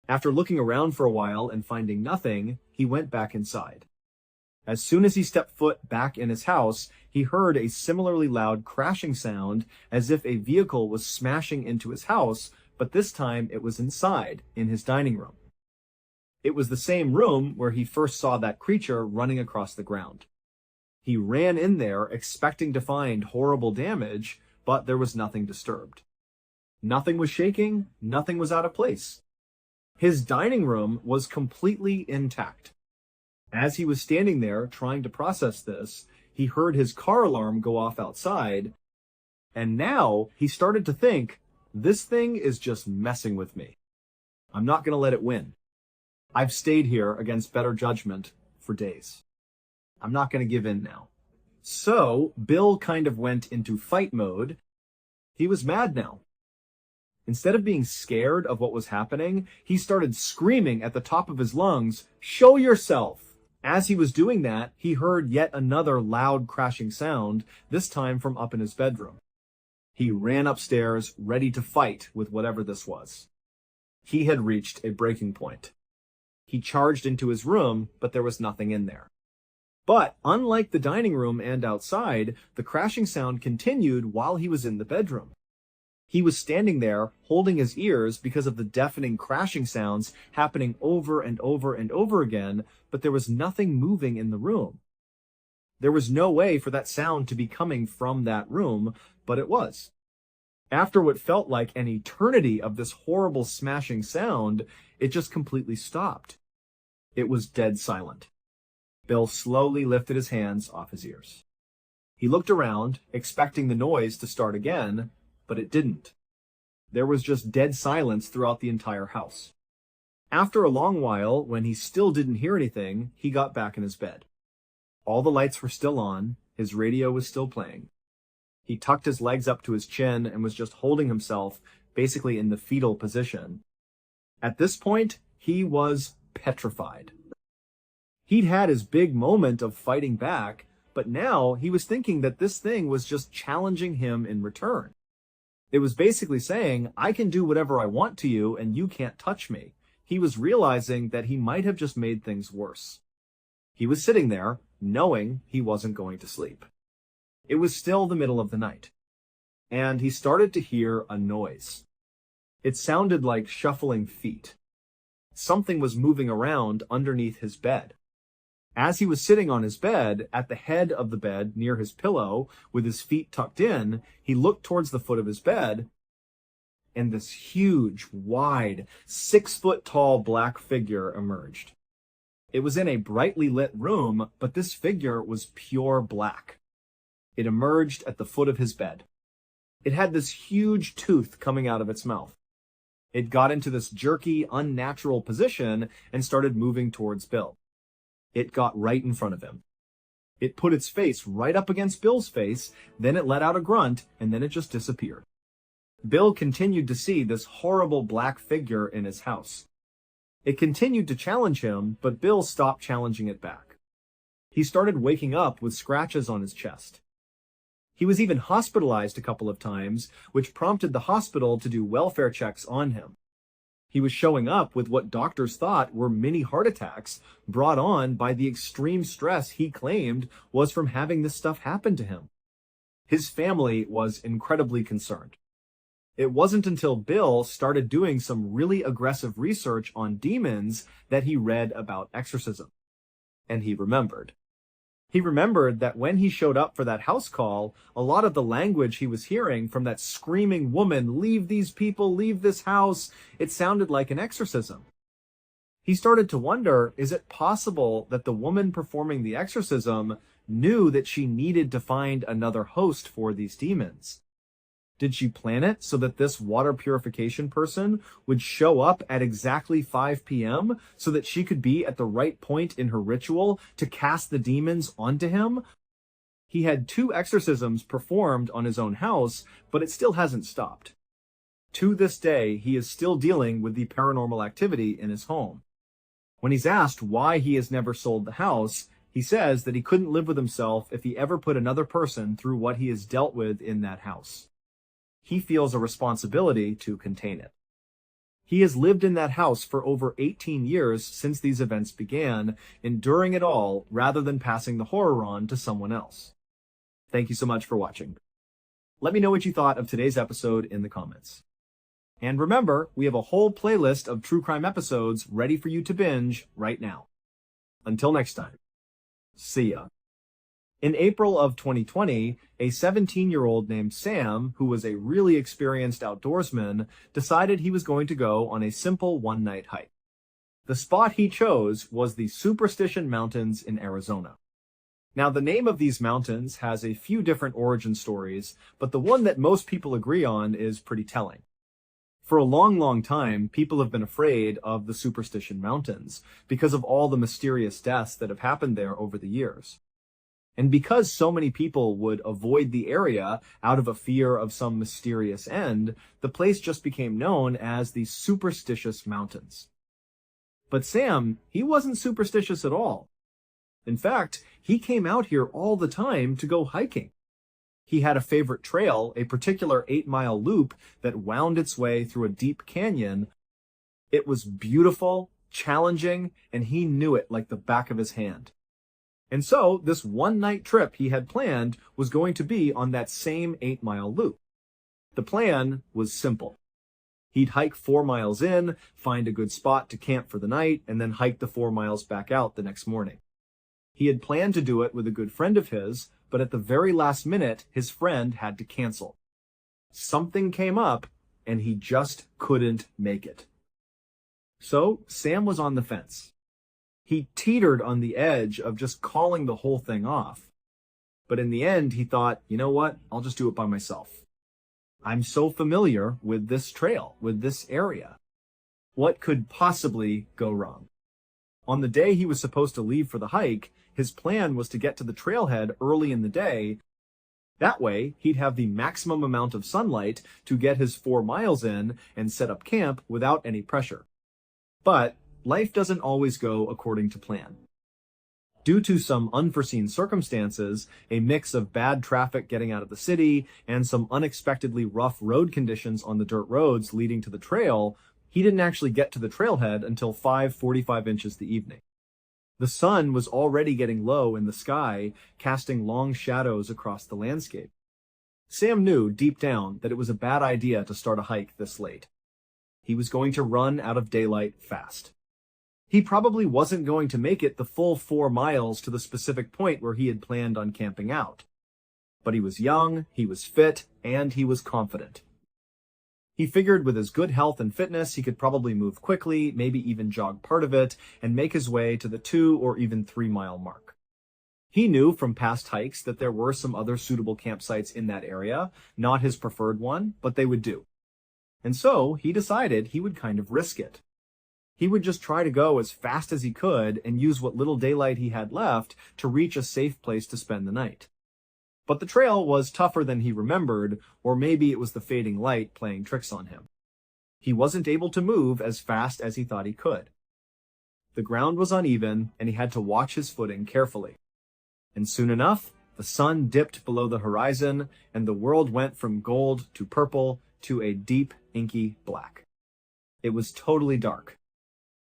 After looking around for a while and finding nothing, he went back inside. As soon as he stepped foot back in his house, he heard a similarly loud crashing sound as if a vehicle was smashing into his house, but this time it was inside, in his dining room. It was the same room where he first saw that creature running across the ground. He ran in there expecting to find horrible damage, but there was nothing disturbed. Nothing was shaking, nothing was out of place. His dining room was completely intact. As he was standing there trying to process this, he heard his car alarm go off outside, and now he started to think, this thing is just messing with me. I'm not going to let it win. I've stayed here against better judgment for days. I'm not going to give in now. So Bill kind of went into fight mode. He was mad now. Instead of being scared of what was happening, he started screaming at the top of his lungs, "Show yourself!" As he was doing that, he heard yet another loud crashing sound, this time from up in his bedroom. He ran upstairs, ready to fight with whatever this was. He had reached a breaking point. He charged into his room, but there was nothing in there. But unlike the dining room and outside, the crashing sound continued while he was in the bedroom. He was standing there, holding his ears because of the deafening crashing sounds happening over and over and over again, but there was nothing moving in the room. There was no way for that sound to be coming from that room, but it was. After what felt like an eternity of this horrible smashing sound, it just completely stopped. It was dead silent. Bill slowly lifted his hands off his ears. He looked around, expecting the noise to start again, but it didn't. There was just dead silence throughout the entire house. After a long while, when he still didn't hear anything, he got back in his bed. All the lights were still on, his radio was still playing. He tucked his legs up to his chin and was just holding himself, basically in the fetal position. At this point, he was petrified. He'd had his big moment of fighting back, but now he was thinking that this thing was just challenging him in return. It was basically saying, I can do whatever I want to you and you can't touch me. He was realizing that he might have just made things worse. He was sitting there, knowing he wasn't going to sleep. It was still the middle of the night, and he started to hear a noise. It sounded like shuffling feet. Something was moving around underneath his bed. As he was sitting on his bed, at the head of the bed, near his pillow, with his feet tucked in, he looked towards the foot of his bed, and this huge, wide, 6-foot-tall black figure emerged. It was in a brightly lit room, but this figure was pure black. It emerged at the foot of his bed. It had this huge tooth coming out of its mouth. It got into this jerky, unnatural position and started moving towards Bill. It got right in front of him. It put its face right up against Bill's face, then it let out a grunt, and then it just disappeared. Bill continued to see this horrible black figure in his house. It continued to challenge him, but Bill stopped challenging it back. He started waking up with scratches on his chest. He was even hospitalized a couple of times, which prompted the hospital to do welfare checks on him. He was showing up with what doctors thought were mini heart attacks brought on by the extreme stress he claimed was from having this stuff happen to him. His family was incredibly concerned. It wasn't until Bill started doing some really aggressive research on demons that he read about exorcism. And he remembered. He remembered that when he showed up for that house call, a lot of the language he was hearing from that screaming woman, "Leave these people, leave this house," it sounded like an exorcism. He started to wonder, is it possible that the woman performing the exorcism knew that she needed to find another host for these demons? Did she plan it so that this water purification person would show up at exactly 5 p.m. so that she could be at the right point in her ritual to cast the demons onto him? He had 2 exorcisms performed on his own house, but it still hasn't stopped. To this day, he is still dealing with the paranormal activity in his home. When he's asked why he has never sold the house, he says that he couldn't live with himself if he ever put another person through what he has dealt with in that house. He feels a responsibility to contain it. He has lived in that house for over 18 years since these events began, enduring it all rather than passing the horror on to someone else. Thank you so much for watching. Let me know what you thought of today's episode in the comments. And remember, we have a whole playlist of true crime episodes ready for you to binge right now. Until next time, see ya. In April of 2020, a 17-year-old named Sam, who was a really experienced outdoorsman, decided he was going to go on a simple one-night hike. The spot he chose was the Superstition Mountains in Arizona. Now, the name of these mountains has a few different origin stories, but the one that most people agree on is pretty telling. For a long, long time, people have been afraid of the Superstition Mountains because of all the mysterious deaths that have happened there over the years. And because so many people would avoid the area out of a fear of some mysterious end, the place just became known as the Superstitious Mountains. But Sam, he wasn't superstitious at all. In fact, he came out here all the time to go hiking. He had a favorite trail, a particular 8-mile loop that wound its way through a deep canyon. It was beautiful, challenging, and he knew it like the back of his hand. And so, this one-night trip he had planned was going to be on that same 8-mile loop. The plan was simple. He'd hike 4 miles in, find a good spot to camp for the night, and then hike the 4 miles back out the next morning. He had planned to do it with a good friend of his, but at the very last minute, his friend had to cancel. Something came up, and he just couldn't make it. So, Sam was on the fence. He teetered on the edge of just calling the whole thing off. But in the end, he thought, you know what? I'll just do it by myself. I'm so familiar with this trail, with this area. What could possibly go wrong? On the day he was supposed to leave for the hike, his plan was to get to the trailhead early in the day. That way, he'd have the maximum amount of sunlight to get his 4 miles in and set up camp without any pressure. But life doesn't always go according to plan. Due to some unforeseen circumstances, a mix of bad traffic getting out of the city and some unexpectedly rough road conditions on the dirt roads leading to the trail, he didn't actually get to the trailhead until 5:45 inches the evening. The sun was already getting low in the sky, casting long shadows across the landscape. Sam knew deep down that it was a bad idea to start a hike this late. He was going to run out of daylight fast. He probably wasn't going to make it the full 4 miles to the specific point where he had planned on camping out. But he was young, he was fit, and he was confident. He figured with his good health and fitness, he could probably move quickly, maybe even jog part of it, and make his way to the 2 or even 3 mile mark. He knew from past hikes that there were some other suitable campsites in that area, not his preferred one, but they would do. And so he decided he would kind of risk it. He would just try to go as fast as he could and use what little daylight he had left to reach a safe place to spend the night. But the trail was tougher than he remembered, or maybe it was the fading light playing tricks on him. He wasn't able to move as fast as he thought he could. The ground was uneven, and he had to watch his footing carefully. And soon enough, the sun dipped below the horizon, and the world went from gold to purple to a deep, inky black. It was totally dark.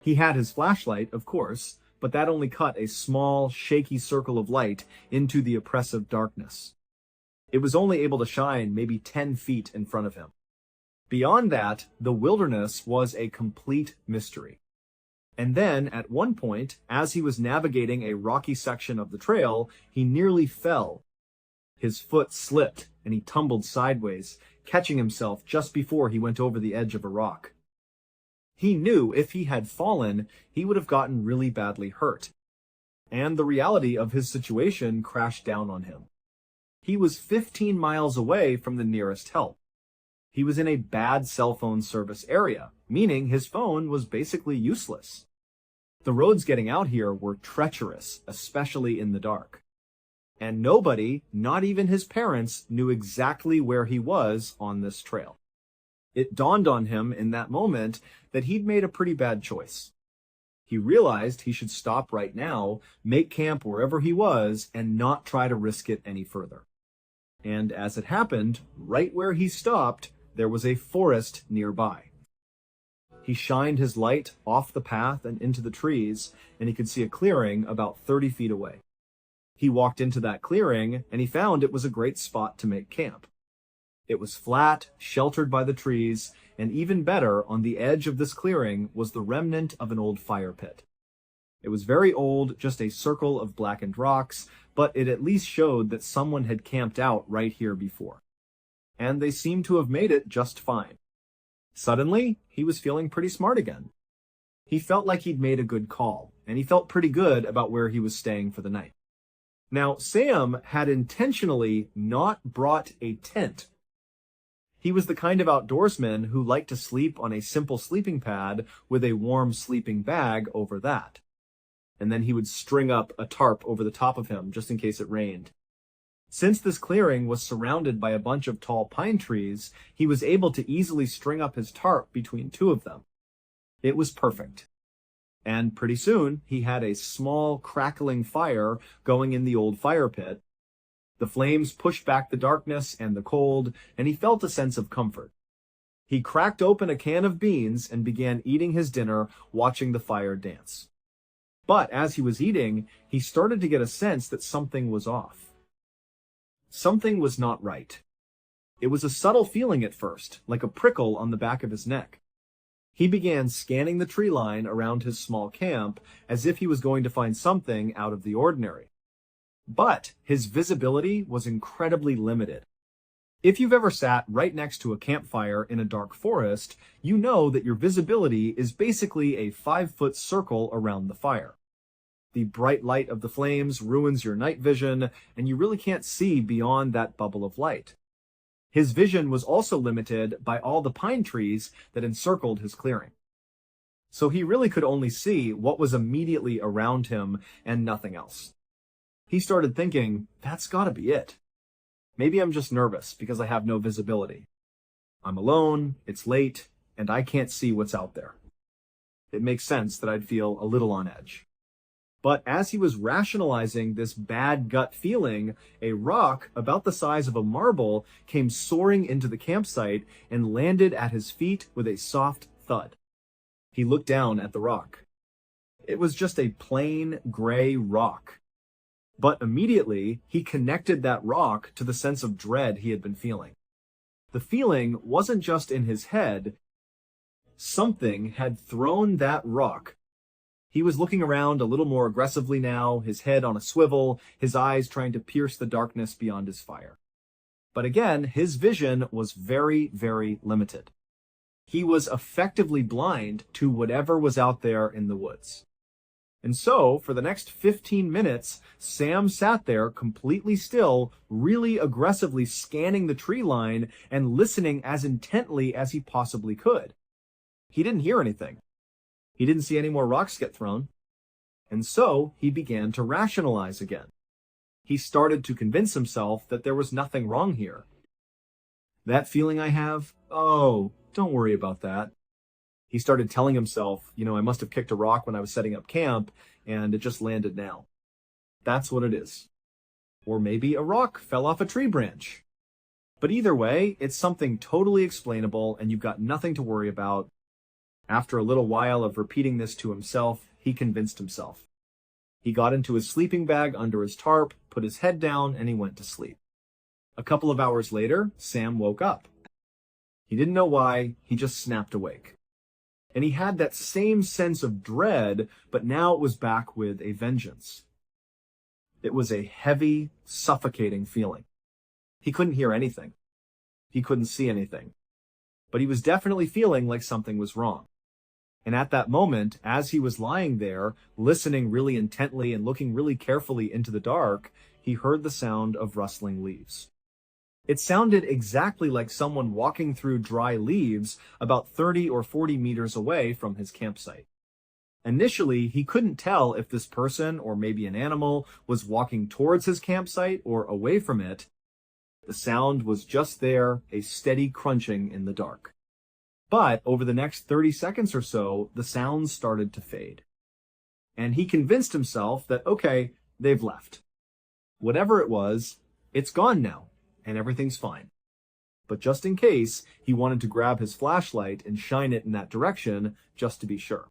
He had his flashlight, of course, but that only cut a small, shaky circle of light into the oppressive darkness. It was only able to shine maybe 10 feet in front of him. Beyond that, the wilderness was a complete mystery. And then, at one point, as he was navigating a rocky section of the trail, he nearly fell. His foot slipped, and he tumbled sideways, catching himself just before he went over the edge of a rock. He knew if he had fallen, he would have gotten really badly hurt. And the reality of his situation crashed down on him. He was 15 miles away from the nearest help. He was in a bad cell phone service area, meaning his phone was basically useless. The roads getting out here were treacherous, especially in the dark. And nobody, not even his parents, knew exactly where he was on this trail. It dawned on him in that moment that he'd made a pretty bad choice. He realized he should stop right now, make camp wherever he was, and not try to risk it any further. And as it happened, right where he stopped, there was a forest nearby. He shined his light off the path and into the trees, and he could see a clearing about 30 feet away. He walked into that clearing, and he found it was a great spot to make camp. It was flat, sheltered by the trees, and even better, on the edge of this clearing was the remnant of an old fire pit. It was very old, just a circle of blackened rocks, but it at least showed that someone had camped out right here before. And they seemed to have made it just fine. Suddenly, he was feeling pretty smart again. He felt like he'd made a good call, and he felt pretty good about where he was staying for the night. Now, Sam had intentionally not brought a tent. He was the kind of outdoorsman who liked to sleep on a simple sleeping pad with a warm sleeping bag over that. And then he would string up a tarp over the top of him just in case it rained. Since this clearing was surrounded by a bunch of tall pine trees, he was able to easily string up his tarp between two of them. It was perfect. And pretty soon, he had a small, crackling fire going in the old fire pit. The flames pushed back the darkness and the cold, and he felt a sense of comfort. He cracked open a can of beans and began eating his dinner, watching the fire dance. But as he was eating, he started to get a sense that something was off. Something was not right. It was a subtle feeling at first, like a prickle on the back of his neck. He began scanning the tree line around his small camp as if he was going to find something out of the ordinary. But his visibility was incredibly limited. If you've ever sat right next to a campfire in a dark forest, you know that your visibility is basically a 5-foot circle around the fire. The bright light of the flames ruins your night vision, and you really can't see beyond that bubble of light. His vision was also limited by all the pine trees that encircled his clearing. So he really could only see what was immediately around him and nothing else. He started thinking, that's gotta be it. Maybe I'm just nervous because I have no visibility. I'm alone, it's late, and I can't see what's out there. It makes sense that I'd feel a little on edge. But as he was rationalizing this bad gut feeling, a rock about the size of a marble came soaring into the campsite and landed at his feet with a soft thud. He looked down at the rock. It was just a plain gray rock. But immediately, he connected that rock to the sense of dread he had been feeling. The feeling wasn't just in his head. Something had thrown that rock. He was looking around a little more aggressively now, his head on a swivel, his eyes trying to pierce the darkness beyond his fire. But again, his vision was very, very limited. He was effectively blind to whatever was out there in the woods. And so, for the next 15 minutes, Sam sat there completely still, really aggressively scanning the tree line and listening as intently as he possibly could. He didn't hear anything. He didn't see any more rocks get thrown. And so, he began to rationalize again. He started to convince himself that there was nothing wrong here. That feeling I have? Oh, don't worry about that. He started telling himself, I must have kicked a rock when I was setting up camp, and it just landed now. That's what it is. Or maybe a rock fell off a tree branch. But either way, it's something totally explainable, and you've got nothing to worry about. After a little while of repeating this to himself, he convinced himself. He got into his sleeping bag under his tarp, put his head down, and he went to sleep. A couple of hours later, Sam woke up. He didn't know why, he just snapped awake. And he had that same sense of dread, but now it was back with a vengeance. It was a heavy, suffocating feeling. He couldn't hear anything. He couldn't see anything. But he was definitely feeling like something was wrong. And at that moment, as he was lying there, listening really intently and looking really carefully into the dark, he heard the sound of rustling leaves. It sounded exactly like someone walking through dry leaves about 30 or 40 meters away from his campsite. Initially, he couldn't tell if this person, or maybe an animal, was walking towards his campsite or away from it. The sound was just there, a steady crunching in the dark. But over the next 30 seconds or so, the sounds started to fade. And he convinced himself that, okay, they've left. Whatever it was, it's gone now. And everything's fine. But just in case, he wanted to grab his flashlight and shine it in that direction, just to be sure.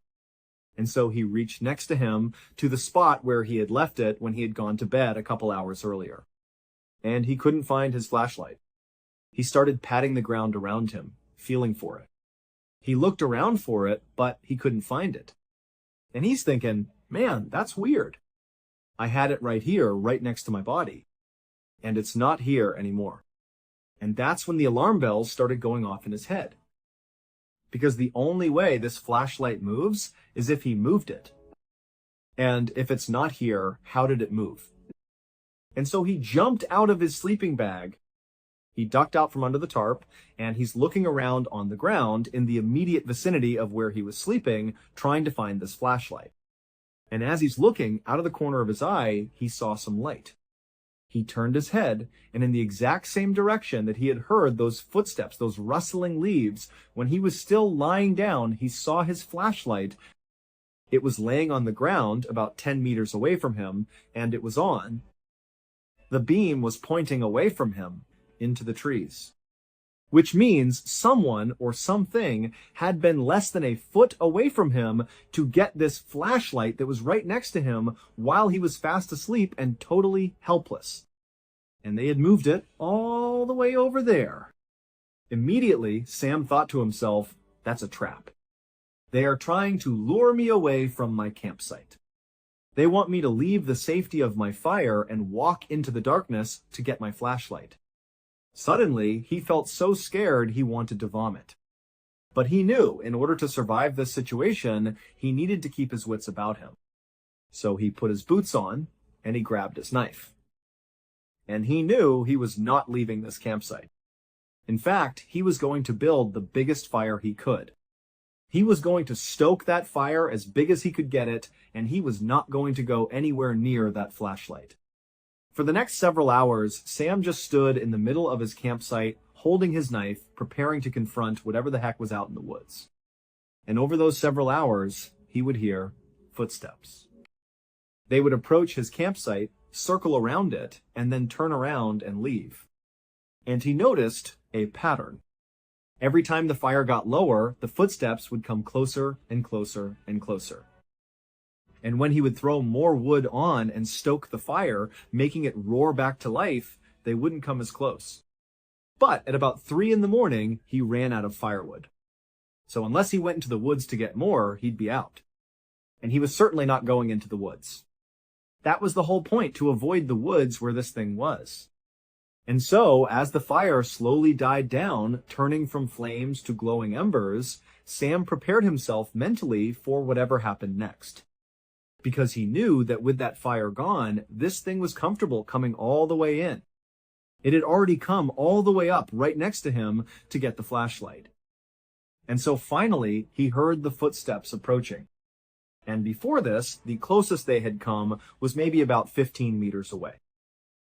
And so he reached next to him to the spot where he had left it when he had gone to bed a couple hours earlier. And he couldn't find his flashlight. He started patting the ground around him, feeling for it. He looked around for it, but he couldn't find it. And he's thinking, Man, that's weird. I had it right here, right next to my body. And it's not here anymore. And that's when the alarm bells started going off in his head. Because the only way this flashlight moves is if he moved it. And if it's not here, how did it move? And so he jumped out of his sleeping bag. He ducked out from under the tarp, and he's looking around on the ground in the immediate vicinity of where he was sleeping, trying to find this flashlight. And as he's looking out of the corner of his eye, he saw some light. He turned his head, and in the exact same direction that he had heard those footsteps, those rustling leaves, when he was still lying down, he saw his flashlight. It was laying on the ground about 10 meters away from him, and it was on. The beam was pointing away from him into the trees, which means someone or something had been less than a foot away from him to get this flashlight that was right next to him while he was fast asleep and totally helpless. And they had moved it all the way over there. Immediately, Sam thought to himself, that's a trap. They are trying to lure me away from my campsite. They want me to leave the safety of my fire and walk into the darkness to get my flashlight. Suddenly, he felt so scared he wanted to vomit. But he knew in order to survive this situation, he needed to keep his wits about him. So he put his boots on and he grabbed his knife. And he knew he was not leaving this campsite. In fact, he was going to build the biggest fire he could. He was going to stoke that fire as big as he could get it, and he was not going to go anywhere near that flashlight. For the next several hours, Sam just stood in the middle of his campsite, holding his knife, preparing to confront whatever the heck was out in the woods. And over those several hours, he would hear footsteps. They would approach his campsite, circle around it, and then turn around and leave. And he noticed a pattern. Every time the fire got lower, the footsteps would come closer and closer and closer. And when he would throw more wood on and stoke the fire, making it roar back to life, they wouldn't come as close. But at about 3 a.m, he ran out of firewood. So unless he went into the woods to get more, he'd be out. And he was certainly not going into the woods. That was the whole point, to avoid the woods where this thing was. And so, as the fire slowly died down, turning from flames to glowing embers, Sam prepared himself mentally for whatever happened next. Because he knew that with that fire gone, this thing was comfortable coming all the way in. It had already come all the way up right next to him to get the flashlight. And so finally, he heard the footsteps approaching. And before this, the closest they had come was maybe about 15 meters away.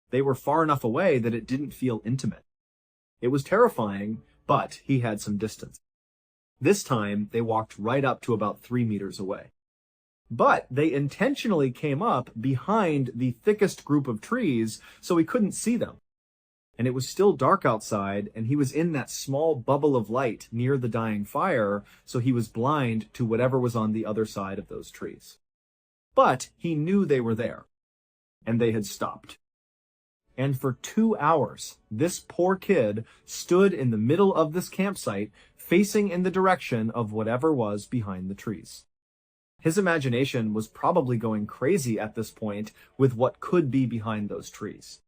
They were far enough away that it didn't feel intimate. It was terrifying, but he had some distance. This time, they walked right up to about 3 meters away. But they intentionally came up behind the thickest group of trees so he couldn't see them. And it was still dark outside, and he was in that small bubble of light near the dying fire, so he was blind to whatever was on the other side of those trees. But he knew they were there, and they had stopped. And for 2 hours, this poor kid stood in the middle of this campsite, facing in the direction of whatever was behind the trees. His imagination was probably going crazy at this point with what could be behind those trees.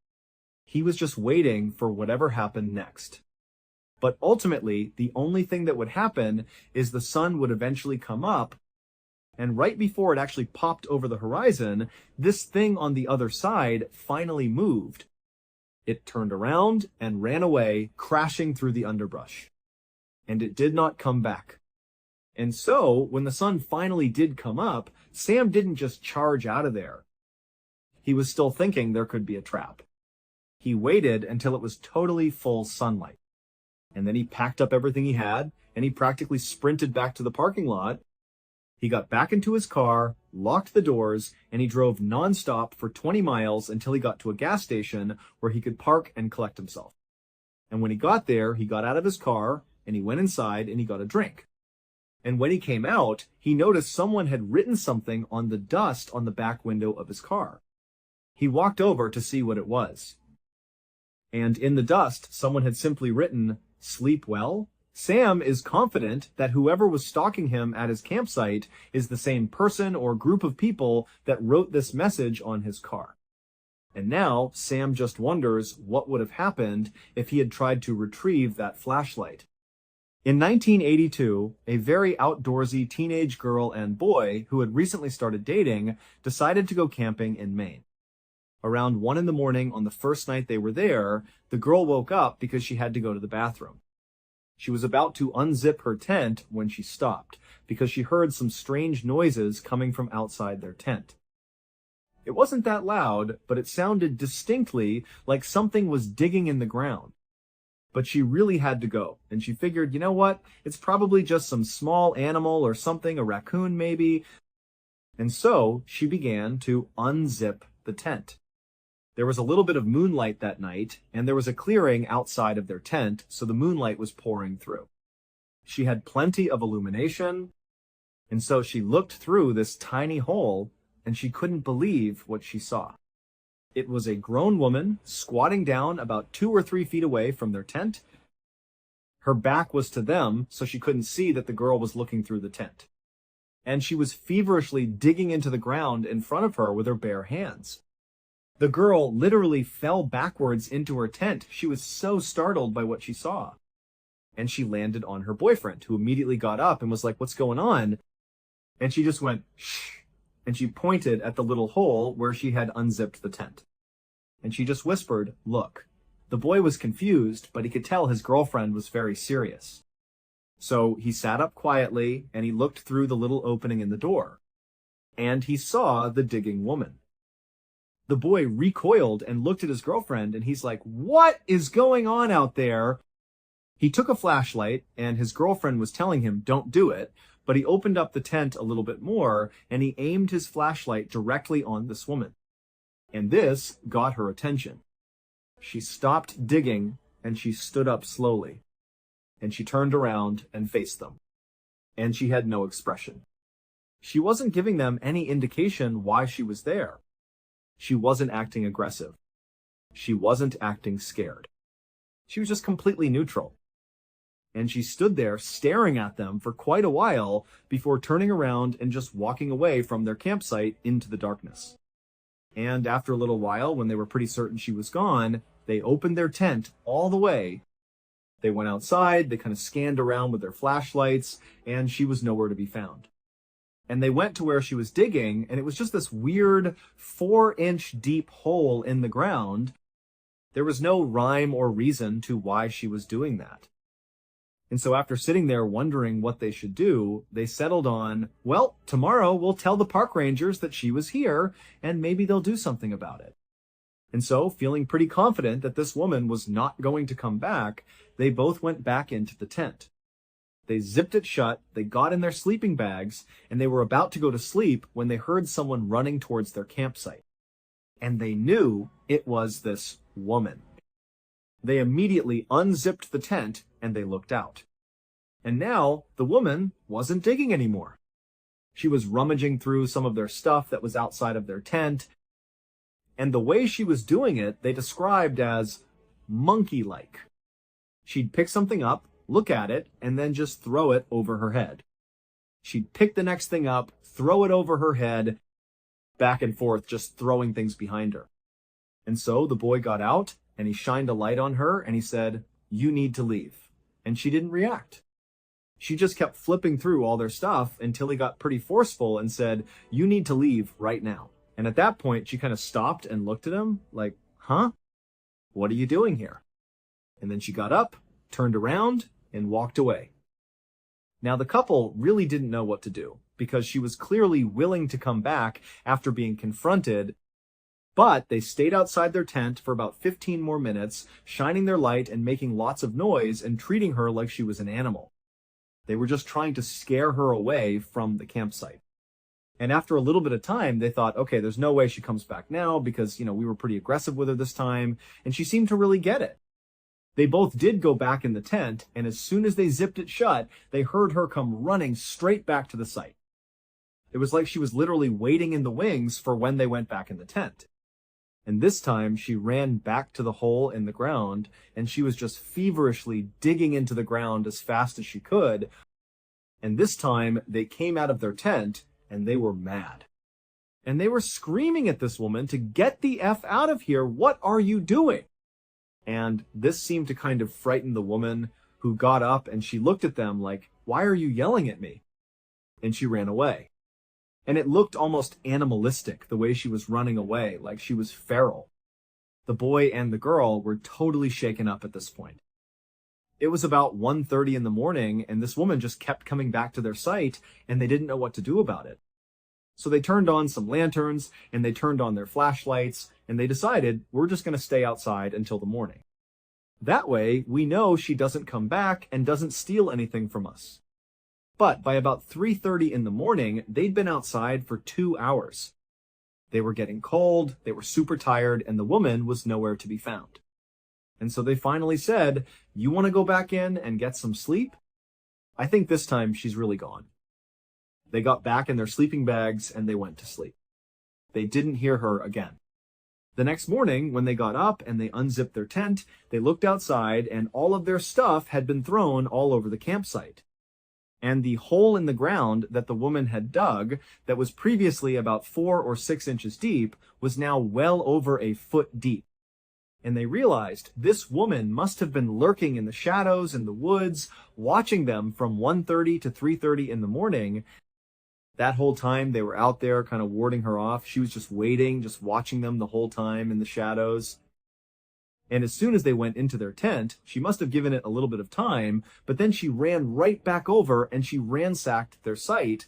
He was just waiting for whatever happened next. But ultimately, the only thing that would happen is the sun would eventually come up, and right before it actually popped over the horizon, this thing on the other side finally moved. It turned around and ran away, crashing through the underbrush. And it did not come back. And so, when the sun finally did come up, Sam didn't just charge out of there. He was still thinking there could be a trap. He waited until it was totally full sunlight. And then he packed up everything he had, and he practically sprinted back to the parking lot. He got back into his car, locked the doors, and he drove nonstop for 20 miles until he got to a gas station where he could park and collect himself. And when he got there, he got out of his car, and he went inside and he got a drink. And when he came out, he noticed someone had written something on the dust on the back window of his car. He walked over to see what it was. And in the dust, someone had simply written, "Sleep well, Sam is confident that whoever was stalking him at his campsite is the same person or group of people that wrote this message on his car. And now Sam just wonders what would have happened if he had tried to retrieve that flashlight. In 1982, a very outdoorsy teenage girl and boy who had recently started dating decided to go camping in Maine. Around 1 in the morning on the first night they were there, the girl woke up because she had to go to the bathroom. She was about to unzip her tent when she stopped because she heard some strange noises coming from outside their tent. It wasn't that loud, but it sounded distinctly like something was digging in the ground. But she really had to go, and she figured, you know what, it's probably just some small animal or something, a raccoon maybe. And so she began to unzip the tent. There was a little bit of moonlight that night, and there was a clearing outside of their tent, so the moonlight was pouring through. She had plenty of illumination, and so she looked through this tiny hole, and she couldn't believe what she saw. It was a grown woman squatting down about 2 or 3 feet away from their tent. Her back was to them, so she couldn't see that the girl was looking through the tent. And she was feverishly digging into the ground in front of her with her bare hands. The girl literally fell backwards into her tent. She was so startled by what she saw. And she landed on her boyfriend, who immediately got up and was like, "What's going on?" And she just went, "Shh." And she pointed at the little hole where she had unzipped the tent. And she just whispered, "Look." The boy was confused, but he could tell his girlfriend was very serious. So he sat up quietly and he looked through the little opening in the door. And he saw the digging woman. The boy recoiled and looked at his girlfriend and he's like, "What is going on out there?" He took a flashlight and his girlfriend was telling him, "Don't do it." But he opened up the tent a little bit more and he aimed his flashlight directly on this woman. And this got her attention. She stopped digging and she stood up slowly. And she turned around and faced them. And she had no expression. She wasn't giving them any indication why she was there. She wasn't acting aggressive. She wasn't acting scared. She was just completely neutral. And she stood there staring at them for quite a while before turning around and just walking away from their campsite into the darkness. And after a little while, when they were pretty certain she was gone, they opened their tent all the way. They went outside, they kind of scanned around with their flashlights, and she was nowhere to be found. And they went to where she was digging, and it was just this weird 4-inch deep hole in the ground. There was no rhyme or reason to why she was doing that. And so after sitting there wondering what they should do, they settled on, well, tomorrow we'll tell the park rangers that she was here, and maybe they'll do something about it. And so, feeling pretty confident that this woman was not going to come back, they both went back into the tent. They zipped it shut, they got in their sleeping bags, and they were about to go to sleep when they heard someone running towards their campsite. And they knew it was this woman. They immediately unzipped the tent and they looked out. And now the woman wasn't digging anymore. She was rummaging through some of their stuff that was outside of their tent. And the way she was doing it, they described as monkey-like. She'd pick something up, look at it, and then just throw it over her head. She'd pick the next thing up, throw it over her head, back and forth, just throwing things behind her. And so the boy got out, and he shined a light on her, and he said, "You need to leave." And she didn't react. She just kept flipping through all their stuff until he got pretty forceful and said, "You need to leave right now." And at that point, she kind of stopped and looked at him like, "Huh? What are you doing here?" And then she got up, turned around, and walked away. Now, the couple really didn't know what to do because she was clearly willing to come back after being confronted, but they stayed outside their tent for about 15 more minutes, shining their light and making lots of noise and treating her like she was an animal. They were just trying to scare her away from the campsite. And after a little bit of time, they thought, okay, there's no way she comes back now because, we were pretty aggressive with her this time, and she seemed to really get it. They both did go back in the tent, and as soon as they zipped it shut, they heard her come running straight back to the site. It was like she was literally waiting in the wings for when they went back in the tent. And this time she ran back to the hole in the ground, and she was just feverishly digging into the ground as fast as she could. And this time they came out of their tent and they were mad. And they were screaming at this woman to get the F out of here. What are you doing? And this seemed to kind of frighten the woman, who got up and she looked at them like, why are you yelling at me? And she ran away. And it looked almost animalistic the way she was running away, like she was feral. The boy and the girl were totally shaken up at this point. It was about 1:30 in the morning, and this woman just kept coming back to their site, and they didn't know what to do about it. So they turned on some lanterns, and they turned on their flashlights, and they decided, we're just going to stay outside until the morning. That way, we know she doesn't come back and doesn't steal anything from us. But by about 3:30 in the morning, they'd been outside for 2 hours. They were getting cold, they were super tired, and the woman was nowhere to be found. And so they finally said, you want to go back in and get some sleep? I think this time she's really gone. They got back in their sleeping bags and they went to sleep. They didn't hear her again. The next morning, when they got up and they unzipped their tent, they looked outside and all of their stuff had been thrown all over the campsite. And the hole in the ground that the woman had dug, that was previously about 4 or 6 inches deep, was now well over a foot deep. And they realized this woman must have been lurking in the shadows in the woods, watching them from 1:30 to 3:30 in the morning. That whole time they were out there kind of warding her off. She was just waiting, just watching them the whole time in the shadows. And as soon as they went into their tent, she must have given it a little bit of time, but then she ran right back over and she ransacked their site.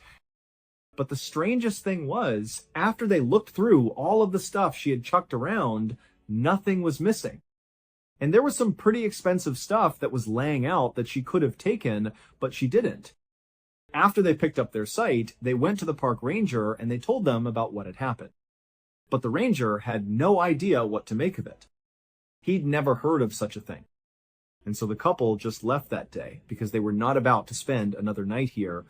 But the strangest thing was, after they looked through all of the stuff she had chucked around, nothing was missing. And there was some pretty expensive stuff that was laying out that she could have taken, but she didn't. After they picked up their site, they went to the park ranger and they told them about what had happened. But the ranger had no idea what to make of it. He'd never heard of such a thing. And so the couple just left that day because they were not about to spend another night here.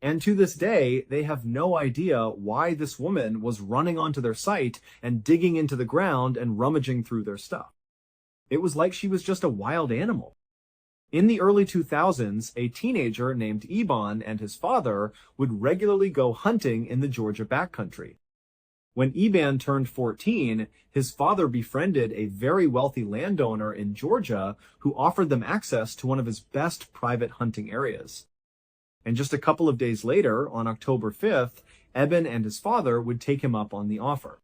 And to this day, they have no idea why this woman was running onto their site and digging into the ground and rummaging through their stuff. It was like she was just a wild animal. In the early 2000s, a teenager named Eban and his father would regularly go hunting in the Georgia backcountry. When Eban turned 14, his father befriended a very wealthy landowner in Georgia who offered them access to one of his best private hunting areas. And just a couple of days later, on October 5th, Eben and his father would take him up on the offer.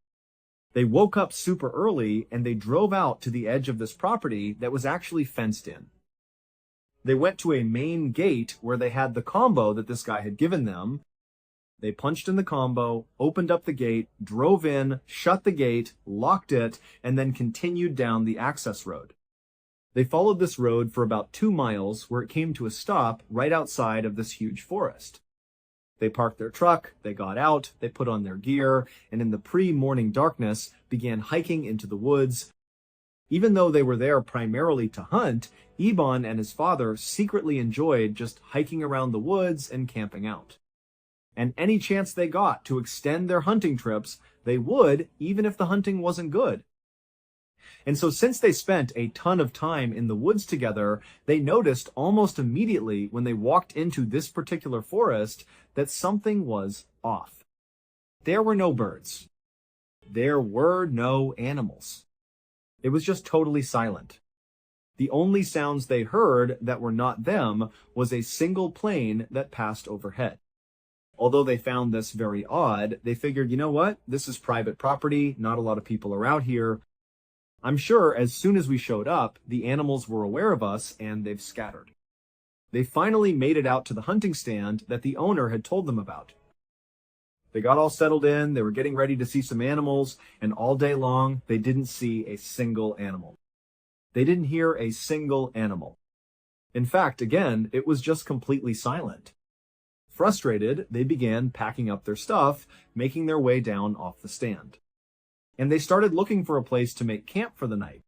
They woke up super early and they drove out to the edge of this property that was actually fenced in. They went to a main gate where they had the combo that this guy had given them. They punched in the combo, opened up the gate, drove in, shut the gate, locked it, and then continued down the access road. They followed this road for about 2 miles where it came to a stop right outside of this huge forest. They parked their truck, they got out, they put on their gear, and in the pre-morning darkness began hiking into the woods. Even though they were there primarily to hunt, Eban and his father secretly enjoyed just hiking around the woods and camping out. And any chance they got to extend their hunting trips, they would, even if the hunting wasn't good. And so since they spent a ton of time in the woods together, they noticed almost immediately when they walked into this particular forest that something was off. There were no birds. There were no animals. It was just totally silent. The only sounds they heard that were not them was a single plane that passed overhead. Although they found this very odd, they figured, you know what? This is private property. Not a lot of people are out here. I'm sure as soon as we showed up, the animals were aware of us and they've scattered. They finally made it out to the hunting stand that the owner had told them about. They got all settled in, they were getting ready to see some animals, and all day long, they didn't see a single animal. They didn't hear a single animal. In fact, again, it was just completely silent. Frustrated, they began packing up their stuff, making their way down off the stand. And they started looking for a place to make camp for the night.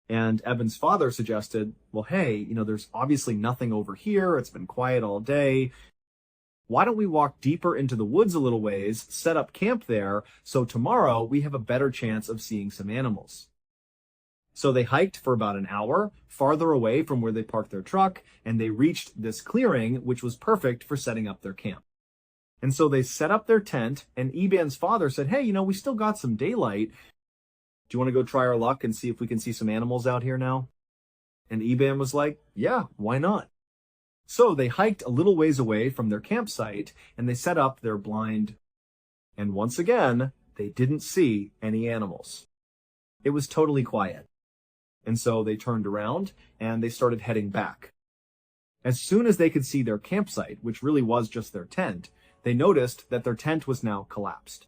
And Eben's father suggested, well, hey, there's obviously nothing over here. It's been quiet all day. Why don't we walk deeper into the woods a little ways, set up camp there, so tomorrow we have a better chance of seeing some animals? So they hiked for about an hour, farther away from where they parked their truck, and they reached this clearing, which was perfect for setting up their camp. And so they set up their tent, and Eban's father said, hey, we still got some daylight. Do you want to go try our luck and see if we can see some animals out here now? And Eban was like, yeah, why not? So they hiked a little ways away from their campsite, and they set up their blind. And once again, they didn't see any animals. It was totally quiet. And so they turned around and they started heading back. As soon as they could see their campsite, which really was just their tent, they noticed that their tent was now collapsed.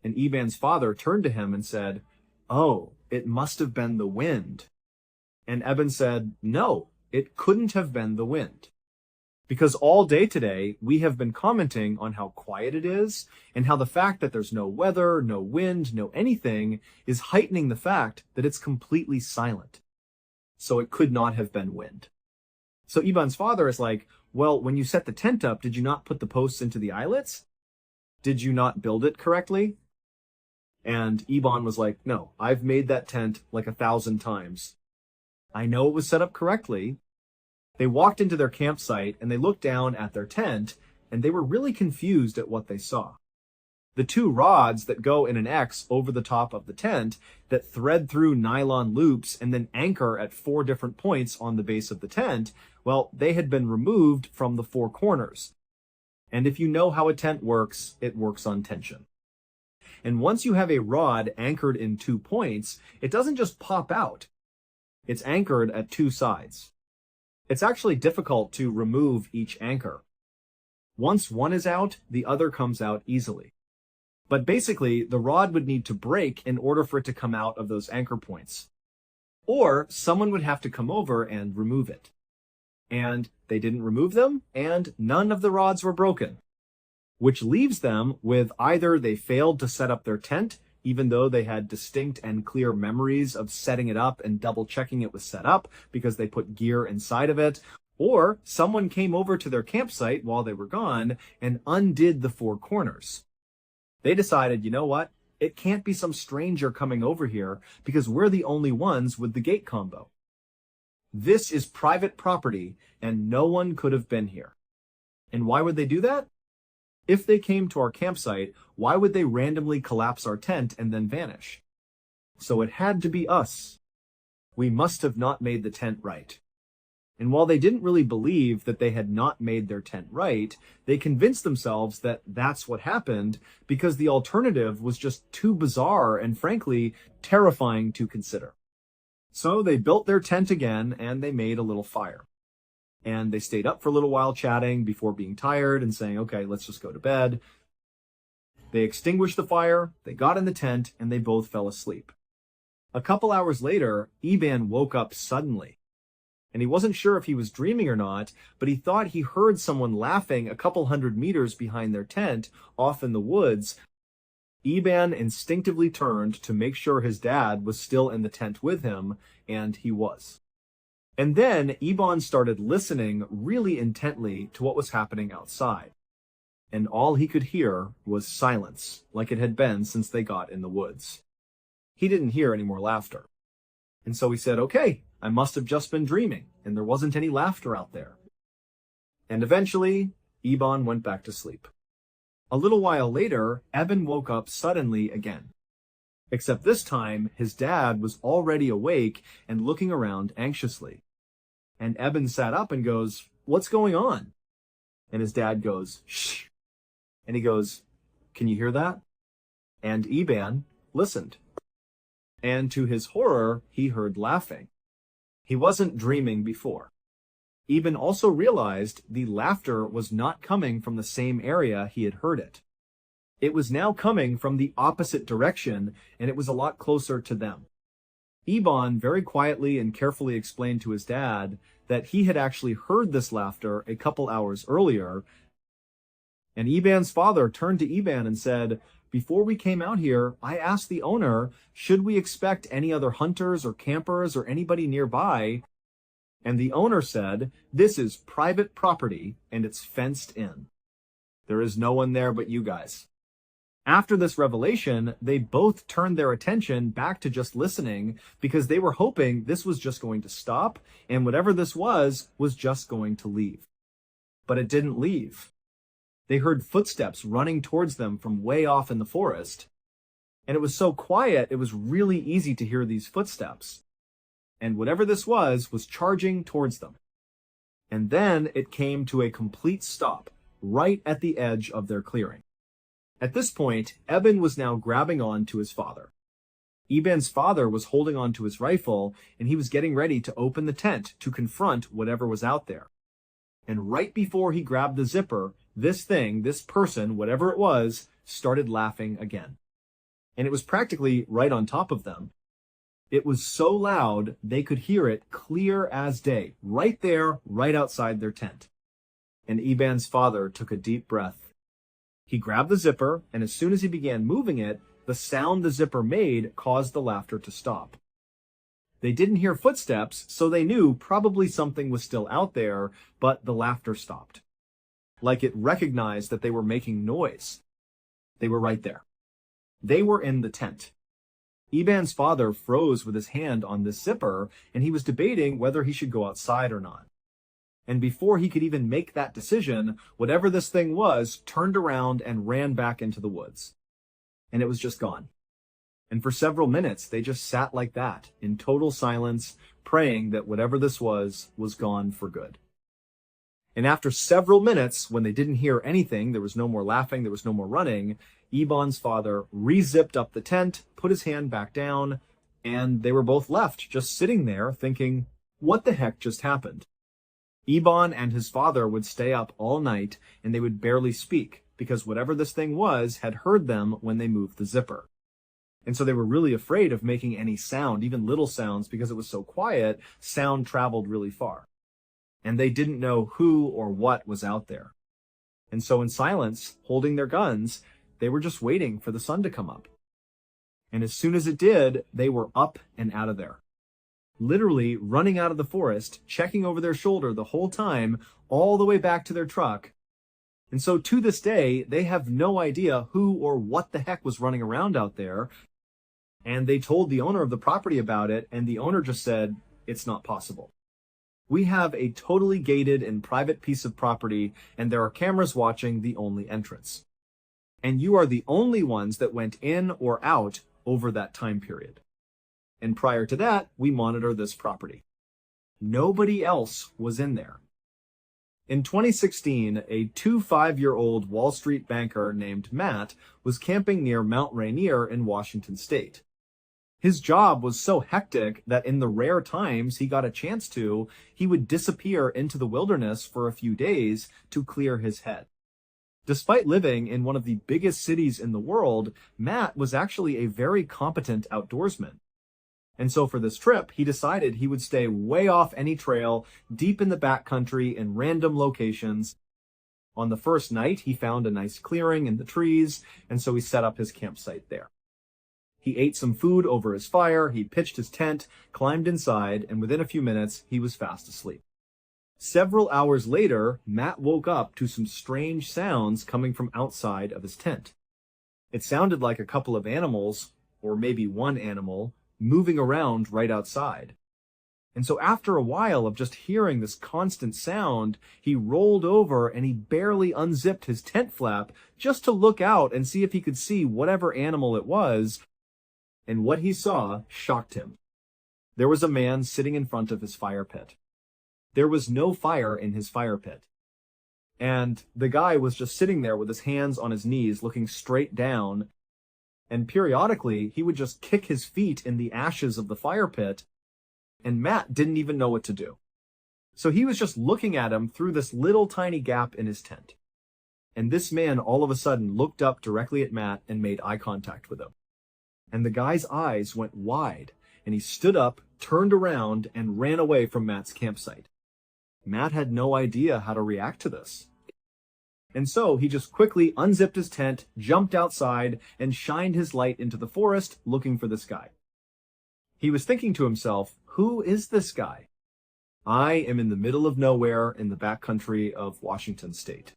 And Eban's father turned to him and said, oh, it must have been the wind. And Eben said, no, it couldn't have been the wind. Because all day today, we have been commenting on how quiet it is and how the fact that there's no weather, no wind, no anything is heightening the fact that it's completely silent. So it could not have been wind. So Eban's father is like, well, when you set the tent up, did you not put the posts into the eyelets? Did you not build it correctly? And Eban was like, no, I've made that tent like 1,000 times. I know it was set up correctly. They walked into their campsite and they looked down at their tent and they were really confused at what they saw. The two rods that go in an X over the top of the tent that thread through nylon loops and then anchor at 4 different points on the base of the tent, well, they had been removed from the 4 corners. And if you know how a tent works, it works on tension. And once you have a rod anchored in 2 points, it doesn't just pop out. It's anchored at 2 sides. It's actually difficult to remove each anchor. Once one is out, the other comes out easily. But basically, the rod would need to break in order for it to come out of those anchor points. Or someone would have to come over and remove it. And they didn't remove them, and none of the rods were broken. Which leaves them with either they failed to set up their tent, even though they had distinct and clear memories of setting it up and double checking it was set up because they put gear inside of it, or someone came over to their campsite while they were gone and undid the 4 corners. They decided, you know what? It can't be some stranger coming over here because we're the only ones with the gate combo. This is private property and no one could have been here. And why would they do that? If they came to our campsite, why would they randomly collapse our tent and then vanish? So it had to be us. We must have not made the tent right. And while they didn't really believe that they had not made their tent right, they convinced themselves that that's what happened because the alternative was just too bizarre and frankly terrifying to consider. So they built their tent again and they made a little fire. And they stayed up for a little while chatting before being tired and saying, okay, let's just go to bed. They extinguished the fire, they got in the tent, and they both fell asleep. A couple hours later, Eban woke up suddenly. And he wasn't sure if he was dreaming or not, but he thought he heard someone laughing a couple 100 meters behind their tent off in the woods. Eban instinctively turned to make sure his dad was still in the tent with him, and he was. And then Eban started listening really intently to what was happening outside. And all he could hear was silence, like it had been since they got in the woods. He didn't hear any more laughter. And so he said, okay, I must have just been dreaming, and there wasn't any laughter out there. And eventually, Eban went back to sleep. A little while later, Eben woke up suddenly again. Except this time, his dad was already awake and looking around anxiously. And Eben sat up and goes, what's going on? And his dad goes, shh. And he goes, can you hear that? And Eban listened. And to his horror, he heard laughing. He wasn't dreaming before. Eben also realized the laughter was not coming from the same area he had heard it. It was now coming from the opposite direction, and it was a lot closer to them. Eban very quietly and carefully explained to his dad that he had actually heard this laughter a couple hours earlier. And Eban's father turned to Eban and said, before we came out here, I asked the owner, should we expect any other hunters or campers or anybody nearby? And the owner said, this is private property and it's fenced in. There is no one there but you guys." After this revelation, they both turned their attention back to just listening because they were hoping this was just going to stop and whatever this was just going to leave. But it didn't leave. They heard footsteps running towards them from way off in the forest. And it was so quiet, it was really easy to hear these footsteps. And whatever this was charging towards them. And then it came to a complete stop, right at the edge of their clearing. At this point, Eben was now grabbing on to his father. Eban's father was holding on to his rifle, and he was getting ready to open the tent to confront whatever was out there. And right before he grabbed the zipper, this person, whatever it was, started laughing again. And it was practically right on top of them. It was so loud, they could hear it clear as day, right there, right outside their tent. And Eban's father took a deep breath. He grabbed the zipper, and as soon as he began moving it, the sound the zipper made caused the laughter to stop. They didn't hear footsteps, so they knew probably something was still out there, but the laughter stopped. Like it recognized that they were making noise. They were right there. They were in the tent. Eban's father froze with his hand on this zipper, and he was debating whether he should go outside or not. And before he could even make that decision, whatever this thing was turned around and ran back into the woods. And it was just gone. And for several minutes, they just sat like that, in total silence, praying that whatever this was gone for good. And after several minutes, when they didn't hear anything, there was no more laughing, there was no more running, Eban's father re-zipped up the tent, put his hand back down, and they were both left, just sitting there, thinking, what the heck just happened? Eban and his father would stay up all night, and they would barely speak, because whatever this thing was had heard them when they moved the zipper. And so they were really afraid of making any sound, even little sounds, because it was so quiet, sound traveled really far. And they didn't know who or what was out there. And so in silence, holding their guns, they were just waiting for the sun to come up. And as soon as it did, they were up and out of there. Literally running out of the forest, checking over their shoulder the whole time, all the way back to their truck. And so to this day, they have no idea who or what the heck was running around out there. And they told the owner of the property about it, and the owner just said, it's not possible. We have a totally gated and private piece of property, and there are cameras watching the only entrance. And you are the only ones that went in or out over that time period. And prior to that, we monitor this property. Nobody else was in there. In 2016, a 25-year-old Wall Street banker named Matt was camping near Mount Rainier in Washington State. His job was so hectic that in the rare times he got a chance to, he would disappear into the wilderness for a few days to clear his head. Despite living in one of the biggest cities in the world, Matt was actually a very competent outdoorsman. And so for this trip, he decided he would stay way off any trail, deep in the backcountry in random locations. On the first night, he found a nice clearing in the trees, and so he set up his campsite there. He ate some food over his fire, he pitched his tent, climbed inside, and within a few minutes, he was fast asleep. Several hours later, Matt woke up to some strange sounds coming from outside of his tent. It sounded like a couple of animals, or maybe one animal, moving around right outside. And so after a while of just hearing this constant sound, he rolled over and he barely unzipped his tent flap just to look out and see if he could see whatever animal it was. And what he saw shocked him. There was a man sitting in front of his fire pit. There was no fire in his fire pit. And the guy was just sitting there with his hands on his knees, looking straight down. And periodically, he would just kick his feet in the ashes of the fire pit. And Matt didn't even know what to do. So he was just looking at him through this little tiny gap in his tent. And this man all of a sudden looked up directly at Matt and made eye contact with him. And the guy's eyes went wide, and he stood up, turned around, and ran away from Matt's campsite. Matt had no idea how to react to this. And so he just quickly unzipped his tent, jumped outside, and shined his light into the forest looking for this guy. He was thinking to himself, who is this guy? I am in the middle of nowhere in the backcountry of Washington State.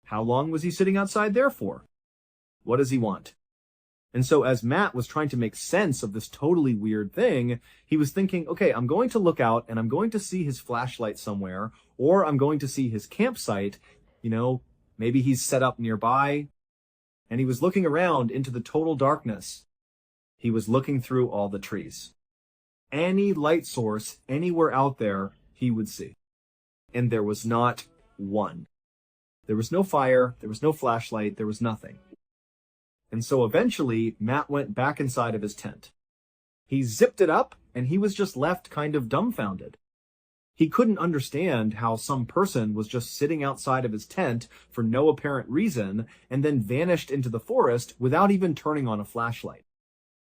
How long was he sitting outside there for? What does he want? And so as Matt was trying to make sense of this totally weird thing, he was thinking, okay, I'm going to look out and I'm going to see his flashlight somewhere, or I'm going to see his campsite. Maybe he's set up nearby. And he was looking around into the total darkness. He was looking through all the trees. Any light source anywhere out there, he would see. And there was not one. There was no fire, there was no flashlight, there was nothing. And so eventually, Matt went back inside of his tent. He zipped it up, and he was just left kind of dumbfounded. He couldn't understand how some person was just sitting outside of his tent for no apparent reason, and then vanished into the forest without even turning on a flashlight.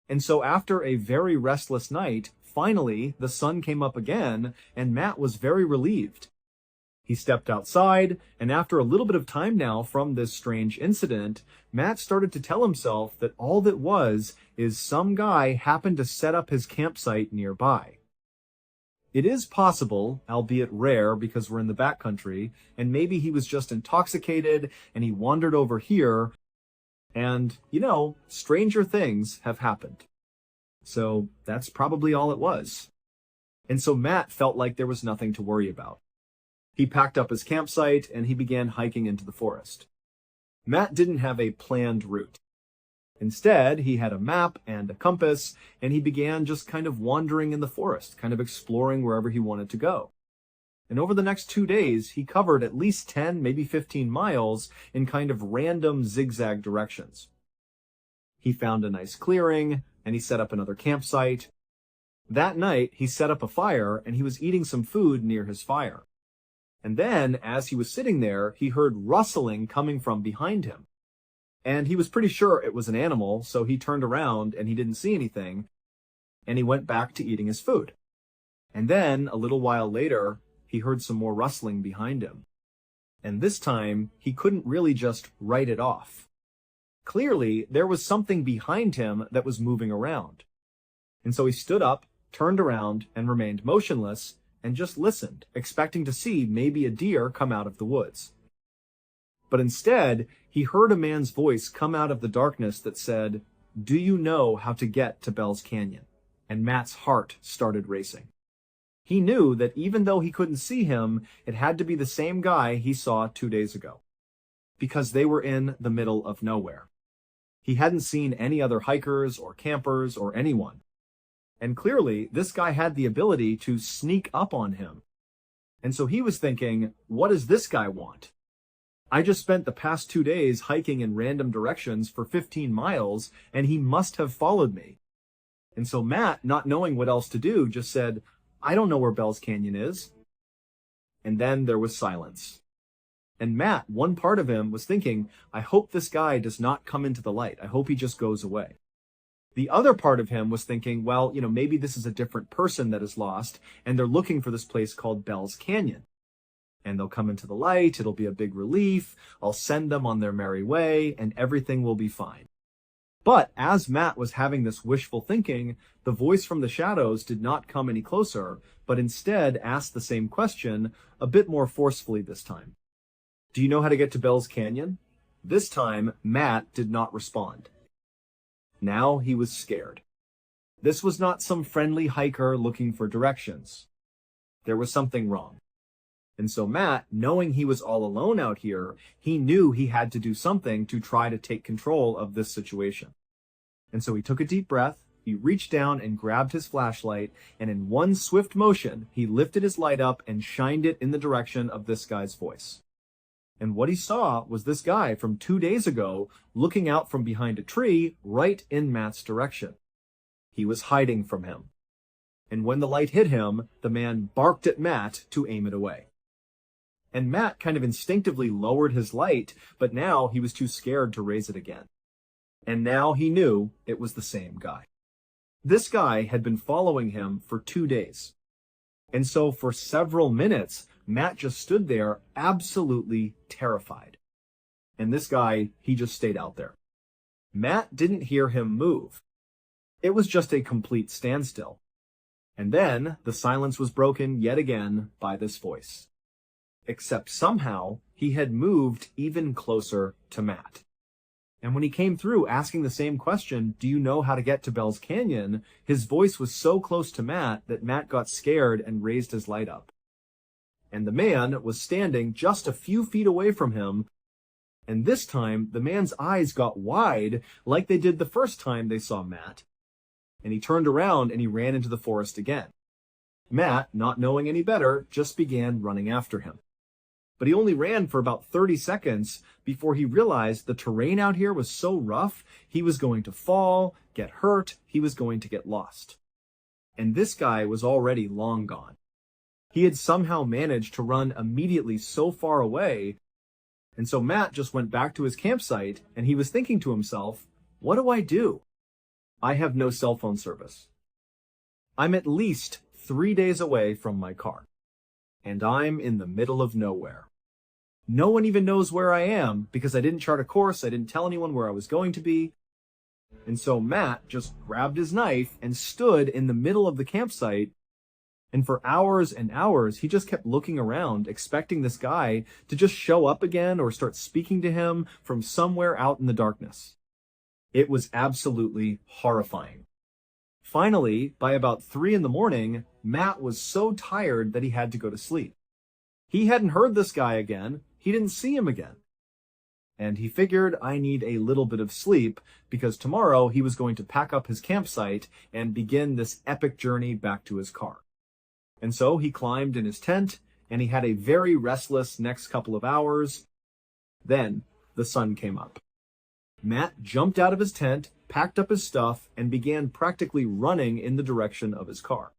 And so after a very restless night, finally, the sun came up again, and Matt was very relieved. He stepped outside, and after a little bit of time now from this strange incident, Matt started to tell himself that all that was is some guy happened to set up his campsite nearby. It is possible, albeit rare because we're in the backcountry, and maybe he was just intoxicated and he wandered over here, and, stranger things have happened. So that's probably all it was. And so Matt felt like there was nothing to worry about. He packed up his campsite and he began hiking into the forest. Matt didn't have a planned route. Instead, he had a map and a compass, and he began just kind of wandering in the forest, kind of exploring wherever he wanted to go. And over the next 2 days, he covered at least 10, maybe 15 miles in kind of random zigzag directions. He found a nice clearing, and he set up another campsite. That night, he set up a fire, and he was eating some food near his fire. And then, as he was sitting there, he heard rustling coming from behind him. And he was pretty sure it was an animal, so he turned around and he didn't see anything, and he went back to eating his food. And then, a little while later, he heard some more rustling behind him. And this time, he couldn't really just write it off. Clearly, there was something behind him that was moving around. And so he stood up, turned around, and remained motionless, and just listened, expecting to see maybe a deer come out of the woods. But instead, he heard a man's voice come out of the darkness that said, "Do you know how to get to Bell's Canyon?" And Matt's heart started racing. He knew that even though he couldn't see him, it had to be the same guy he saw 2 days ago. Because they were in the middle of nowhere. He hadn't seen any other hikers or campers or anyone. And clearly, this guy had the ability to sneak up on him. And so he was thinking, what does this guy want? I just spent the past 2 days hiking in random directions for 15 miles, and he must have followed me. And so Matt, not knowing what else to do, just said, "I don't know where Bell's Canyon is." And then there was silence. And Matt, one part of him, was thinking, I hope this guy does not come into the light. I hope he just goes away. The other part of him was thinking, well, maybe this is a different person that is lost, and they're looking for this place called Bell's Canyon. And they'll come into the light, it'll be a big relief, I'll send them on their merry way, and everything will be fine. But as Matt was having this wishful thinking, the voice from the shadows did not come any closer, but instead asked the same question, a bit more forcefully this time. Do you know how to get to Bell's Canyon? This time, Matt did not respond. Now he was scared. This was not some friendly hiker looking for directions. There was something wrong. And so Matt, knowing he was all alone out here, he knew he had to do something to try to take control of this situation. And so he took a deep breath, he reached down and grabbed his flashlight, and in one swift motion, he lifted his light up and shined it in the direction of this guy's voice. And what he saw was this guy from 2 days ago looking out from behind a tree right in Matt's direction. He was hiding from him. And when the light hit him, the man barked at Matt to aim it away. And Matt kind of instinctively lowered his light, but now he was too scared to raise it again. And now he knew it was the same guy. This guy had been following him for 2 days. And so for several minutes, Matt just stood there absolutely terrified. And this guy, he just stayed out there. Matt didn't hear him move. It was just a complete standstill. And then the silence was broken yet again by this voice. Except somehow he he had moved even closer to Matt. And when he came through asking the same question, do you know how to get to Bell's Canyon, his voice was so close to Matt that Matt got scared and raised his light up. And the man was standing just a few feet away from him, and this time the man's eyes got wide like they did the first time they saw Matt. And he turned around and he ran into the forest again. Matt, not knowing any better, just began running after him. But he only ran for about 30 seconds before he realized the terrain out here was so rough, he was going to fall, get hurt, he was going to get lost. And this guy was already long gone. He had somehow managed to run immediately so far away, and so Matt just went back to his campsite, and he was thinking to himself, what do I do? I have no cell phone service. I'm at least 3 days away from my car, and I'm in the middle of nowhere. No one even knows where I am because I didn't chart a course, I didn't tell anyone where I was going to be. And so Matt just grabbed his knife and stood in the middle of the campsite, and for hours and hours, he just kept looking around, expecting this guy to just show up again or start speaking to him from somewhere out in the darkness. It was absolutely horrifying. Finally, by about 3 a.m, Matt was so tired that he had to go to sleep. He hadn't heard this guy again. He didn't see him again. And he figured, I need a little bit of sleep because tomorrow he was going to pack up his campsite and begin this epic journey back to his car. And so he climbed in his tent and he had a very restless next couple of hours. Then the sun came up. Matt jumped out of his tent, packed up his stuff, and began practically running in the direction of his car.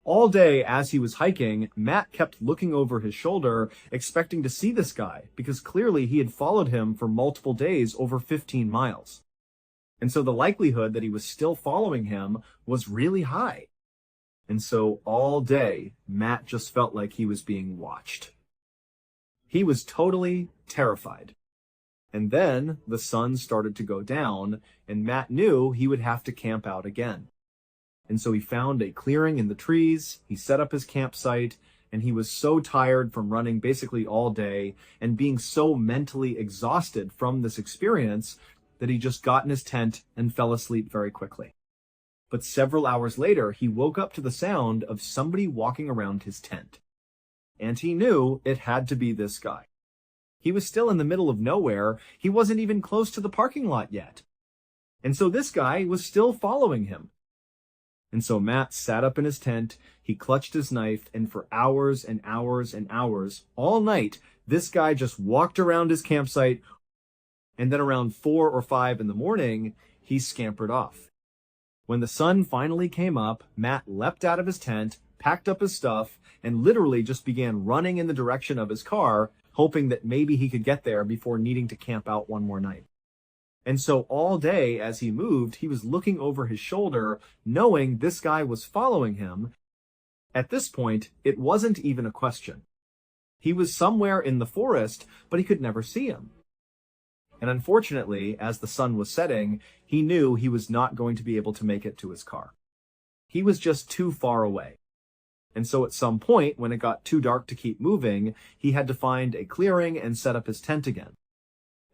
All day as he was hiking, Matt kept looking over his shoulder, expecting to see this guy, because clearly he had followed him for multiple days over 15 miles. And so the likelihood that he was still following him was really high. And so all day, Matt just felt like he was being watched. He was totally terrified. And then the sun started to go down, and Matt knew he would have to camp out again. And so he found a clearing in the trees, he set up his campsite, and he was so tired from running basically all day and being so mentally exhausted from this experience that he just got in his tent and fell asleep very quickly. But several hours later, he woke up to the sound of somebody walking around his tent. And he knew it had to be this guy. He was still in the middle of nowhere. He wasn't even close to the parking lot yet. And so this guy was still following him. And so Matt sat up in his tent, he clutched his knife, and for hours and hours and hours, all night, this guy just walked around his campsite, and then around 4 or 5 in the morning, he scampered off. When the sun finally came up, Matt leapt out of his tent, packed up his stuff, and literally just began running in the direction of his car, hoping that maybe he could get there before needing to camp out one more night. And so all day as he moved, he was looking over his shoulder, knowing this guy was following him. At this point, it wasn't even a question. He was somewhere in the forest, but he could never see him. And unfortunately, as the sun was setting, he knew he was not going to be able to make it to his car. He was just too far away. And so at some point, when it got too dark to keep moving, he had to find a clearing and set up his tent again.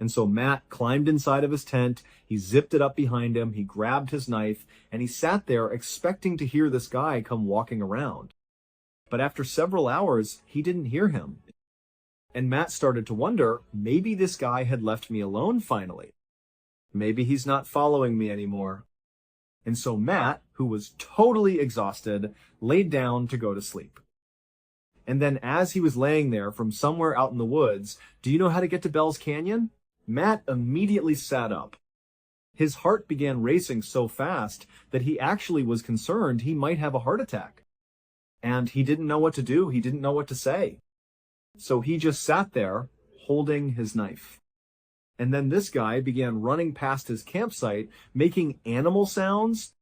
And so Matt climbed inside of his tent, he zipped it up behind him, he grabbed his knife, and he sat there expecting to hear this guy come walking around. But after several hours, he didn't hear him. And Matt started to wonder, maybe this guy had left me alone finally. Maybe he's not following me anymore. And so Matt, who was totally exhausted, laid down to go to sleep. And then as he was laying there from somewhere out in the woods, do you know how to get to Bell's Canyon? Matt immediately sat up. His heart began racing so fast that he actually was concerned he might have a heart attack. And he didn't know what to do. He didn't know what to say. So he just sat there holding his knife. And then this guy began running past his campsite, making animal sounds.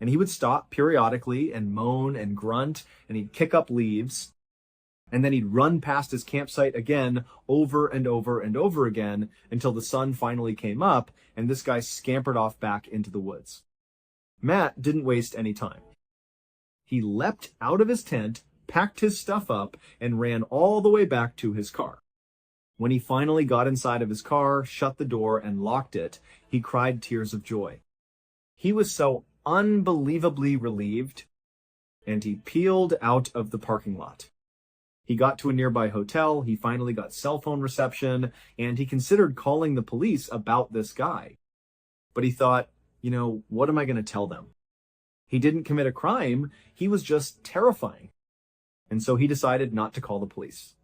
And he would stop periodically and moan and grunt, and he'd kick up leaves. And then he'd run past his campsite again, over and over and over again, until the sun finally came up, and this guy scampered off back into the woods. Matt didn't waste any time. He leapt out of his tent, packed his stuff up, and ran all the way back to his car. When he finally got inside of his car, shut the door, and locked it, he cried tears of joy. He was so unbelievably relieved, and he peeled out of the parking lot. He got to a nearby hotel, he finally got cell phone reception, and he considered calling the police about this guy. But he thought, what am I going to tell them? He didn't commit a crime, he was just terrifying. And so he decided not to call the police.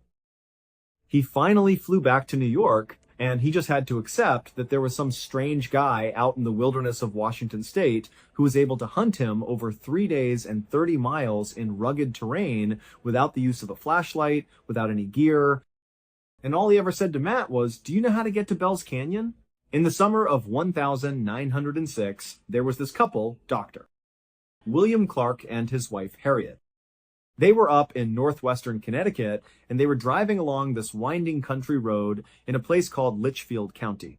He finally flew back to New York, and he just had to accept that there was some strange guy out in the wilderness of Washington state who was able to hunt him over 3 days and 30 miles in rugged terrain without the use of a flashlight, without any gear. And all he ever said to Matt was, "Do you know how to get to Bell's Canyon?" In the summer of 1906, there was this couple, Dr. William Clark and his wife Harriet. They were up in northwestern Connecticut, and they were driving along this winding country road in a place called Litchfield County.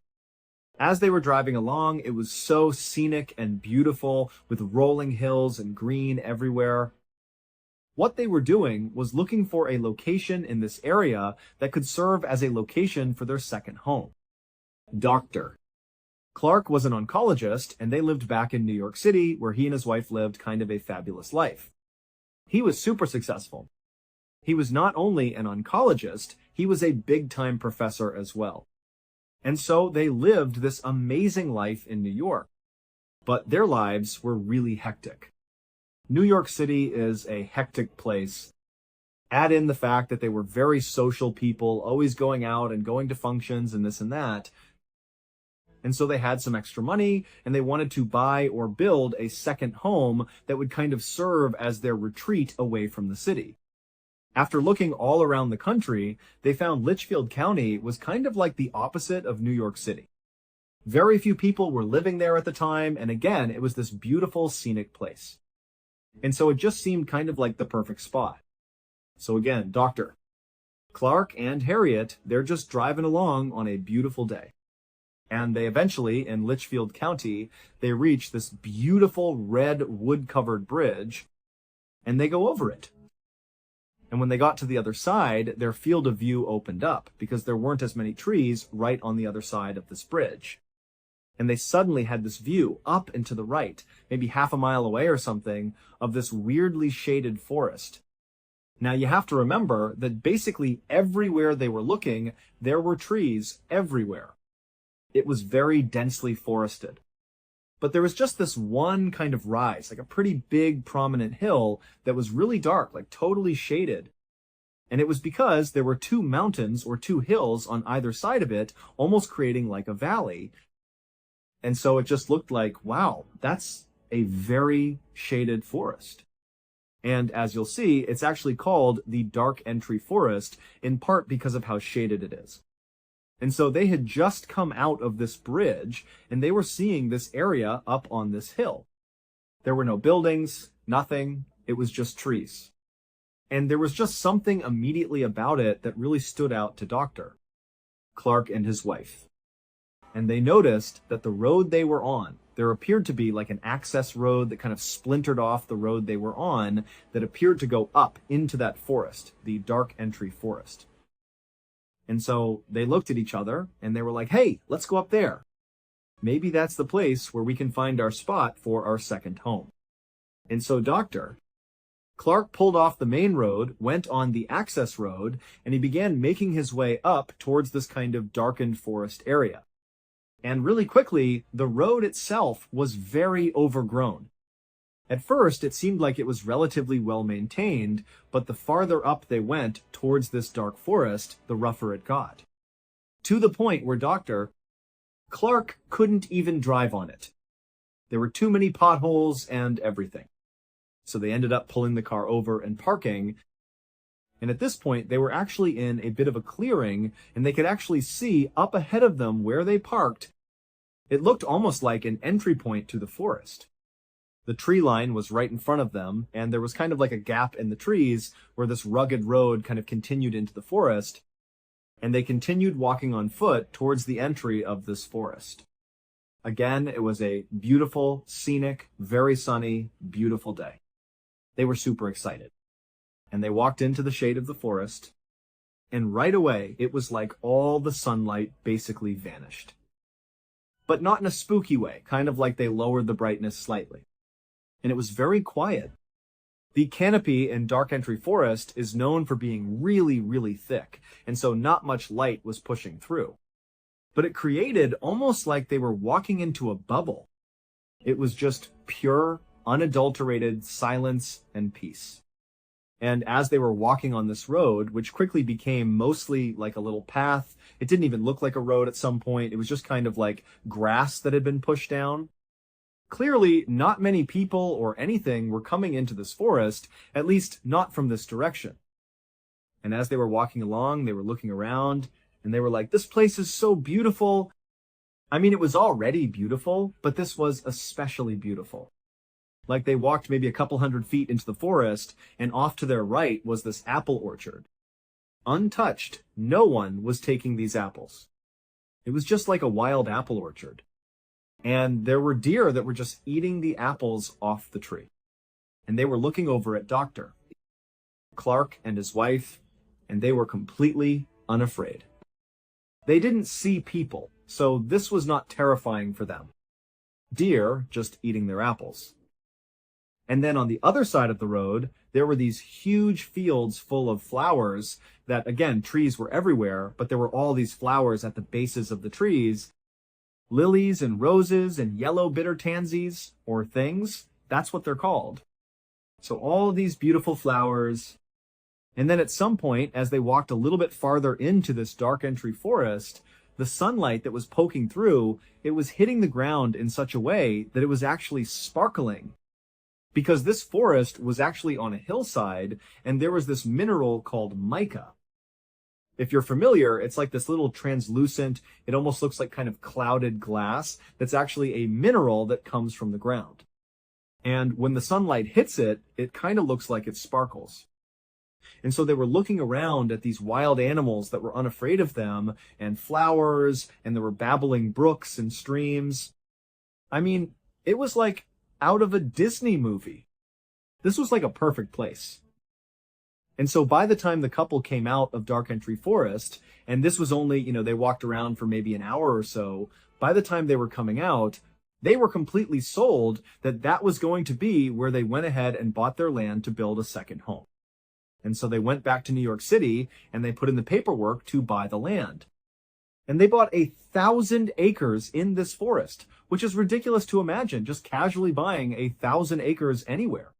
As they were driving along, it was so scenic and beautiful, with rolling hills and green everywhere. What they were doing was looking for a location in this area that could serve as a location for their second home. Dr. Clark was an oncologist, and they lived back in New York City, where he and his wife lived kind of a fabulous life. He was super successful. He was not only an oncologist, he was a big-time professor as well. And so they lived this amazing life in New York. But their lives were really hectic. New York City is a hectic place. Add in the fact that they were very social people, always going out and going to functions and this and that. And so they had some extra money, and they wanted to buy or build a second home that would kind of serve as their retreat away from the city. After looking all around the country, they found Litchfield County was kind of like the opposite of New York City. Very few people were living there at the time, and again, it was this beautiful, scenic place. And so it just seemed kind of like the perfect spot. So again, Dr. Clark and Harriet, they're just driving along on a beautiful day. And they eventually, in Litchfield County, they reach this beautiful red wood-covered bridge, and they go over it. And when they got to the other side, their field of view opened up, because there weren't as many trees right on the other side of this bridge. And they suddenly had this view up and to the right, maybe half a mile away or something, of this weirdly shaded forest. Now you have to remember that basically everywhere they were looking, there were trees everywhere. It was very densely forested. But there was just this one kind of rise, like a pretty big prominent hill that was really dark, like totally shaded. And it was because there were two mountains or two hills on either side of it, almost creating like a valley. And so it just looked like, wow, that's a very shaded forest. And as you'll see, it's actually called the Dark Entry Forest, in part because of how shaded it is. And so they had just come out of this bridge, and they were seeing this area up on this hill. There were no buildings, nothing, it was just trees. And there was just something immediately about it that really stood out to Dr. Clark and his wife. And they noticed that the road they were on, there appeared to be like an access road that kind of splintered off the road they were on that appeared to go up into that forest, the Dark Entry Forest. And so they looked at each other and they were like, hey, let's go up there. Maybe that's the place where we can find our spot for our second home. And so Dr. Clark pulled off the main road, went on the access road, and he began making his way up towards this kind of darkened forest area. And really quickly, the road itself was very overgrown. At first, it seemed like it was relatively well maintained, but the farther up they went towards this dark forest, the rougher it got. To the point where Dr. Clark couldn't even drive on it. There were too many potholes and everything. So they ended up pulling the car over and parking. And at this point, they were actually in a bit of a clearing, and they could actually see up ahead of them where they parked. It looked almost like an entry point to the forest. The tree line was right in front of them, and there was kind of like a gap in the trees where this rugged road kind of continued into the forest, and they continued walking on foot towards the entry of this forest. Again, it was a beautiful, scenic, very sunny, beautiful day. They were super excited, and they walked into the shade of the forest, And right away, it was like all the sunlight basically vanished. But not in a spooky way, kind of like they lowered the brightness slightly. And it was very quiet. The canopy in Dark Entry Forest is known for being really, really thick, and so not much light was pushing through. But it created almost like they were walking into a bubble. It was just pure, unadulterated silence and peace. And as they were walking on this road, which quickly became mostly like a little path, it didn't even look like a road at some point. It was just kind of like grass that had been pushed down. Clearly, not many people or anything were coming into this forest, at least not from this direction. And as they were walking along, they were looking around, and they were like, this place is so beautiful. I mean, it was already beautiful, but this was especially beautiful. Like they walked maybe a couple hundred feet into the forest, and off to their right was this apple orchard. Untouched, no one was taking these apples. It was just like a wild apple orchard. And there were deer that were just eating the apples off the tree. And they were looking over at Dr. Clark and his wife, and they were completely unafraid. They didn't see people, so this was not terrifying for them. Deer just eating their apples. And then on the other side of the road, there were these huge fields full of flowers that, again, trees were everywhere, but there were all these flowers at the bases of the trees. Lilies and roses and yellow bitter tansies, or things, that's what they're called. So all of these beautiful flowers. And then at some point, as they walked a little bit farther into this Dark Entry Forest, the sunlight that was poking through, it was hitting the ground in such a way that it was actually sparkling. Because this forest was actually on a hillside, and there was this mineral called mica. If you're familiar, it's like this little translucent, it almost looks like kind of clouded glass that's actually a mineral that comes from the ground. And when the sunlight hits it, it kind of looks like it sparkles. And so they were looking around at these wild animals that were unafraid of them, and flowers, and there were babbling brooks and streams. I mean, it was like out of a Disney movie. This was like a perfect place. And so by the time the couple came out of Dark Entry Forest, and this was only, they walked around for maybe an hour or so, by the time they were coming out, they were completely sold that that was going to be where they went ahead and bought their land to build a second home. And so they went back to New York City and they put in the paperwork to buy the land. And they bought 1,000 acres in this forest, which is ridiculous to imagine, just casually buying 1,000 acres anywhere.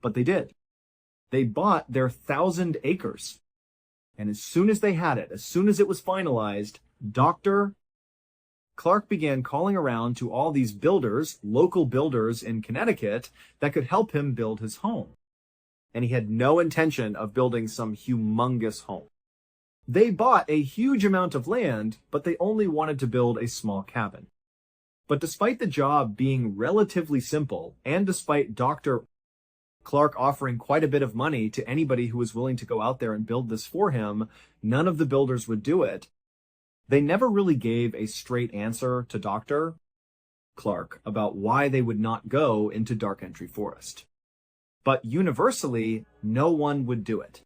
But they did. They bought their 1,000 acres. And as soon as they had it, as soon as it was finalized, Dr. Clark began calling around to all these builders, local builders in Connecticut, that could help him build his home. And he had no intention of building some humongous home. They bought a huge amount of land, but they only wanted to build a small cabin. But despite the job being relatively simple, and despite Dr. Clark offering quite a bit of money to anybody who was willing to go out there and build this for him, none of the builders would do it. They never really gave a straight answer to Dr. Clark about why they would not go into Dark Entry Forest. But universally, no one would do it.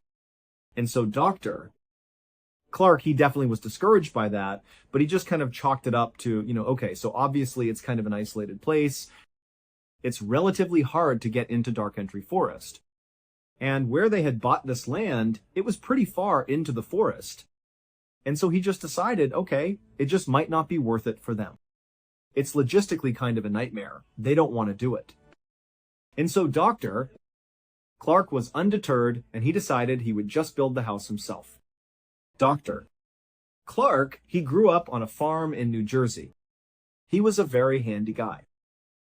And so Dr. Clark, he definitely was discouraged by that, but he just kind of chalked it up to, okay, so obviously it's kind of an isolated place. It's relatively hard to get into Dark Entry Forest. And where they had bought this land, it was pretty far into the forest. And so he just decided, okay, it just might not be worth it for them. It's logistically kind of a nightmare. They don't want to do it. And so Dr. Clark was undeterred, and he decided he would just build the house himself. Dr. Clark, he grew up on a farm in New Jersey. He was a very handy guy.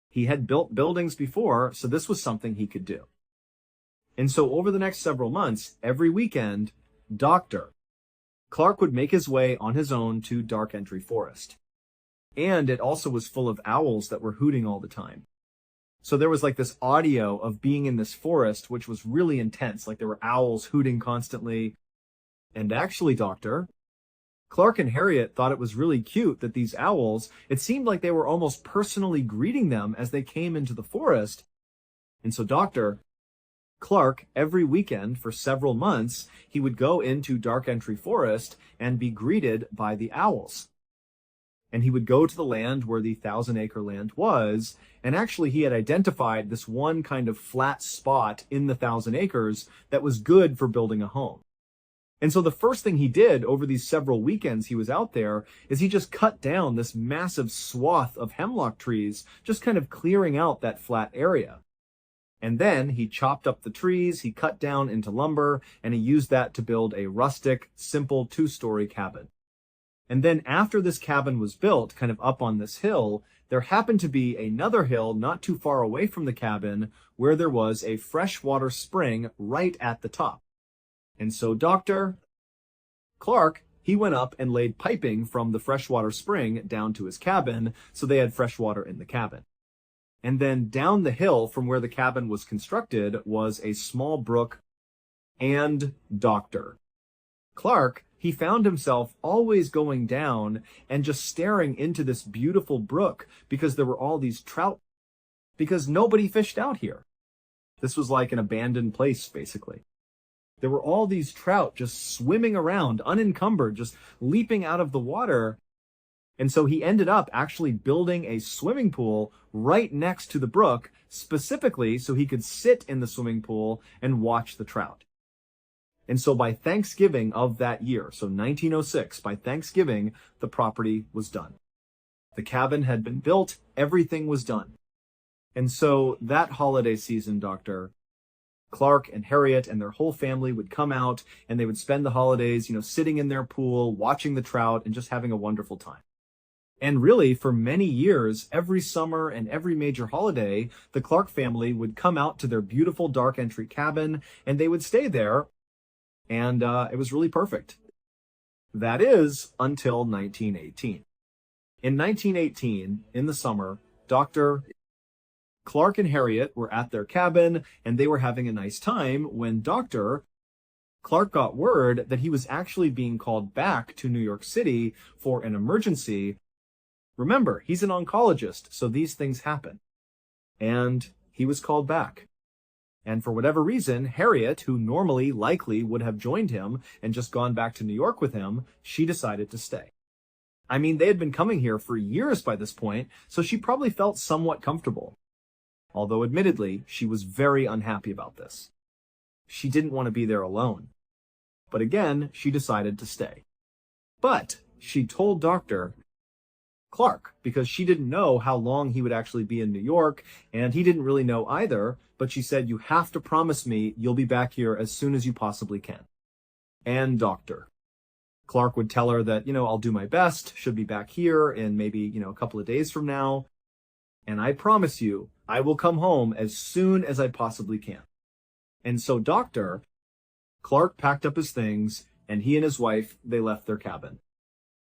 He had built buildings before, so this was something he could do. And so over the next several months, every weekend, Dr. Clark would make his way on his own to Dark Entry Forest. And it also was full of owls that were hooting all the time. So there was like this audio of being in this forest, which was really intense. Like there were owls hooting constantly. And actually, Dr. Clark and Harriet thought it was really cute that these owls, it seemed like they were almost personally greeting them as they came into the forest. And so Dr. Clark, every weekend for several months, he would go into Dark Entry Forest and be greeted by the owls. And he would go to the land where the Thousand Acre Land was, and actually he had identified this one kind of flat spot in the Thousand Acres that was good for building a home. And so the first thing he did over these several weekends he was out there is he just cut down this massive swath of hemlock trees, just kind of clearing out that flat area. And then he chopped up the trees, he cut down into lumber, and he used that to build a rustic, simple 2-story cabin. And then after this cabin was built, kind of up on this hill, there happened to be another hill not too far away from the cabin where there was a freshwater spring right at the top. And so Dr. Clark, he went up and laid piping from the freshwater spring down to his cabin, so they had fresh water in the cabin. And then down the hill from where the cabin was constructed was a small brook, and Dr. Clark, he found himself always going down and just staring into this beautiful brook because there were all these trout, because nobody fished out here. This was like an abandoned place, basically. There were all these trout just swimming around, unencumbered, just leaping out of the water. And so he ended up actually building a swimming pool right next to the brook, specifically so he could sit in the swimming pool and watch the trout. And so by Thanksgiving of that year, so 1906, by Thanksgiving, the property was done. The cabin had been built, everything was done. And so that holiday season, Dr. Clark and Harriet and their whole family would come out and they would spend the holidays, sitting in their pool, watching the trout and just having a wonderful time. And really, for many years, every summer and every major holiday, the Clark family would come out to their beautiful Dark Entry cabin and they would stay there. And it was really perfect. That is until 1918. In 1918, in the summer, Dr. Clark and Harriet were at their cabin and they were having a nice time when Dr. Clark got word that he was actually being called back to New York City for an emergency. Remember, he's an oncologist, so these things happen. And he was called back. And for whatever reason, Harriet, who normally likely would have joined him and just gone back to New York with him, she decided to stay. I mean, they had been coming here for years by this point, so she probably felt somewhat comfortable. Although admittedly, she was very unhappy about this. She didn't want to be there alone. But again, she decided to stay. But she told Dr. Clark, because she didn't know how long he would actually be in New York, and he didn't really know either, but she said, "You have to promise me you'll be back here as soon as you possibly can." And Dr. Clark would tell her that, I'll do my best, should be back here in maybe, a couple of days from now, and I promise you, I will come home as soon as I possibly can. And so Dr. Clark packed up his things, and he and his wife, they left their cabin.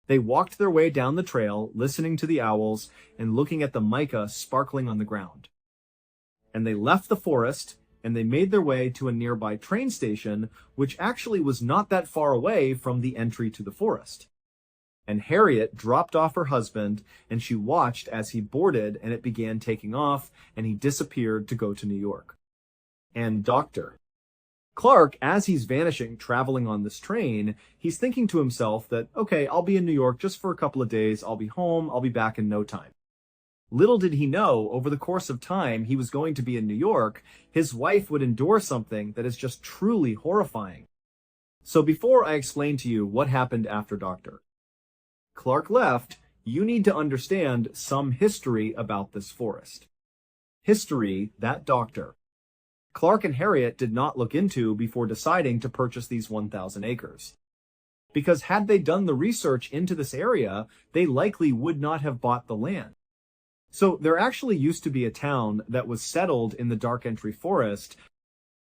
They walked their way down the trail, listening to the owls and looking at the mica sparkling on the ground. And they left the forest and they made their way to a nearby train station, which actually was not that far away from the entry to the forest. And Harriet dropped off her husband and she watched as he boarded and it began taking off and he disappeared to go to New York. And Dr. Clark, as he's vanishing, traveling on this train, he's thinking to himself that, okay, I'll be in New York just for a couple of days. I'll be home. I'll be back in no time. Little did he know, over the course of time he was going to be in New York, his wife would endure something that is just truly horrifying. So before I explain to you what happened after Dr. Clark left, you need to understand some history about this forest. History that Dr. Clark and Harriet did not look into before deciding to purchase these 1,000 acres. Because had they done the research into this area, they likely would not have bought the land. So there actually used to be a town that was settled in the Dark Entry Forest.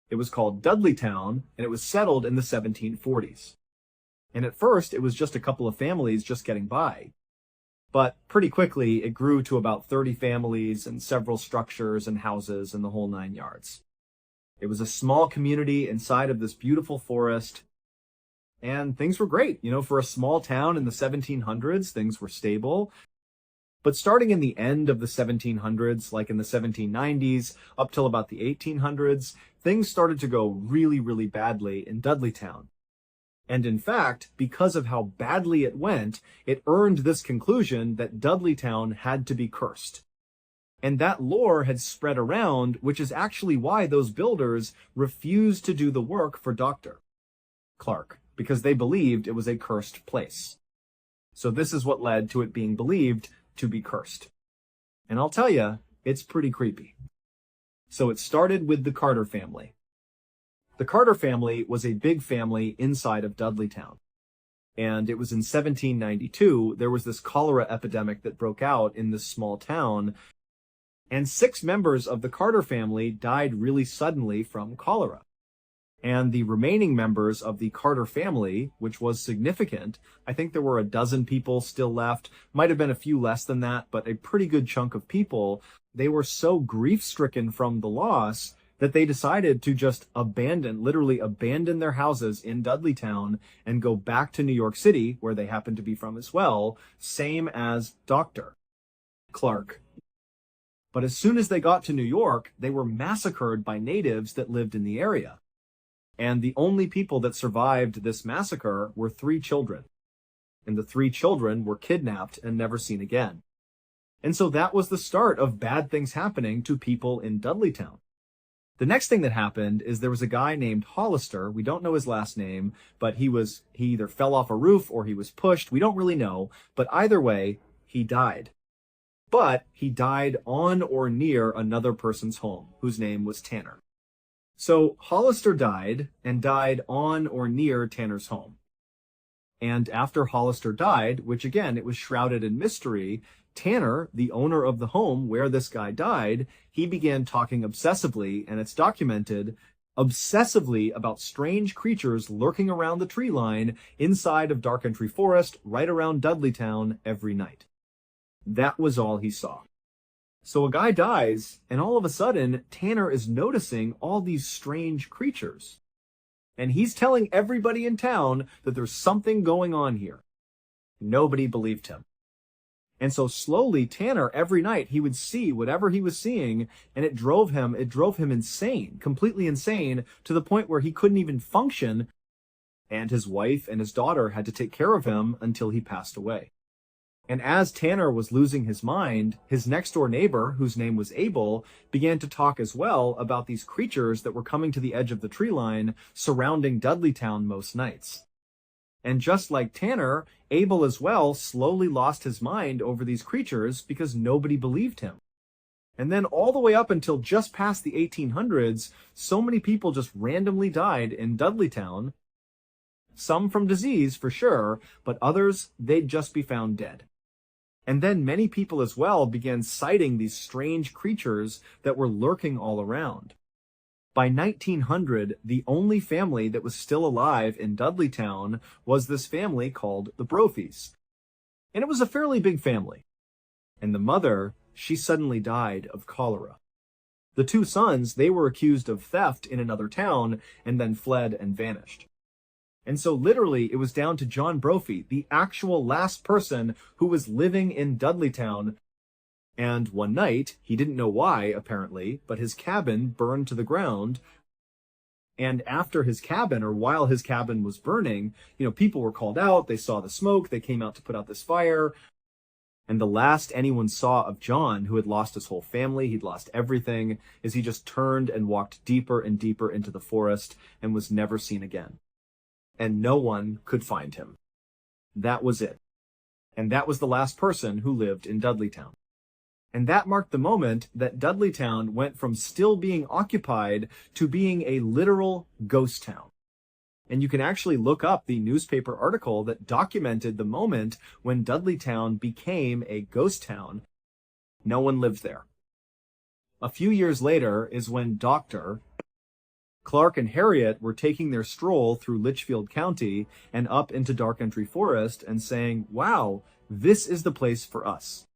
It was called Dudleytown, and it was settled in the 1740s. And at first, it was just a couple of families just getting by. But pretty quickly, it grew to about 30 families and several structures and houses and the whole 9 yards. It was a small community inside of this beautiful forest, and things were great. For a small town in the 1700s, things were stable. But starting in the end of the 1700s, like in the 1790s, up till about the 1800s, things started to go really, really badly in Dudleytown. And in fact, because of how badly it went, it earned this conclusion that Dudleytown had to be cursed. And that lore had spread around, which is actually why those builders refused to do the work for Dr. Clark, because they believed it was a cursed place. So this is what led to it being believed to be cursed. And I'll tell you, it's pretty creepy. So it started with the Carter family. The Carter family was a big family inside of Dudleytown. And it was in 1792, there was this cholera epidemic that broke out in this small town, and 6 members of the Carter family died really suddenly from cholera. And the remaining members of the Carter family, which was significant, I think there were a dozen people still left, might have been a few less than that, but a pretty good chunk of people, they were so grief-stricken from the loss that they decided to just literally abandon their houses in Dudleytown and go back to New York City, where they happened to be from as well, same as Dr. Clark. But as soon as they got to New York, they were massacred by natives that lived in the area. And the only people that survived this massacre were 3 children. And the 3 children were kidnapped and never seen again. And so that was the start of bad things happening to people in Dudleytown. The next thing that happened is there was a guy named Hollister. We don't know his last name, but he either fell off a roof or he was pushed. We don't really know, but either way, he died. But he died on or near another person's home, whose name was Tanner. So Hollister died and died on or near Tanner's home. And after Hollister died, which again, it was shrouded in mystery, Tanner, the owner of the home where this guy died, he began talking obsessively, and it's documented, obsessively about strange creatures lurking around the tree line inside of Dark Entry Forest, right around Dudleytown every night. That was all he saw. So a guy dies, and all of a sudden, Tanner is noticing all these strange creatures. And he's telling everybody in town that there's something going on here. Nobody believed him. And so slowly, Tanner, every night, he would see whatever he was seeing, and it drove him insane, completely insane, to the point where he couldn't even function, and his wife and his daughter had to take care of him until he passed away. And as Tanner was losing his mind, his next-door neighbor, whose name was Abel, began to talk as well about these creatures that were coming to the edge of the tree line surrounding Dudleytown most nights. And just like Tanner, Abel as well slowly lost his mind over these creatures because nobody believed him. And then all the way up until just past the 1800s, so many people just randomly died in Dudleytown. Some from disease, for sure, but others, they'd just be found dead. And then many people as well began citing these strange creatures that were lurking all around. By 1900, the only family that was still alive in Dudleytown was this family called the Brophies. And it was a fairly big family. And the mother, she suddenly died of cholera. The 2 sons, they were accused of theft in another town and then fled and vanished. And so literally, it was down to John Brophy, the actual last person who was living in Dudleytown. And one night, he didn't know why, apparently, but his cabin burned to the ground. And after his cabin, or while his cabin was burning, people were called out, they saw the smoke, they came out to put out this fire. And the last anyone saw of John, who had lost his whole family, he'd lost everything, is he just turned and walked deeper and deeper into the forest and was never seen again. And no one could find him. That was it. And that was the last person who lived in Dudleytown. And that marked the moment that Dudleytown went from still being occupied to being a literal ghost town. And you can actually look up the newspaper article that documented the moment when Dudleytown became a ghost town. No one lived there. A few years later is when Dr. Clark and Harriet were taking their stroll through Litchfield County and up into Dark Entry Forest and saying, wow, this is the place for us.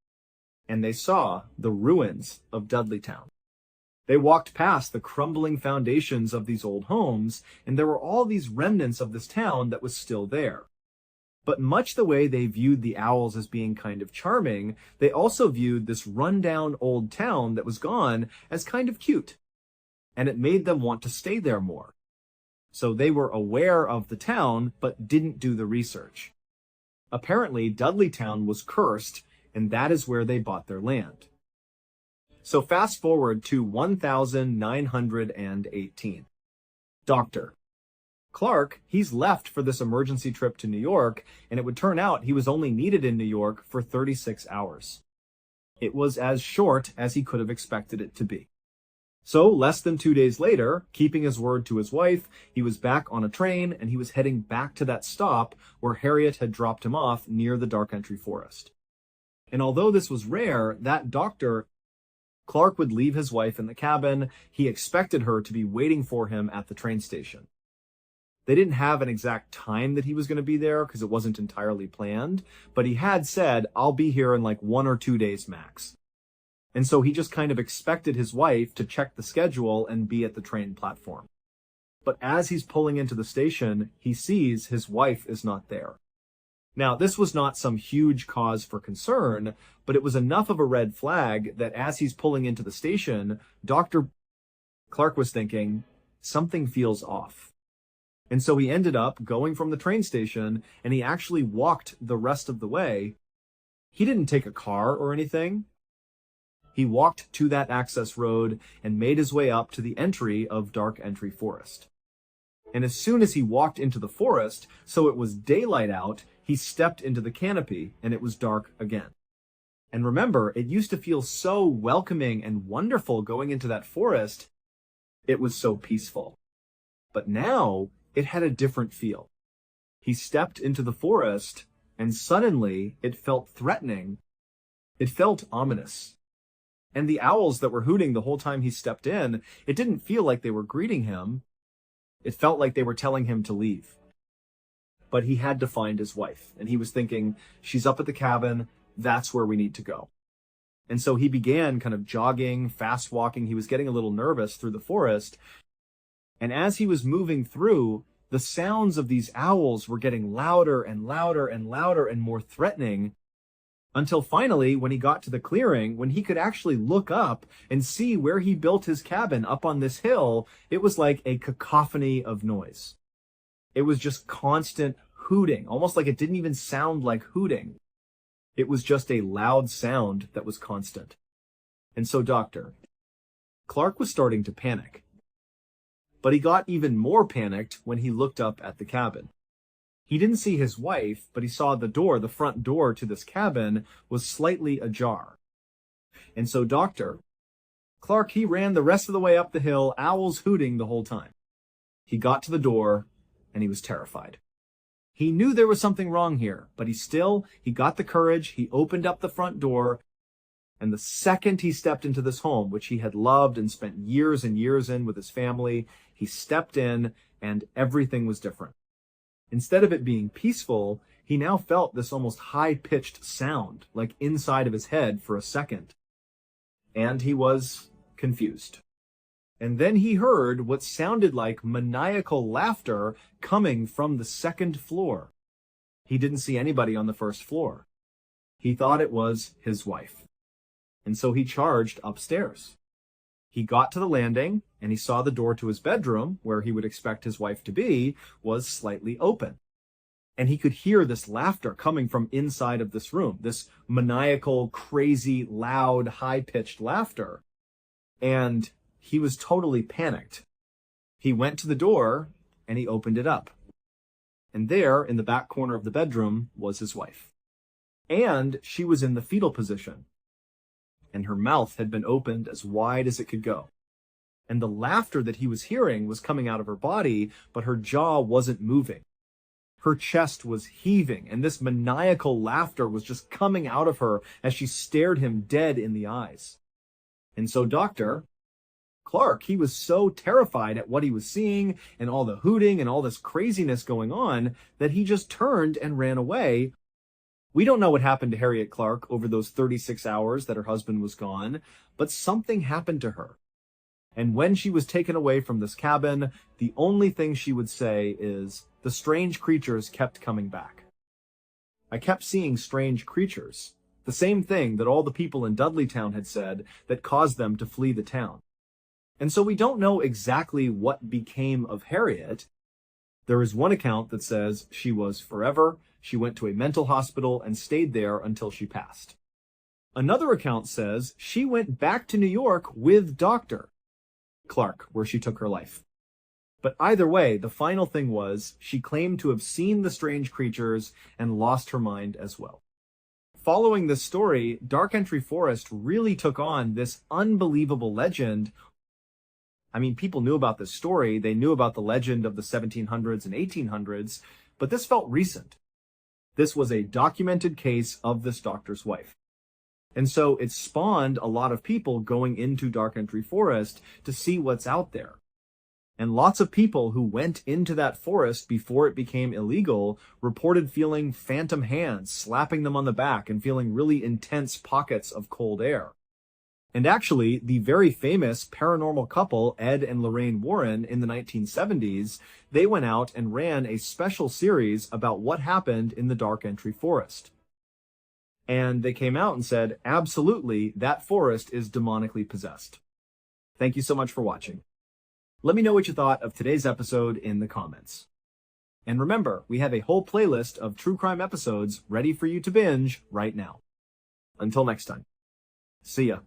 And they saw the ruins of Dudleytown. They walked past the crumbling foundations of these old homes, and there were all these remnants of this town that was still there. But much the way they viewed the owls as being kind of charming, they also viewed this rundown old town that was gone as kind of cute. and it made them want to stay there more. So they were aware of the town, but didn't do the research. Apparently, Dudleytown was cursed, and that is where they bought their land. So fast forward to 1918. Doctor Clark, he's left for this emergency trip to New York, and it would turn out he was only needed in New York for 36 hours. It was as short as he could have expected it to be. So, less than 2 days later, keeping his word to his wife, he was back on a train and he was heading back to that stop where Harriet had dropped him off near the Dark Entry Forest. And although this was rare, that doctor, Clark would leave his wife in the cabin. He expected her to be waiting for him at the train station. They didn't have an exact time that he was going to be there because it wasn't entirely planned, but he had said, "I'll be here in like 1 or 2 days max." And so he just kind of expected his wife to check the schedule and be at the train platform. But as he's pulling into the station, he sees his wife is not there. Now, this was not some huge cause for concern, but it was enough of a red flag that as he's pulling into the station, Dr. Clark was thinking, something feels off. And so he ended up going from the train station, and he actually walked the rest of the way. He didn't take a car or anything. He walked to that access road and made his way up to the entry of Dark Entry Forest. And as soon as he walked into the forest, so it was daylight out, he stepped into the canopy and it was dark again. And remember, it used to feel so welcoming and wonderful going into that forest. It was so peaceful. But now it had a different feel. He stepped into the forest and suddenly it felt threatening. It felt ominous. And the owls that were hooting the whole time he stepped in, it didn't feel like they were greeting him. It felt like they were telling him to leave. But he had to find his wife, and he was thinking, she's up at the cabin, that's where we need to go. And so he began kind of jogging, fast walking. He was getting a little nervous through the forest. And as he was moving through, the sounds of these owls were getting louder and louder and louder and more threatening. Until finally, when he got to the clearing, when he could actually look up and see where he built his cabin up on this hill, it was like a cacophony of noise. It was just constant hooting, almost like it didn't even sound like hooting. It was just a loud sound that was constant. And so Dr. Clark was starting to panic. But he got even more panicked when he looked up at the cabin. He didn't see his wife, but he saw the front door to this cabin, was slightly ajar. And so Dr. Clark, he ran the rest of the way up the hill, owls hooting the whole time. He got to the door, and he was terrified. He knew there was something wrong here, but he got the courage, he opened up the front door, and the second he stepped into this home, which he had loved and spent years and years in with his family, he stepped in, and everything was different. Instead of it being peaceful, he now felt this almost high-pitched sound, like inside of his head for a second. And he was confused. And then he heard what sounded like maniacal laughter coming from the second floor. He didn't see anybody on the first floor. He thought it was his wife. And so he charged upstairs. He got to the landing, and he saw the door to his bedroom, where he would expect his wife to be, was slightly open. And he could hear this laughter coming from inside of this room, this maniacal, crazy, loud, high-pitched laughter. And he was totally panicked. He went to the door, and he opened it up. And there, in the back corner of the bedroom, was his wife. And she was in the fetal position. And her mouth had been opened as wide as it could go. And the laughter that he was hearing was coming out of her body, but her jaw wasn't moving. Her chest was heaving, and this maniacal laughter was just coming out of her as she stared him dead in the eyes. And so Dr. Clark, he was so terrified at what he was seeing and all the hooting and all this craziness going on that he just turned and ran away. We don't know what happened to Harriet Clark over those 36 hours that her husband was gone, but something happened to her. And when she was taken away from this cabin, the only thing she would say is, the strange creatures kept coming back. I kept seeing strange creatures, the same thing that all the people in Dudleytown had said that caused them to flee the town. And so we don't know exactly what became of Harriet. There is one account that says she was forever. She went to a mental hospital and stayed there until she passed. Another account says she went back to New York with Dr. Clark, where she took her life. But either way, the final thing was she claimed to have seen the strange creatures and lost her mind as well. Following this story, Dark Entry Forest really took on this unbelievable legend. I mean, people knew about this story. They knew about the legend of the 1700s and 1800s, but this felt recent. This was a documented case of this doctor's wife. And so it spawned a lot of people going into Dark Entry Forest to see what's out there. And lots of people who went into that forest before it became illegal reported feeling phantom hands slapping them on the back and feeling really intense pockets of cold air. And actually, the very famous paranormal couple, Ed and Lorraine Warren, in the 1970s, they went out and ran a special series about what happened in the Dark Entry Forest. And they came out and said, absolutely, that forest is demonically possessed. Thank you so much for watching. Let me know what you thought of today's episode in the comments. And remember, we have a whole playlist of true crime episodes ready for you to binge right now. Until next time. See ya.